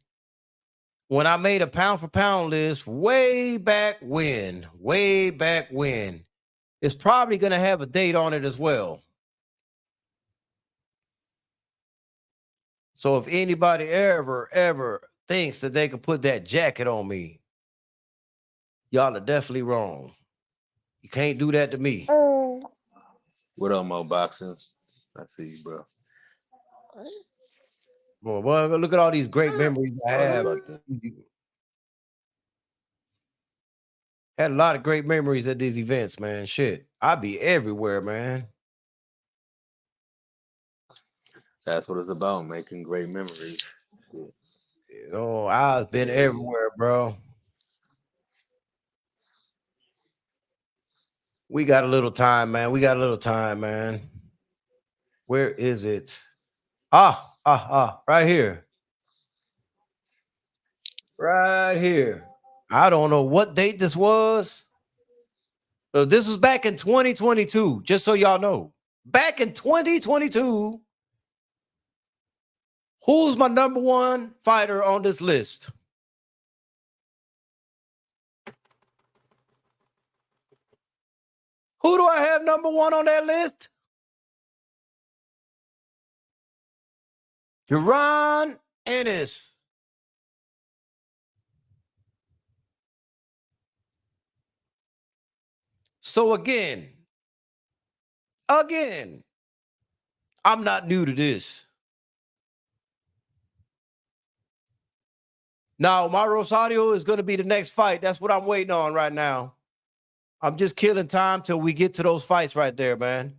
when I made a pound for pound list way back when. Way back when. It's probably going to have a date on it as well. So if anybody ever thinks that they could put that jacket on me, y'all are definitely wrong. You can't do that to me. What up, Mo Boxing? I see you, bro. Boy, look at all these great memories I Oh, you have. about to? Had a lot of great memories at these events, man. Shit, I be everywhere, man. That's what it's about, making great memories. Shit. I've been Hell yeah. everywhere, bro. We got a little time, man. We got a little time, man. Where is it? Right here. Right here. I don't know what date this was. So this was back in 2022, just so y'all know. back in 2022, who's my number one fighter on this list? Who do I have number one on that list? Jaron Ennis. So again, I'm not new to this. Now, my Rosario is going to be the next fight. That's what I'm waiting on right now. I'm just killing time till we get to those fights right there, man.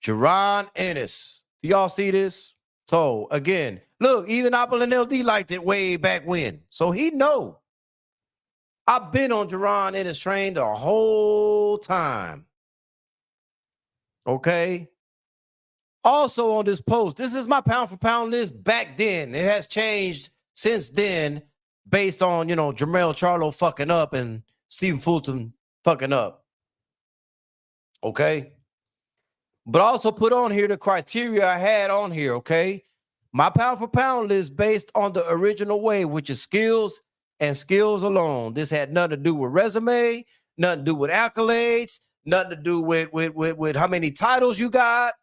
Jaron Ennis. Do y'all see this? So again, look, even Apple and LD liked it way back when. So he know. I've been on Jaron Ennis train the whole time. Okay. Also on this post, this is my pound for pound list back then. It has changed since then based on, Jermell Charlo fucking up and Stephen Fulton fucking up. Okay. But also put on here the criteria I had on here, okay? My pound for pound list based on the original way, which is skills and skills alone. This had nothing to do with resume, nothing to do with accolades, nothing to do with how many titles you got,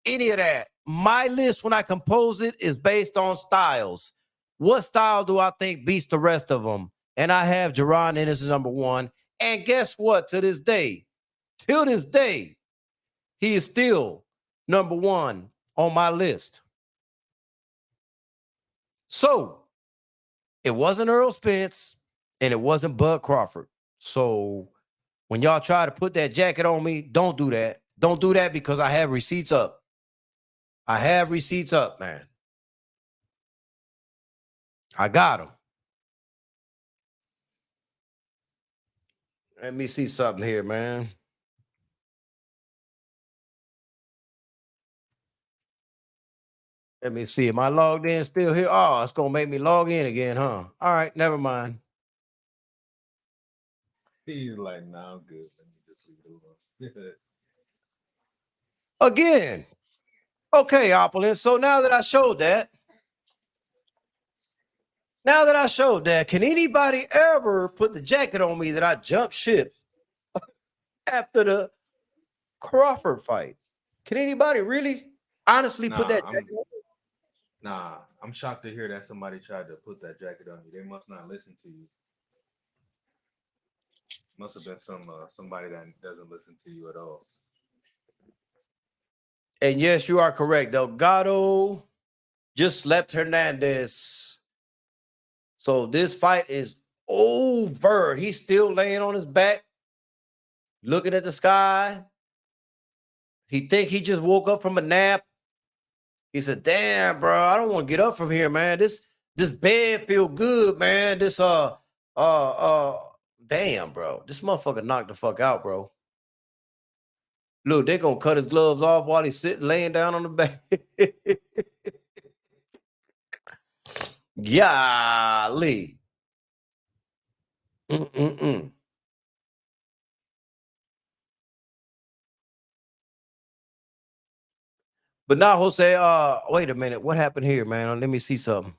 any of that. My list, when I compose it, is based on styles. What style do I think beats the rest of them? And I have Jaron Ennis number one. And guess what? Till this day, he is still number one on my list. So it wasn't Earl Spence and it wasn't Bud Crawford. So when y'all try to put that jacket on me, don't do that. Don't do that because I have receipts up. I have receipts up, man. I got them. Let me see something here, man. Let me see. Am I logged in still here? Oh, it's going to make me log in again, huh? All right, never mind. He's like, nah, I'm good. Let me just leave it alone. Again. Okay, Opulent. So now that I showed that, can anybody ever put the jacket on me that I jumped ship after the Crawford fight? Can anybody really honestly put that jacket on? Nah, I'm shocked to hear that somebody tried to put that jacket on you. They must not listen to you. Must have been somebody that doesn't listen to you at all. And yes, you are correct. Delgado just slept Hernandez. So this fight is over. He's still laying on his back, looking at the sky. He think he just woke up from a nap. He said, "Damn, bro, I don't want to get up from here, man. This bed feel good, man. Damn, bro. This motherfucker knocked the fuck out, bro. Look, they're gonna cut his gloves off while he's sitting, laying down on the bed." Golly. Mm-mm-mm. But now, Jose, wait a minute. What happened here, man? Let me see something.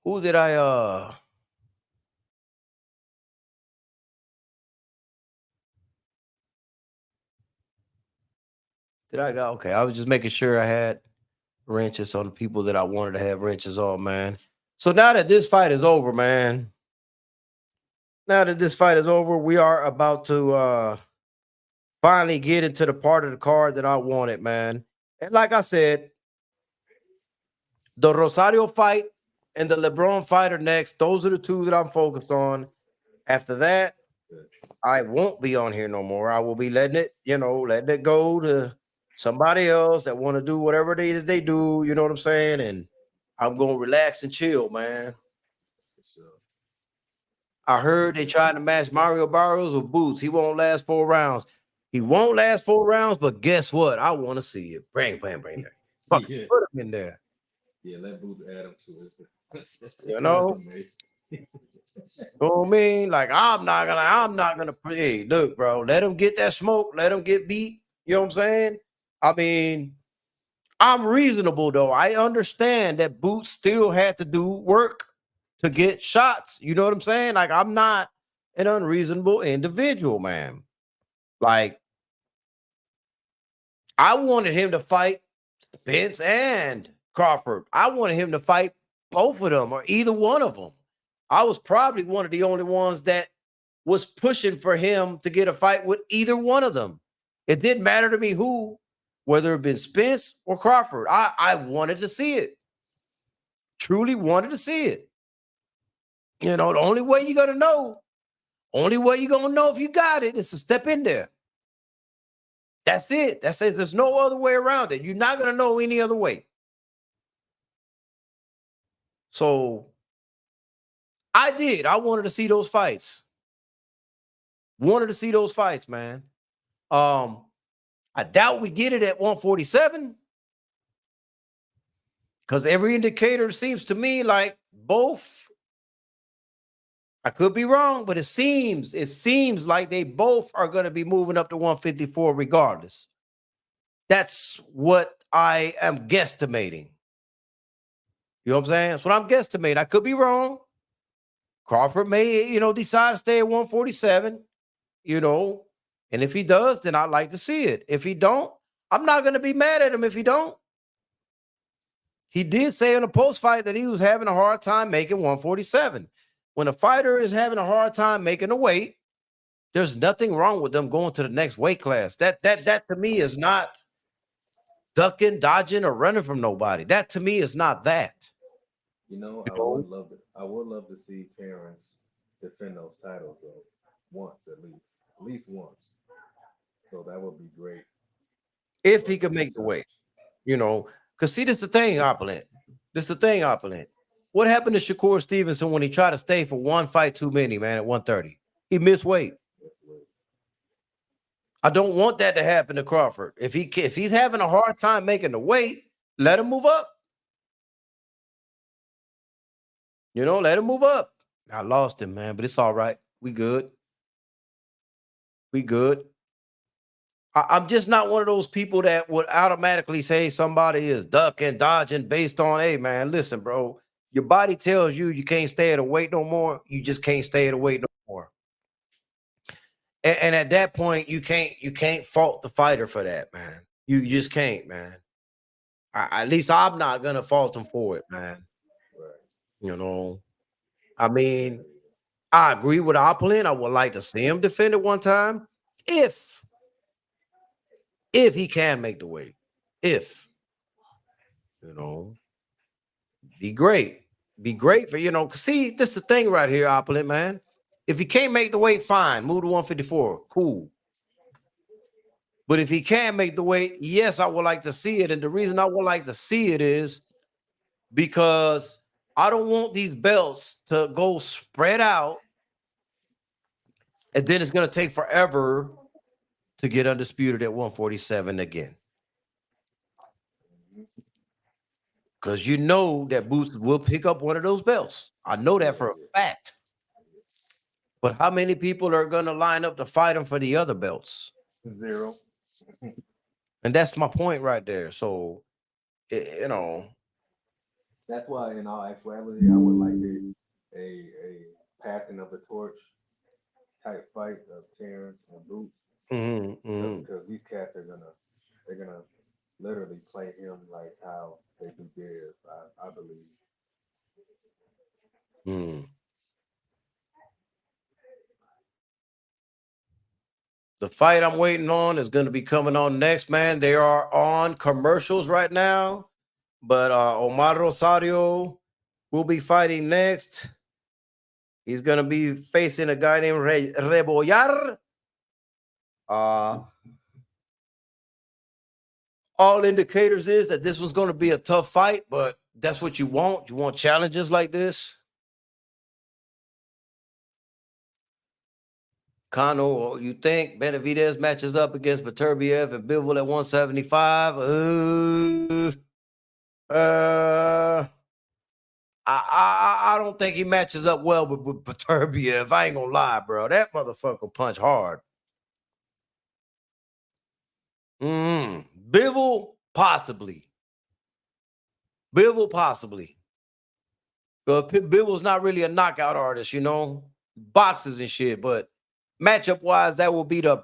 Who did I go? Okay, I was just making sure I had wrenches on the people that I wanted to have wrenches on, man. So now that this fight is over, man. We are about to finally get into the part of the card that I wanted, man. And like I said, the Rosario fight and the LeBron fight are next. Those are the two that I'm focused on. After that, I won't be on here no more. I will be letting it go to somebody else that want to do whatever they do. You know what I'm saying? And I'm going to relax and chill, man. I heard they trying to match Mario Barrios with Boots. He won't last 4 rounds. He won't last 4 rounds, but guess what? I want to see it. Bring that. Fuck, Yeah. put him in there. Yeah, let Boots add him to it. You know? You know what I mean? Like I'm not gonna. Hey, look, bro, let him get that smoke. Let him get beat. You know what I'm saying? I mean, I'm reasonable though. I understand that Boots still had to do work to get shots. You know what I'm saying? Like I'm not an unreasonable individual, man. Like I wanted him to fight Spence and Crawford. I wanted him to fight both of them or either one of them. I was probably one of the only ones that was pushing for him to get a fight with either one of them. It didn't matter to me who, whether it been Spence or Crawford. I wanted to see it. Truly wanted to see it. You know, the only way you're gonna know, only way you're gonna know if you got it is to step in there. That's it. That's it. There's no other way around it. You're not gonna know any other way. So I did. I wanted to see those fights. Wanted to see those fights, man. I doubt we get it at 147 because every indicator seems to me like both. I could be wrong, but it seems like they both are going to be moving up to 154 regardless. That's what I am guesstimating. You know what I'm saying? That's what I'm guesstimating. I could be wrong. Crawford may, decide to stay at 147, and if he does, then I'd like to see it. If he don't, I'm not going to be mad at him if he don't. He did say in a post fight that he was having a hard time making 147. When a fighter is having a hard time making a weight, there's nothing wrong with them going to the next weight class. That to me is not ducking, dodging, or running from nobody. That to me is not that. I would love it. I would love to see Terrence defend those titles though, once at least once. So that would be great. If he could make the weight, because see, this is the thing, Opulent. What happened to Shakur Stevenson when he tried to stay for one fight too many, man, at 130? He missed weight. I don't want that to happen to Crawford. If he's having a hard time making the weight, let him move up. Let him move up. I lost him, man, but it's all right. We good. I'm just not one of those people that would automatically say somebody is ducking, dodging based on, hey, man, listen, bro, your body tells you can't stay at a weight no more. You just can't stay at a weight no more. And at that point, you can't fault the fighter for that, man. You just can't, man. At least I'm not going to fault him for it, man. I mean, I agree with Opulent. I would like to see him defend it one time if he can make the weight. If, be great. Be great for, see, this is the thing right here, Opulent, man. If he can't make the weight, fine. Move to 154. Cool. But if he can make the weight, yes, I would like to see it. And the reason I would like to see it is because I don't want these belts to go spread out. And then it's going to take forever to get undisputed at 147 again. Because that Boots will pick up one of those belts. I know that for a fact. But how many people are going to line up to fight him for the other belts? 0. And that's my point right there. So, That's why, in all actuality, I would like a passing of the torch type fight of Terrence and Boots. Because these cats are gonna literally play him like how they do theirs. I believe. The fight I'm waiting on is going to be coming on next, man. They are on commercials right now, but Omar Rosario will be fighting next. He's going to be facing a guy named Rebollar. All indicators is that this was going to be a tough fight, but that's what you want. You want challenges like this. Kano, you think Benavidez matches up against Beterbiev and Bivol at 175? I don't think he matches up well with Beterbiev. I ain't gonna lie, bro. That motherfucker punch hard. Bivol, possibly. Bivol, possibly. Bivol's not really a knockout artist, you know, boxes and shit. But matchup wise, that will be the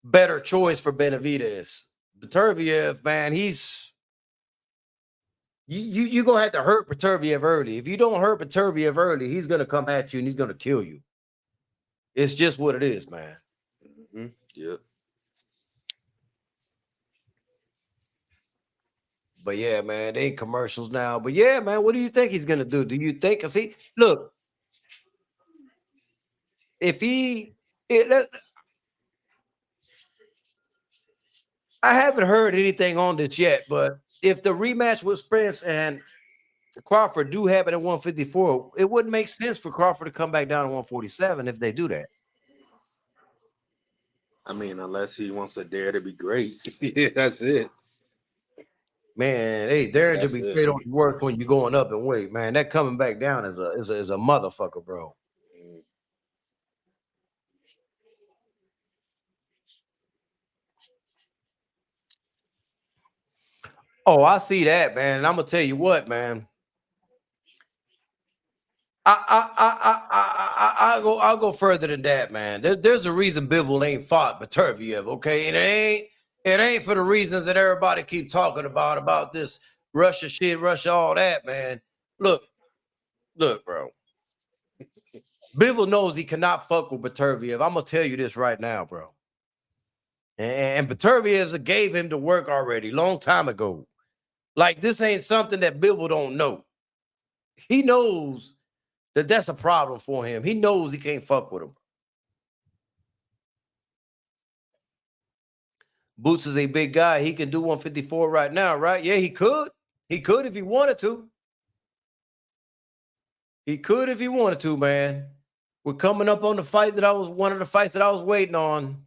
better choice for Benavidez. Beterbiev, man, he's you gonna have to hurt Beterbiev early. If you don't hurt Beterbiev early, he's gonna come at you and he's gonna kill you. It's just what it is, man. Yep. But yeah, man, they ain't commercials now. But yeah, man, what do you think he's gonna do? Do you think? Cause look, if I haven't heard anything on this yet, but if the rematch with Spence and Crawford do happen at 154, it wouldn't make sense for Crawford to come back down to 147 if they do that. I mean, unless he wants to dare to be great. That's it. Man, hey, daring to be great on work when you're going up in weight, man. That coming back down is a motherfucker, bro. Oh, I see that, man. And I'm gonna tell you what, man. I'll go further than that, man. There's a reason Bivol ain't fought Beterbiev, okay? And it ain't for the reasons that everybody keep talking about this Russia shit, Russia, all that, man. Look, bro. Bivol knows he cannot fuck with Beterbiev. I'm gonna tell you this right now, bro. And Beterbiev gave him the work already, long time ago. Like, this ain't something that Bivol don't know. He knows that that's a problem for him. He knows he can't fuck with him. Boots is a big guy. He can do 154 right now, right? Yeah, he could. He could if he wanted to. He could if he wanted to, man. We're coming up on the fight that one of the fights that I was waiting on.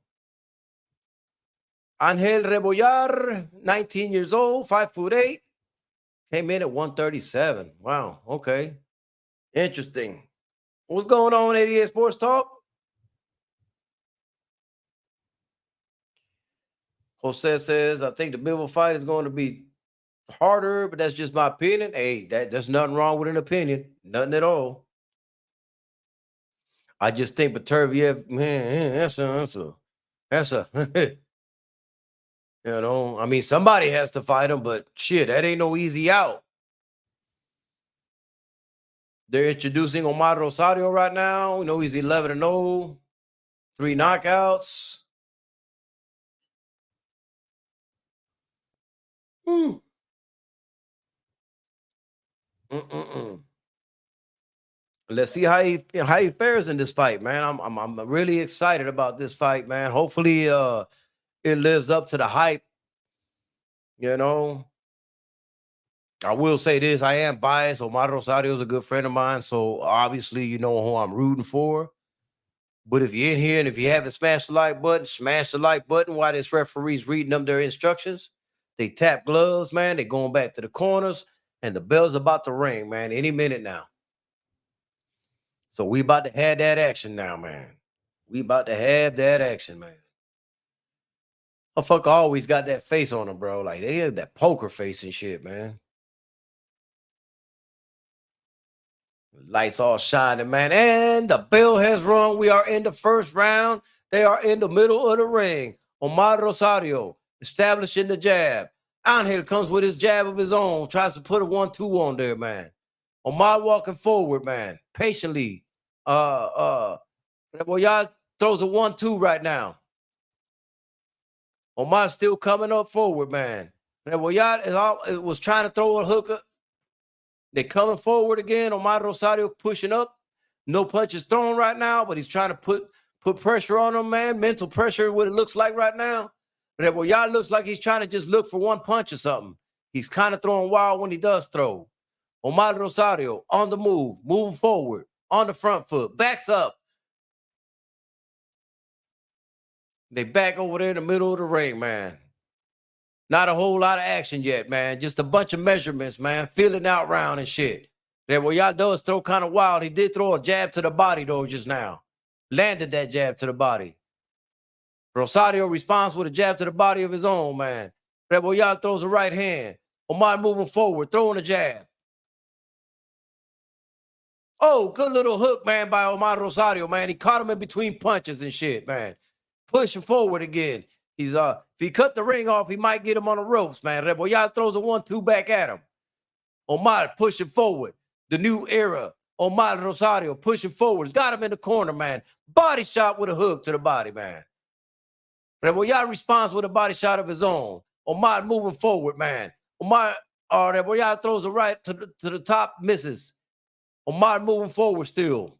Angel Rebollar, 19 years old, 5'8". Came in at 137. Wow, okay. Interesting. What's going on, 88 Sports Talk? Jose says, I think the Bivol fight is going to be harder, but that's just my opinion. Hey, there's nothing wrong with an opinion. Nothing at all. I just think Beterbiev, man, that's a you know, I mean, somebody has to fight him, but shit, that ain't no easy out. They're introducing Omar Rosario right now. You know, he's 11-0, 3 knockouts. Let's see how he fares in this fight, man. I'm really excited about this fight, man. Hopefully, it lives up to the hype. You know, I will say this: I am biased. Omar Rosario is a good friend of mine, so obviously, you know who I'm rooting for. But if you're in here and if you haven't smashed the like button, smash the like button while this referee's reading them their instructions. They tap gloves, man. They're going back to the corners, and the bell's about to ring, man, any minute now. So we about to have that action now, man. We about to have that action, man. Motherfucker always got that face on him, bro. Like, they have that poker face and shit, man. Lights all shining, man. And the bell has rung. We are in the first round. They are in the middle of the ring. Omar Rosario establishing the jab. Angel comes with his jab of his own. Tries to put a 1-2 on there, man. Omar walking forward, man. Patiently. Y'all throws a 1-2 right now. Omar still coming up forward, man. Rebollar was trying to throw a hooker. They're coming forward again. Omar Rosario pushing up. No punches thrown right now, but he's trying to put pressure on him, man. Mental pressure, what it looks like right now. Rebollar looks like he's trying to just look for one punch or something. He's kind of throwing wild when he does throw. Omar Rosario on the move, moving forward, on the front foot, backs up. They back over there in the middle of the ring, man. Not a whole lot of action yet, man. Just a bunch of measurements, man. Feeling out round and shit. Rebollar does throw kind of wild. He did throw a jab to the body, though, just now. Landed that jab to the body. Rosario responds with a jab to the body of his own, man. Rebollar throws a right hand. Omar moving forward, throwing a jab. Oh, good little hook, man, by Omar Rosario, man. He caught him in between punches and shit, man. Pushing forward again. He's if he cut the ring off, he might get him on the ropes, man. Rebollar throws a 1-2 back at him. Omar pushing forward. The new era. Omar Rosario pushing forward. Got him in the corner, man. Body shot with a hook to the body, man. Rebollar responds with a body shot of his own. Omar moving forward, man. Rebollar throws a right to the top, misses. Omar moving forward still.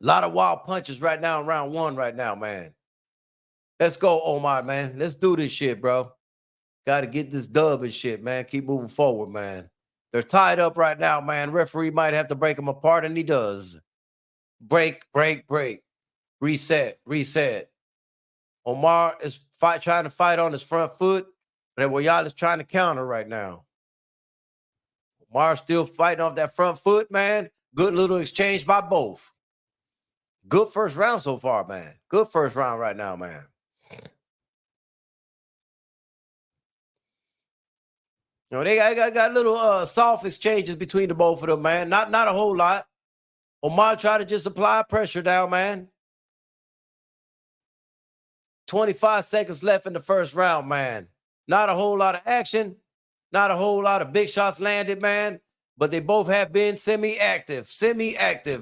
A lot of wild punches right now in round 1 right now, man. Let's go, Omar, man. Let's do this shit, bro. Got to get this dub and shit, man. Keep moving forward, man. They're tied up right now, man. Referee might have to break them apart, and he does. Break. Reset. Omar is trying to fight on his front foot. Rebollar is trying to counter right now. Omar's still fighting off that front foot, man. Good little exchange by both. Good first round so far, man. Good first round right now, man. You know, they got little soft exchanges between the both of them, man. Not a whole lot. Omar tried to just apply pressure down, man. 25 seconds left in the first round, man. Not a whole lot of action. Not a whole lot of big shots landed, man. But they both have been semi-active,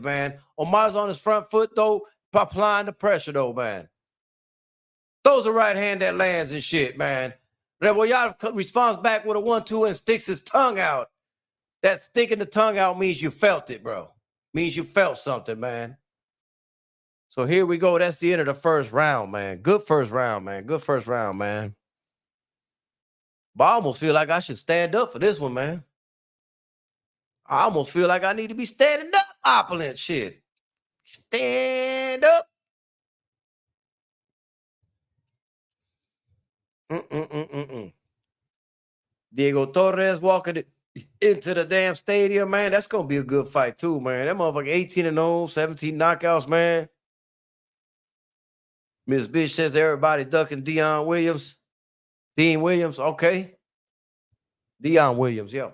man. Omar's on his front foot, though, applying the pressure, though, man. Throws a right hand that lands and shit, man. Rebollar responds back with a 1-2 and sticks his tongue out. That sticking the tongue out means you felt it, bro. Means you felt something, man. So here we go. That's the end of the first round, man. Good first round, man. Good first round, man. But I almost feel like I should stand up for this one, man. I almost feel like I need to be standing up, opulent shit. Stand up. Diego Torres walking into the damn stadium, man. That's going to be a good fight, too, man. That motherfucker 18-0, 17 knockouts, man. Miss Bitch says everybody ducking Dean Williams, okay. Deon Williams, yeah.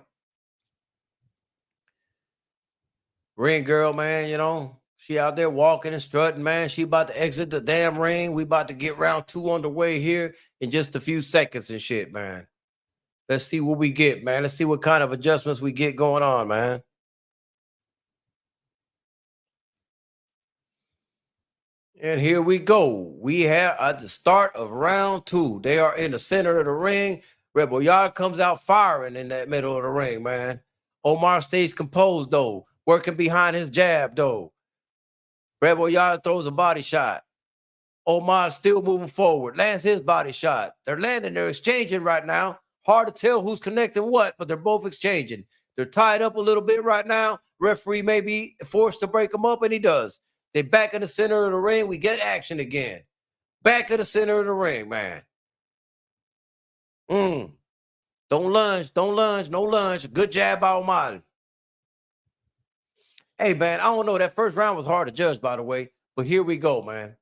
Ring girl, man, you know, she out there walking and strutting, man. She about to exit the damn ring. We about to get round 2 underway here in just a few seconds and shit, man. Let's see what we get, man. Let's see what kind of adjustments we get going on, man. And here we go. We have at the start of round 2. They are in the center of the ring. Rebollar comes out firing in that middle of the ring, man. Omar stays composed, though. Working behind his jab, though. Rebollar throws a body shot. Omar still moving forward. Lands his body shot. They're landing. They're exchanging right now. Hard to tell who's connecting what, but they're both exchanging. They're tied up a little bit right now. Referee may be forced to break them up, and he does. They back in the center of the ring. We get action again. Back in the center of the ring, man. Don't lunge. No lunge. Good jab by Omar. Hey, man, I don't know. That first round was hard to judge, by the way. But here we go, man.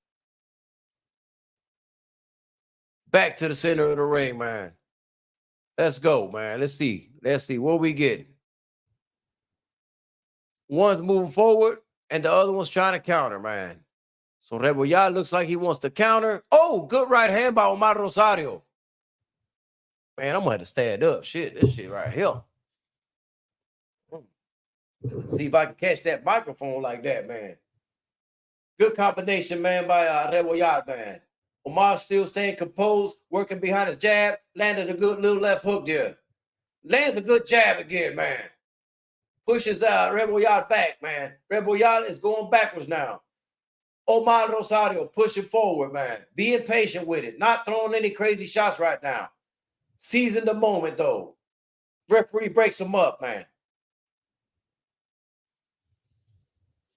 Back to the center of the ring, man. Let's go, man. Let's see. What we getting. One's moving forward, and the other one's trying to counter, man. So Rebollar looks like he wants to counter. Oh, good right hand by Omar Rosario. Man, I'm going to have to stand up. Shit, this shit right here. See if I can catch that microphone like that, man. Good combination, man, by Rebollar, man. Omar still staying composed, working behind his jab, landed a good little left hook there. Lands a good jab again, man. Pushes Rebollar back, man. Rebollar is going backwards now. Omar Rosario pushing forward, man. Being patient with it. Not throwing any crazy shots right now. Seizing the moment, though. Referee breaks him up, man.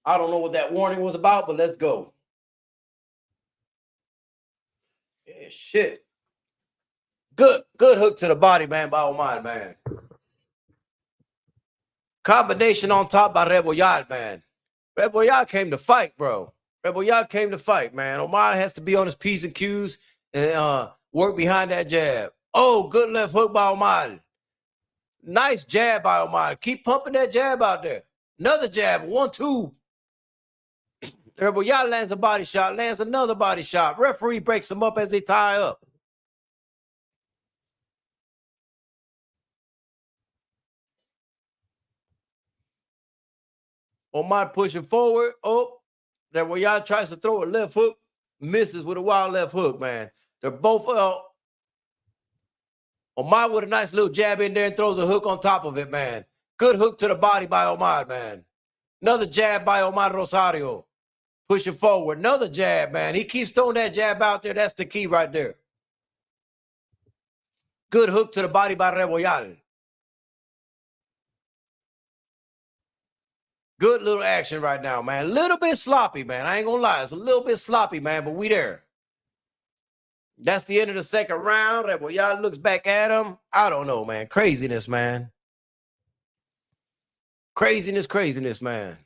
I don't know what that warning was about, but let's go. Yeah, shit. Good hook to the body, man, by Omar, man. Combination on top by Rebel Yard, man. Rebel Yard came to fight, bro. Rebel Yard came to fight, man. Omar has to be on his P's and Q's and work behind that jab. Oh, good left hook by Omar. Nice jab by Omar. Keep pumping that jab out there. Another jab, 1-2. Rebel Yard lands a body shot, lands another body shot. Referee breaks him up as they tie up. Omar pushing forward. Oh, Rebel Yard tries to throw a left hook, misses with a wild left hook, man. They're both Omar with a nice little jab in there and throws a hook on top of it, man. Good hook to the body by Omar, man. Another jab by Omar Rosario. Pushing forward. Another jab, man. He keeps throwing that jab out there. That's the key right there. Good hook to the body by Rebollar. Good little action right now, man. A little bit sloppy, man. I ain't gonna lie. It's a little bit sloppy, man, but we there. That's the end of the second round. Rebollar looks back at him. I don't know, man. Craziness, man. Craziness, man.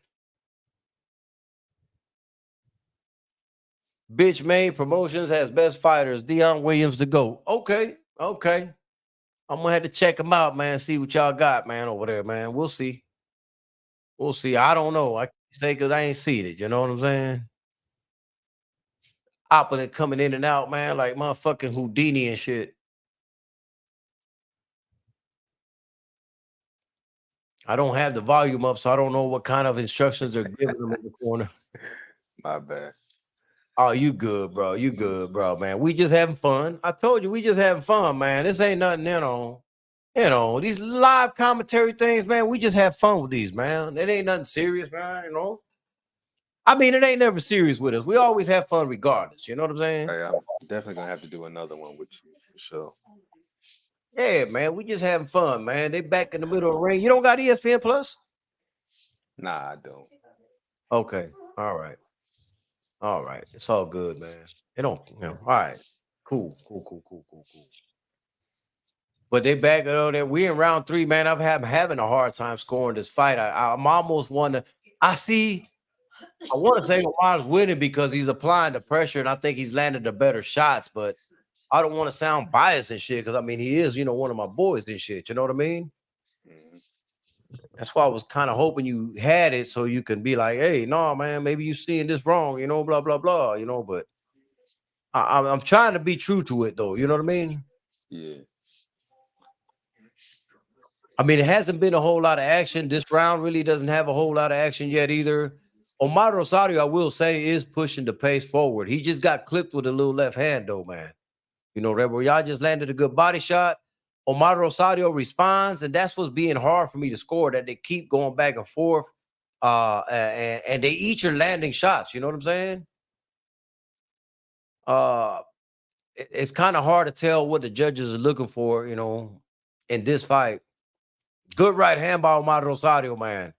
Bitch Made Promotions has best fighters. Dion Williams to go. Okay. I'm gonna have to check them out, man. See what y'all got, man, over there, man. We'll see. I don't know. I can't say because I ain't seen it. You know what I'm saying? Opponent coming in and out, man, like motherfucking Houdini and shit. I don't have the volume up, so I don't know what kind of instructions they're giving them in the corner. My bad. Oh, you good, bro. You good, bro, man. We just having fun. I told you, we just having fun, man. This ain't nothing, these live commentary things, man. We just have fun with these, man. It ain't nothing serious, man, I mean, it ain't never serious with us. We always have fun regardless. You know what I'm saying? Hey, I'm definitely gonna have to do another one with you for sure. Yeah, man. We just having fun, man. They back in the middle of the ring. You don't got ESPN Plus? Nah, I don't. Okay. All right. It's all good, man. It don't, all right. Cool. But they back it up there. We in round 3, man. Having a hard time scoring this fight. I'm almost wondering. I want to say Omar's winning because he's applying the pressure, and I think he's landed the better shots. But I don't want to sound biased and shit because I mean he is, one of my boys and shit. You know what I mean? Mhm. That's why I was kind of hoping you had it so you can be like, hey, no, man, maybe you seeing this wrong, blah blah blah, But I'm trying to be true to it though. You know what I mean? Yeah. I mean, it hasn't been a whole lot of action. This round really doesn't have a whole lot of action yet either. Omar Rosario, I will say, is pushing the pace forward. He just got clipped with a little left hand, though, man. Rebel Yard just landed a good body shot. Omar Rosario responds, and that's what's being hard for me to score, that they keep going back and forth. And they each are landing shots. You know what I'm saying? It's kind of hard to tell what the judges are looking for, in this fight. Good right hand by Omar Rosario, man.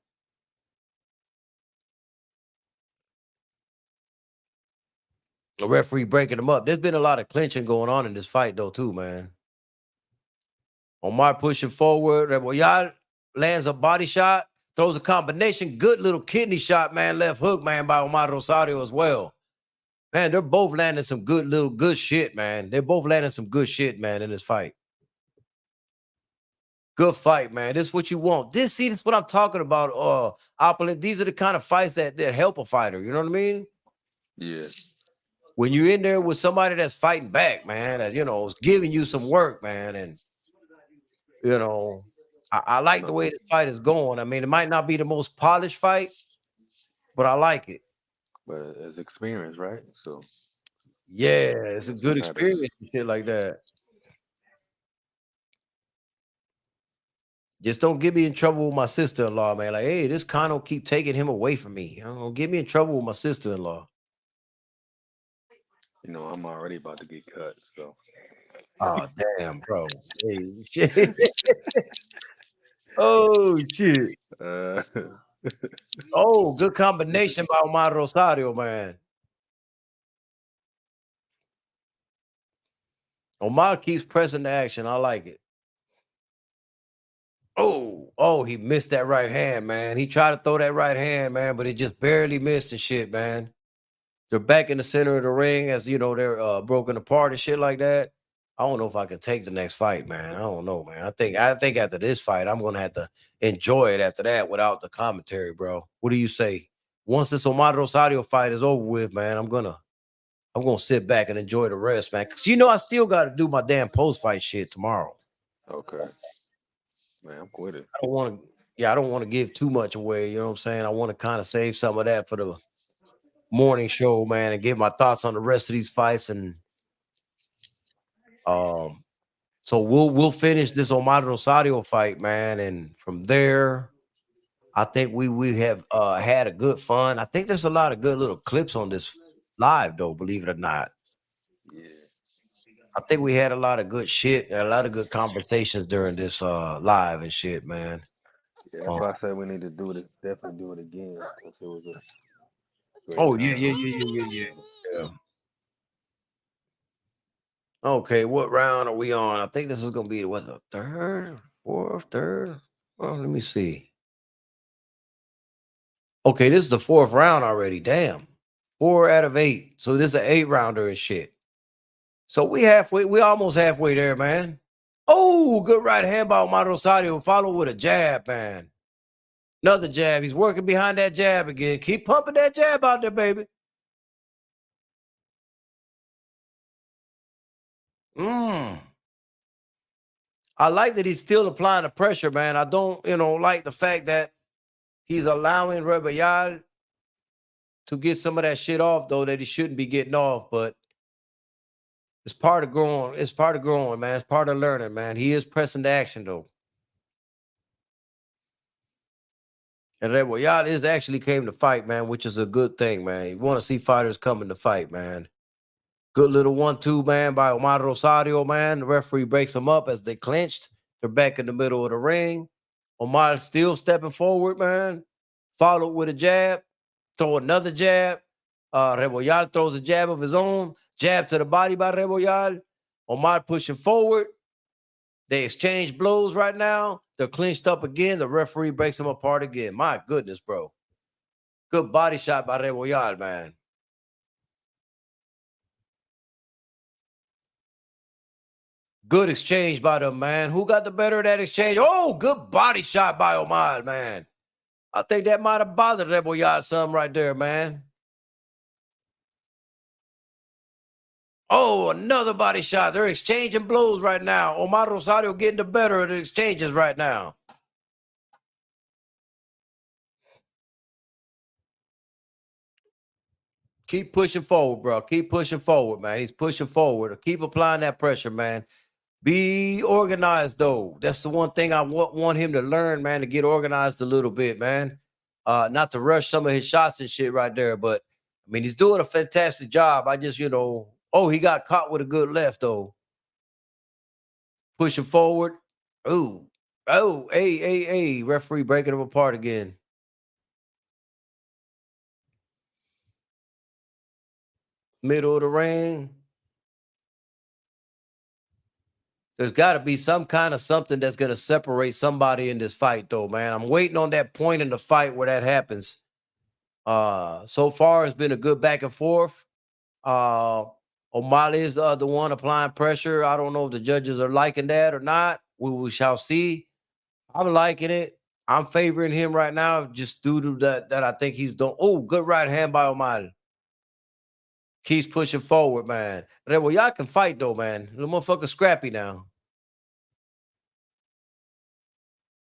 The referee breaking him up. There's been a lot of clinching going on in this fight, though, too, man. Omar pushing forward. Rebollar lands a body shot, throws a combination. Good little kidney shot, man. Left hook, man, by Omar Rosario as well. Man, they're both landing some good shit, man. They're both landing some good shit, man, in this fight. Good fight, man. This is what you want. This is what I'm talking about. Opulent. These are the kind of fights that help a fighter. You know what I mean? Yeah. When you're in there with somebody that's fighting back, man, that is giving you some work, man, and I like the way this fight is going. I mean, it might not be the most polished fight, but I like it. But it's experience, right? So Yeah, it's a that's what good matters. experience and shit like that. Just don't get me in trouble with my sister-in-law, man. Like, hey, this Kano keep taking him away from me. Don't get me in trouble with my sister-in-law. I'm already about to get cut. So Oh, damn, bro. Hey, shit. Oh, shit. uh Oh, good combination by Omar Rosario, man. Omar keeps pressing the action. I like it. Oh, he missed that right hand, man. He tried to throw that right hand, man, but it just barely missed and shit, man. They're back in the center of the ring as you know they're broken apart and shit like that. I don't know if I can take the next fight, man. I don't know, man. I think after this fight, I'm gonna have to enjoy it after that without the commentary, bro. What do you say? Once this Omar Rosario fight is over with, man, I'm gonna sit back and enjoy the rest, man. Cause you know I still gotta do my damn post fight shit tomorrow. Okay, man, I'm with it. I don't want to, yeah, I don't want to give too much away. You know what I'm saying? I want to kind of save some of that for the morning show, man, and give my thoughts on the rest of these fights. And um, so we'll finish this Omar Rosario fight, man, and from there, I think we have had a good fun. I think there's a lot of good little clips on this live, though. Believe it or not, Yeah, I think we had a lot of good shit, and a lot of good conversations during this live and shit, man. yeah. That's Um, why I said we need to do it. Definitely do it again because it was a great oh yeah, time. yeah, yeah, yeah, yeah, yeah. Yeah. Okay, what round are we on? I think this is gonna be what the third, fourth, third. Oh, let me see. Okay, this is the fourth round already. Damn. 4 out of 8. So this is an 8 rounder and shit. So we almost halfway there, man. Oh, good right hand by Omar Rosario, followed with a jab, man. Another jab. He's working behind that jab again. Keep pumping that jab out there, baby. Mm. I like that he's still applying the pressure, man. I don't, like the fact that he's allowing Rebel to get some of that shit off, though, that he shouldn't be getting off. But it's part of growing. It's part of growing, man. It's part of learning, man. He is pressing the action, though. And Rebel is actually came to fight, man, which is a good thing, man. You want to see fighters coming to fight, man. Good little 1-2, man, by Omar Rosario, man. The referee breaks them up as they clinched. They're back in the middle of the ring. Omar still stepping forward, man. Followed with a jab. Throw another jab. Reboyal throws a jab of his own. Jab to the body by Reboyal. Omar pushing forward. They exchange blows right now. They're clinched up again. The referee breaks them apart again. My goodness, bro. Good body shot by Reboyal, man. Good exchange by them, man. Who got the better of that exchange? Oh, good body shot by Omar, man. I think that might have bothered Reboyal some right there, man. Oh, another body shot. They're exchanging blows right now. Omar Rosario getting the better of the exchanges right now. Keep pushing forward, bro. Keep pushing forward, man. He's pushing forward. Keep applying that pressure, man. Be organized, though. That's the one thing I want him to learn, man, to get organized a little bit, man. Not to rush some of his shots and shit right there, but I mean, he's doing a fantastic job. I just, oh, he got caught with a good left, though. Pushing forward. Ooh. Oh, hey. Referee breaking them apart again. Middle of the ring. There's got to be some kind of something that's going to separate somebody in this fight, though, man. I'm waiting on that point in the fight where that happens. So far, it's been a good back and forth. O'Malley is the one applying pressure. I don't know if the judges are liking that or not. We shall see. I'm liking it. I'm favoring him right now just due to that I think he's done. Oh, good right hand by O'Malley. Keeps pushing forward, man. Well, y'all can fight, though, man. The motherfucker scrappy now.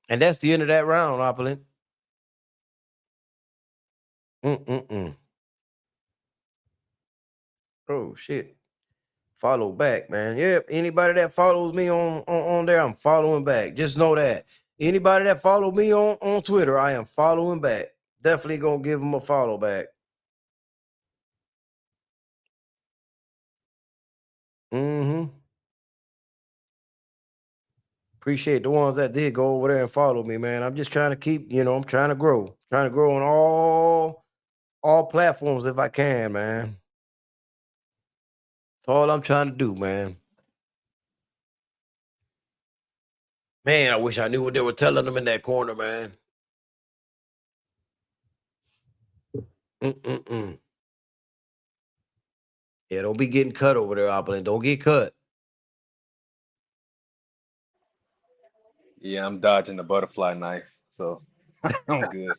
And that's the end of that round, Opulent. Mm-mm-mm. Oh, shit. Follow back, man. Yep. Anybody that follows me on there, I'm following back. Just know that. Anybody that follow me on Twitter, I am following back. Definitely gonna give them a follow back. Mm-hmm. Appreciate the ones that did go over there and follow me, man. I'm just trying to keep, I'm trying to grow. Trying to grow on all platforms if I can, man. That's all I'm trying to do, man. Man, I wish I knew what they were telling them in that corner, man. Mm-mm-mm. Yeah, don't be getting cut over there, Opulent. Don't get cut. Yeah, I'm dodging the butterfly knife, so I'm good.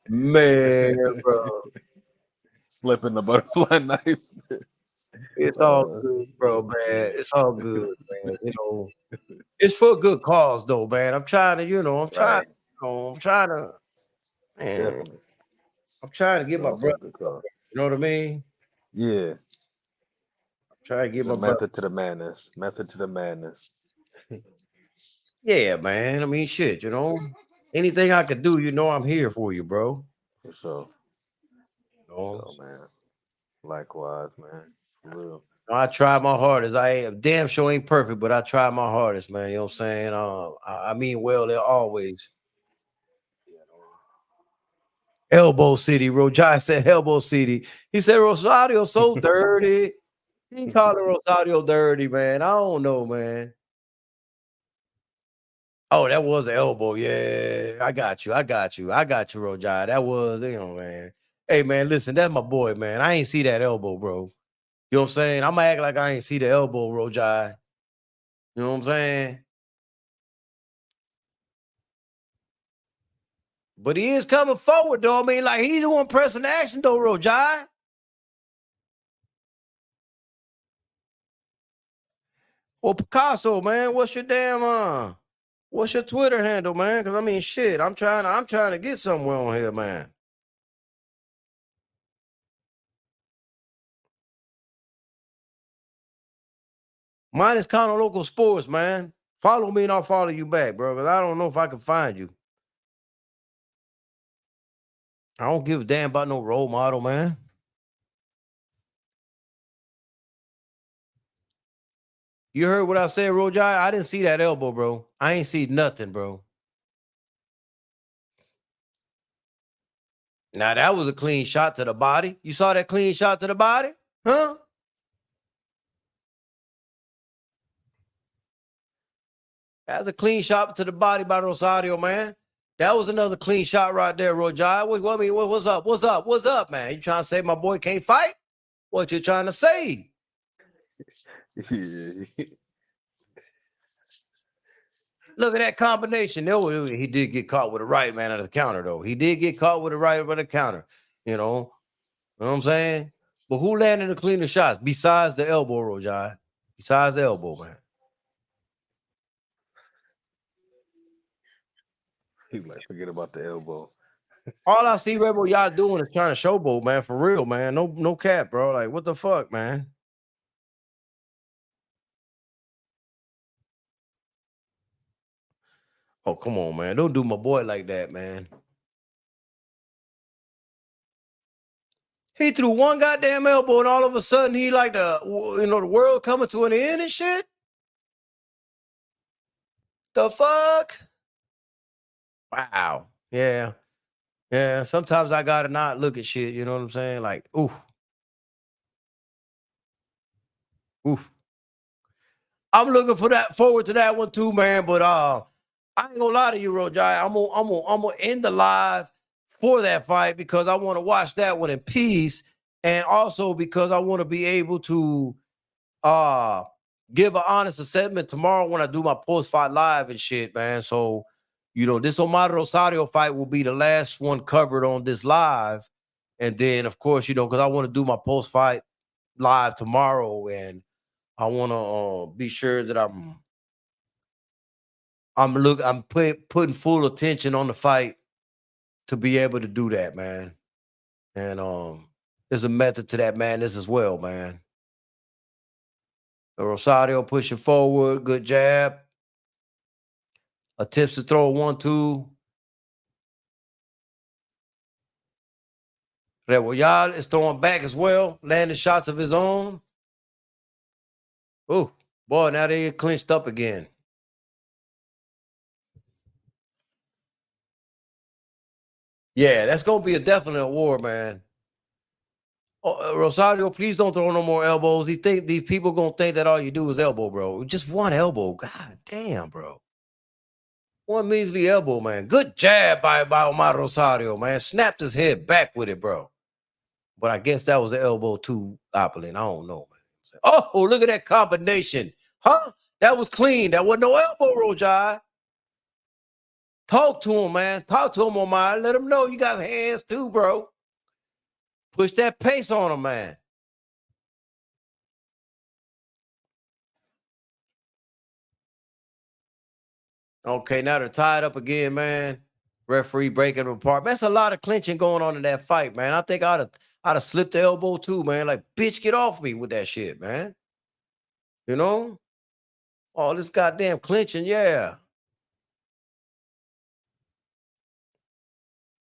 Man, bro. Slipping the butterfly knife. It's all Uh, good, bro, man. yeah, It's all good, man. It's for a good cause, though, man. I'm trying to, right. I'm trying to, man, Definitely. I'm trying to It's get my also a brother. good cause. You know what I mean? Yeah, Try to get it's a my brother. method to the madness. Method to the madness. Yeah, man. I mean, shit, anything I could do, I'm here for you, bro. For sure. You know, So man. Likewise, man. For real. I try my hardest. I am damn sure ain't perfect, but I try my hardest, man. You know what I'm saying? I mean, well, they're always. Elbow City. Rojai said Elbow City. He said Rosario so dirty. He called Rosario dirty, man. I don't know, man. Oh, that was an elbow. Yeah, I got you. I got you. I got you, Rojai. That was, man. Hey, man, listen, that's my boy, man. I ain't see that elbow, bro. You know what I'm saying? I'm gonna act like I ain't see the elbow, Rojai. You know what I'm saying? But he is coming forward, though. I mean, like he's the one pressing action, though, Rojai. Well, Picasso, man, what's your Twitter handle, man? Because I mean, shit, I'm trying to get somewhere on here, man. Mine is kind of local sports, man. Follow me and I'll follow you back, bro. Because I don't know if I can find you. I don't give a damn about no role model, man. You heard what I said, Rojai? I didn't see that elbow, bro. I ain't see nothing, bro. Now that was a clean shot to the body. You saw that clean shot to the body? Huh? That's a clean shot to the body by Rosario, man. That was another clean shot right there, Rojai. What's up? What's up? What's up, man? You trying to say my boy can't fight? What you trying to say? Yeah. Look at that combination. He did get caught with a right man at the counter, though. He did get caught with a right at the counter. You know what I'm saying? But who landed the cleaner shots besides the elbow, Rojai? Besides the elbow, man. He like forget about the elbow. All I see Rebel y'all doing is trying to showboat, man. For real, man. No cap, bro. Like, what the fuck, man? Oh, come on, man. Don't do my boy like that, man. He threw one goddamn elbow and all of a sudden he like the world coming to an end and shit. The fuck? Wow. Yeah. Yeah. Sometimes I gotta not look at shit. You know what I'm saying? Like, oof. Oof. I'm looking forward to that one too, man. But I ain't gonna lie to you, Rojai. I'm gonna end the live for that fight because I want to watch that one in peace, and also because I want to be able to uh give an honest assessment tomorrow when I do my post-fight live and shit, man. So, this Omar Rosario fight will be the last one covered on this live. And then, of course, because I want to do my post-fight live tomorrow, and I want to be sure that I'm putting full attention on the fight to be able to do that, man. And there's a method to that madness as well, man. Rosario pushing forward, good jab. Attempts to throw 1-2. Revoyal is throwing back as well, landing shots of his own. Oh, boy, now they get clinched up again. Yeah, that's going to be a definite war, man. Rosario, please don't throw no more elbows. These people gonna think that all you do is elbow, bro. Just one elbow. God damn, bro. One measly elbow, man. Good jab by Omar Rosario, man. Snapped his head back with it, bro. But I guess that was an elbow too, Opulent. I don't know, man. Oh, look at that combination. Huh? That was clean. That wasn't no elbow, Rojai. Talk to him, man. Talk to him, Omar. Let him know you got hands too, bro. Push that pace on him, man. Okay, now they're tied up again, man. Referee breaking them apart. That's a lot of clinching going on in that fight, man. I think I'd have slipped the elbow too, man. Like, bitch, get off me with that shit, man. You know? All this goddamn clinching, yeah.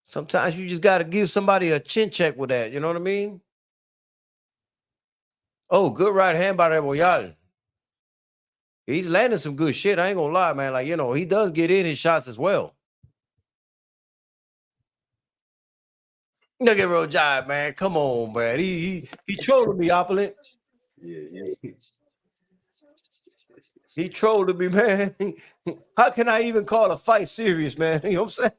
Sometimes you just got to give somebody a chin check with that. You know what I mean? Oh, good right hand by Reboyal. He's landing some good shit. I ain't gonna lie, man. Like, he does get in his shots as well. Look at Rojai, man. Come on, man. He trolling me, Opulent. Yeah. He trolling me, man. How can I even call a fight serious, man? You know what I'm saying?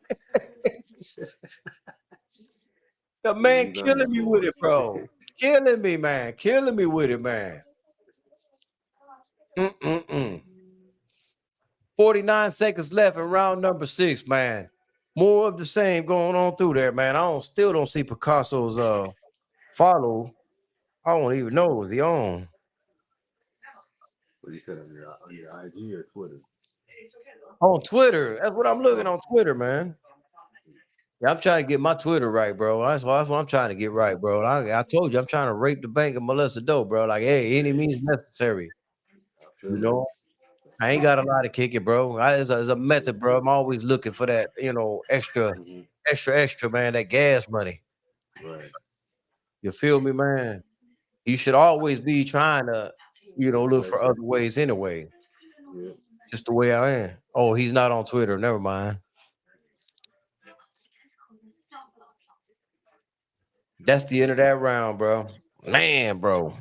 The man killing me with it, bro. Killing me, man. Killing me with it, man. 49 seconds left in round number 6, man. More of the same going on through there, man. Still don't see Picasso's follow. I don't even know. Was he on? What you said on your IG or Twitter? On Twitter. That's what I'm looking on Twitter, man. Yeah, I'm trying to get my Twitter right, bro. That's what I'm trying to get right, bro. I told you I'm trying to rape the bank and molest the dough, bro. Like, hey, any means necessary. You know, I ain't got a lot to kick it, bro. It's a method, bro. I'm always looking for that, extra, man. That gas money. Right. You feel me, man? You should always be trying to, look for other ways anyway. Yeah. Just the way I am. Oh, he's not on Twitter. Never mind. That's the end of that round, bro. Man, bro.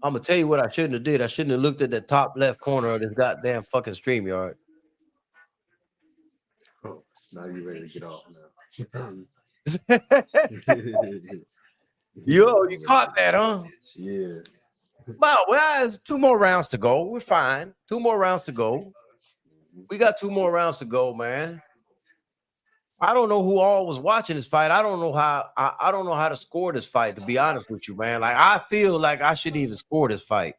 I'm gonna tell you what I shouldn't have did. I shouldn't have looked at the top left corner of this goddamn fucking StreamYard. Oh, now you ready to get off now. Yo, you caught that, huh? Yeah. Well, there's 2 more rounds to go. We're fine. 2 more rounds to go. We got 2 more rounds to go, man. I don't know who all was watching this fight. I don't know how to score this fight, to be honest with you, man. Like, I feel like I shouldn't even score this fight.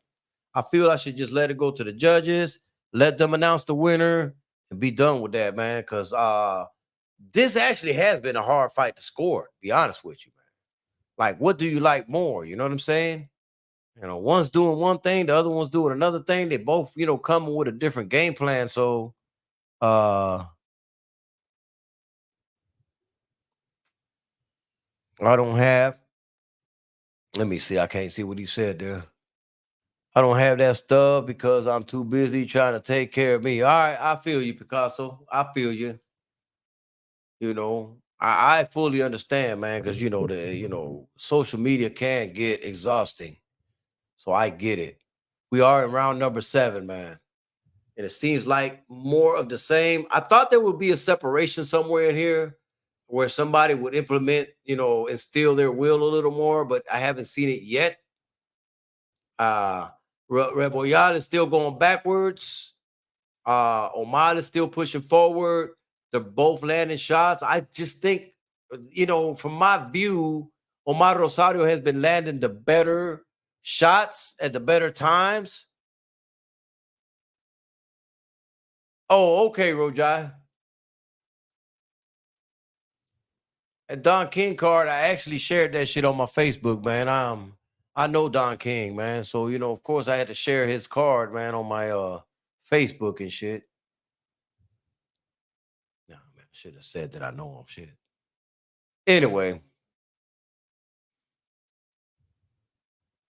I feel I should just let it go to the judges, let them announce the winner, and be done with that, man. Because this actually has been a hard fight to score, to be honest with you, man. Like, what do you like more? You know what I'm saying? One's doing one thing, the other one's doing another thing. They both, coming with a different game plan. So I don't have. Let me see. I can't see what he said there. I don't have that stuff because I'm too busy trying to take care of me. All right, I feel you, Picasso. I feel you. I fully understand, man, because social media can get exhausting. So I get it. We are in round number 7, man. And it seems like more of the same. I thought there would be a separation somewhere in here where somebody would implement, instill their will a little more, but I haven't seen it yet. Reboyal is still going backwards. Omar is still pushing forward. They're both landing shots. I just think, from my view, Omar Rosario has been landing the better shots at the better times. Oh, okay, Rojai. And Don King card, I actually shared that shit on my Facebook, man. I know Don King, man. So, of course I had to share his card, man, on my Facebook and shit. No, man, I should have said that I know him, shit. Anyway.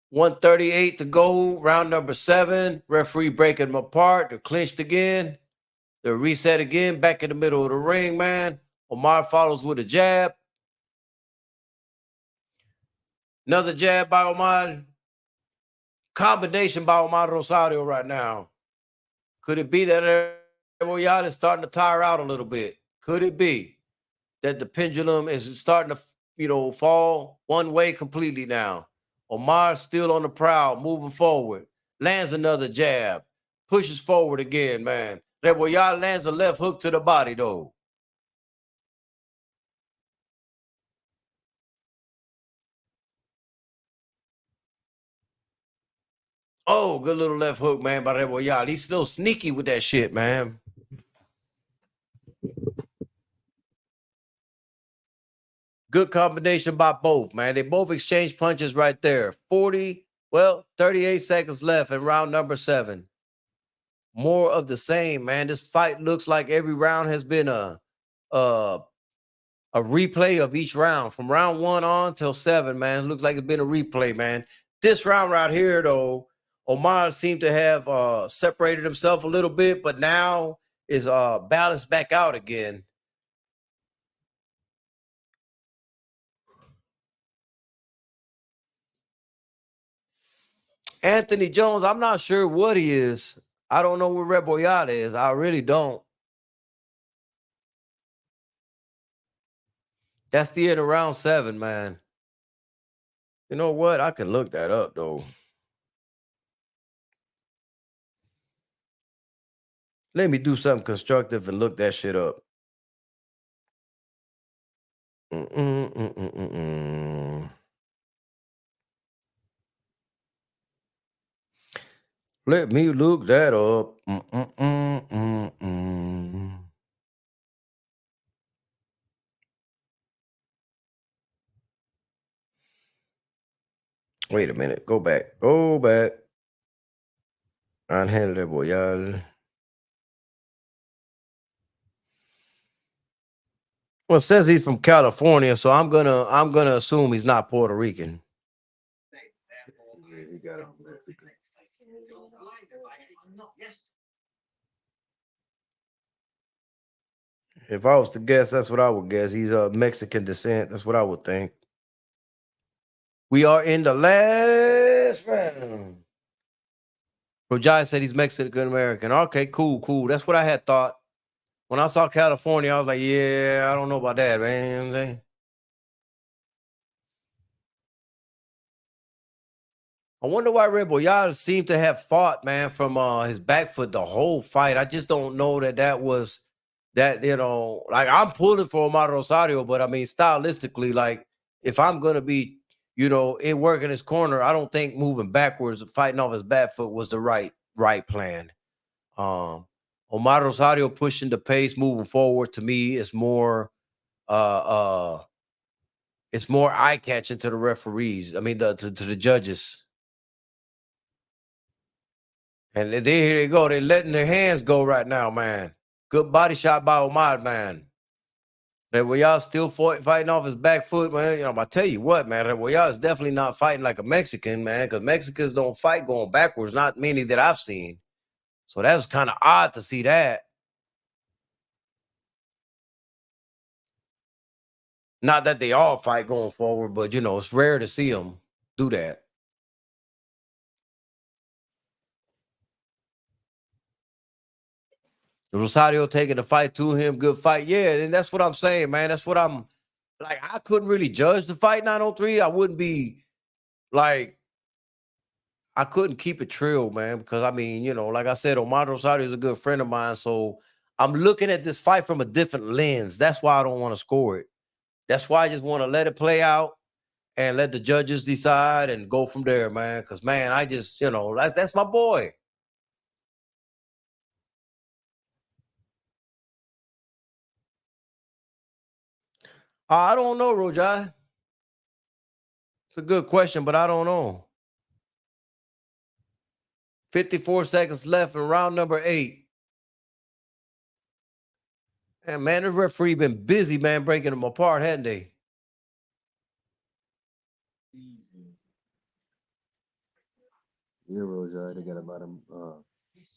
138 to go, round number 7. Referee breaking them apart. They're clinched again. They're reset again, back in the middle of the ring, man. Omar follows with a jab. Another jab by Omar. Combination by Omar Rosario right now. Could it be that Royale is starting to tire out a little bit? Could it be that the pendulum is starting to, fall one way completely now? Omar still on the prowl, moving forward. Lands another jab. Pushes forward again, man. Royale lands a left hook to the body, though. Oh, good little left hook, man, by Royale. He's still sneaky with that shit, man. Good combination by both, man. They both exchange punches right there. 38 seconds left in round number 7. More of the same, man. This fight looks like every round has been a replay of each round. From round 1 on till 7, man. It looks like it's been a replay, man. This round right here, though, Omar seemed to have separated himself a little bit, but now is balanced back out again. Anthony Jones, I'm not sure what he is. I don't know what Reboyada is. I really don't. That's the end of round 7, man. You know what? I can look that up, though. Let me do something constructive and look that shit up. Let me look that up. Wait a minute. Go back. Go back. Ángel Reboyal. Well, it says he's from California, so I'm gonna assume he's not Puerto Rican. Yeah, he got on Mexican. If I was to guess, that's what I would guess. He's of Mexican descent. That's what I would think. We are in the last round. Rojai said he's Mexican American. Okay, cool. That's what I had thought. When I saw California, I was like, yeah, I don't know about that, man. You know what I'm saying? I wonder why Red Boyada seemed to have fought, man, from his back foot the whole fight. I just don't know that was that, like I'm pulling for Omar Rosario, but I mean, stylistically, like if I'm going to be, in working his corner, I don't think moving backwards, fighting off his back foot was the right plan. Omar Rosario pushing the pace, moving forward to me is more it's more eye-catching to the referees. I mean, to the judges. And here they go. They're letting their hands go right now, man. Good body shot by Omar, man. Y'all still fighting off his back foot, man. I tell you what, man. Y'all is definitely not fighting like a Mexican, man, because Mexicans don't fight going backwards. Not many that I've seen. So that was kind of odd to see that. Not that they all fight going forward, but, it's rare to see them do that. Rosario taking the fight to him, good fight. Yeah, and that's what I'm saying, man. That's what I'm like. I couldn't really judge the fight 903. I wouldn't be like, I couldn't keep it trill, man, because I mean, like I said, Omar Rosario is a good friend of mine. So I'm looking at this fight from a different lens. That's why I don't want to score it. That's why I just want to let it play out and let the judges decide and go from there, man. Because, man, I just, that's my boy. I don't know, Rojai. It's a good question, but I don't know. 54 seconds left in round number 8. And man, the referee been busy, man, breaking them apart, hadn't they? Yeah, Roger, they got a lot of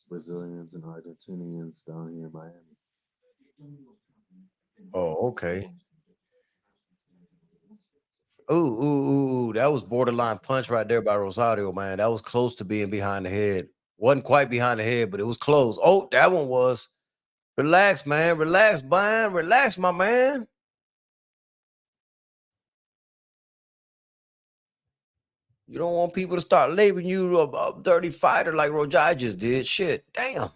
Brazilians and Argentinians down here in Miami. Oh, okay. Ooh, that was borderline punch right there by Rosario, man. That was close to being behind the head. Wasn't quite behind the head, but it was close. Oh, that one was. Relax, man. Relax, Brian. Relax, my man. You don't want people to start labeling you a dirty fighter like Rojai just did. Shit, damn.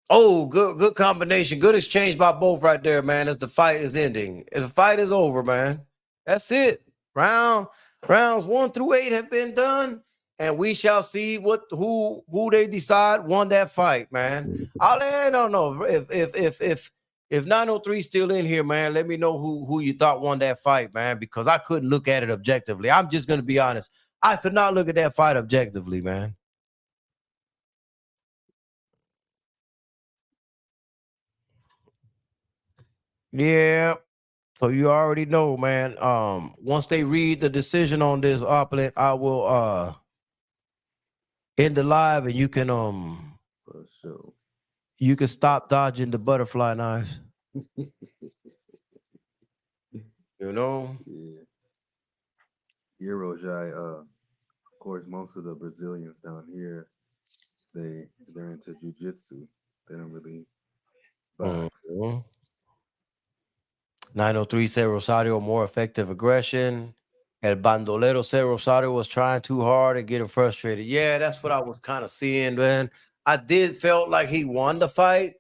Oh, good combination. Good exchange by both right there, man. As the fight is ending. As the fight is over, man. That's it. Rounds 1 through 8 have been done, and we shall see who they decide won that fight, man. I don't know if 903 still in here, man. Let me know who you thought won that fight, man, because I couldn't look at it objectively. I'm just gonna be honest. I could not look at that fight objectively, man. Yeah. So you already know, man. Once they read the decision on this opponent, I will end the live, and you can For sure. you can stop dodging the butterfly knives. You know. Yeah. Yeah, Rojai. Of course, most of the Brazilians down here, they're into jujitsu. They don't really box. Mhm. 903 said Rosario more effective aggression. El Bandolero said Rosario was trying too hard and getting frustrated. Yeah, that's what I was kind of seeing, man. I did felt like he won the fight,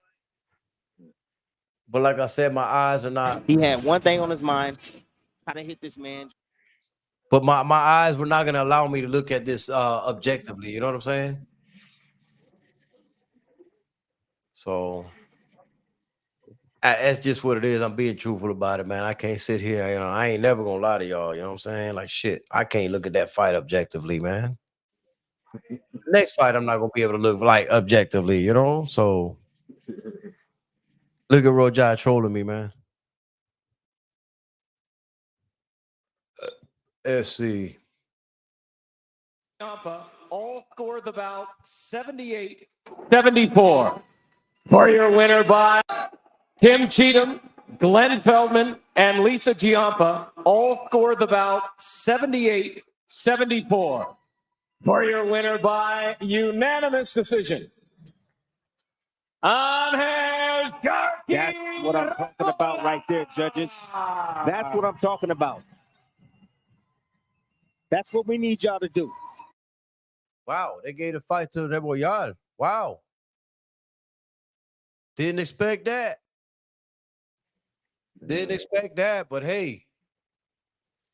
but like I said, my eyes are not. He had one thing on his mind: how to hit this man. But my eyes were not gonna allow me to look at this objectively. You know what I'm saying? So that's just what it is. I'm being truthful about it, man. I can't sit here. You know, I ain't never gonna lie to y'all. You know what I'm saying? Like shit, I can't look at that fight objectively, man. Next fight, I'm not gonna be able to look like objectively. You know? So look at Rojai trolling me, man. Let's see. All score the bout 78-74. For your winner by Tim Cheatham, Glenn Feldman, and Lisa Giampa, all score the bout 78-74. For your winner by unanimous decision. Angel Sharky. That's what I'm talking about right there, judges. That's what I'm talking about. That's what we need y'all to do. Wow, they gave the fight to Reboyal. Wow. Didn't expect that. Didn't expect that, but hey.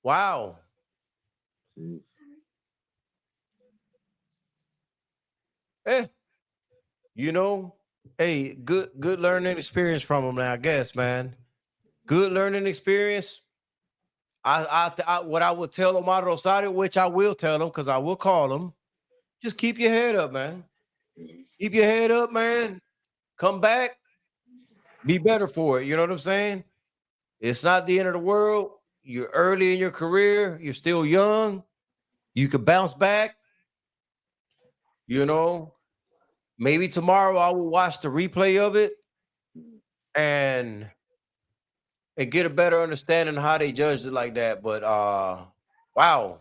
Wow. Jeez. You know, hey, good learning experience from him now, I guess, man. Good learning experience. What I would tell Omar Rosario, which I will tell him because I will call him, just keep your head up, man. Keep your head up, man. Come back, be better for it. You know what I'm saying? It's not the end of the world. You're early in your career, you're still young. You could bounce back. You know, maybe tomorrow I will watch the replay of it and get a better understanding of how they judged it like that. But wow.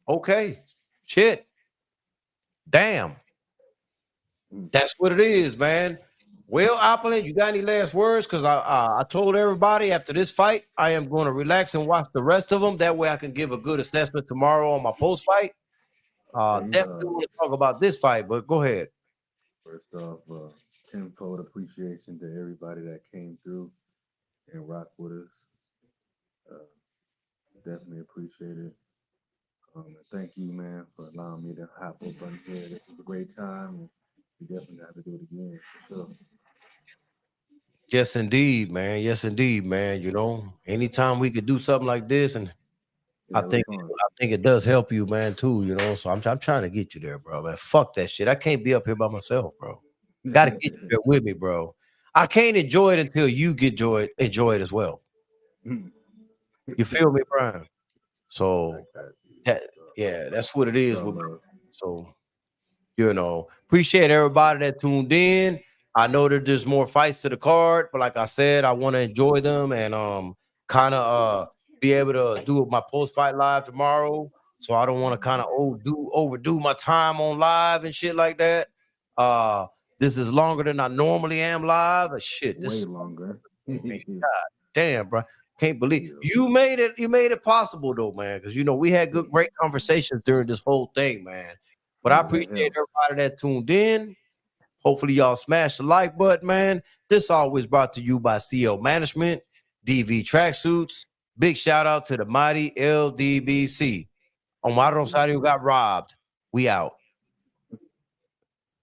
Okay. Shit. Damn. That's what it is, man. Well, Opulent, you got any last words? Because I told everybody after this fight, I am going to relax and watch the rest of them. That way I can give a good assessment tomorrow on my post fight. Definitely want to talk about this fight, but go ahead. First off, tenfold appreciation to everybody that came through and rocked with us. Definitely appreciate it. And thank you, man, for allowing me to hop up on here. This was a great time, and we definitely have to do it again for sure. Yes, indeed, man. Yes, indeed, man. You know, anytime we could do something like this, and Yeah, I think it does help you, man, too. You know, so I'm trying to get you there, bro. Man, fuck that shit. I can't be up here by myself, bro. Got to get you there with me, bro. I can't enjoy it until you enjoy it as well. You feel me, Brian? So yeah, that's what it is. So You know, appreciate everybody that tuned in. I know that there's more fights to the card, but like I said, I want to enjoy them and kind of be able to do my post fight live tomorrow. So I don't want to kind of overdo my time on live and shit like that. This is longer than I normally am live. But shit, this Way is longer. man, God damn, bro. Can't believe Yeah. you made it. You made it possible though, man. Because you know we had great conversations during this whole thing, man. But I Yeah, that appreciate helps. everybody that tuned in. Hopefully, y'all smash the like button, man. This always brought to you by CL Management, DV Tracksuits. Big shout out to the mighty LDBC. Omar Rosario got robbed. We out.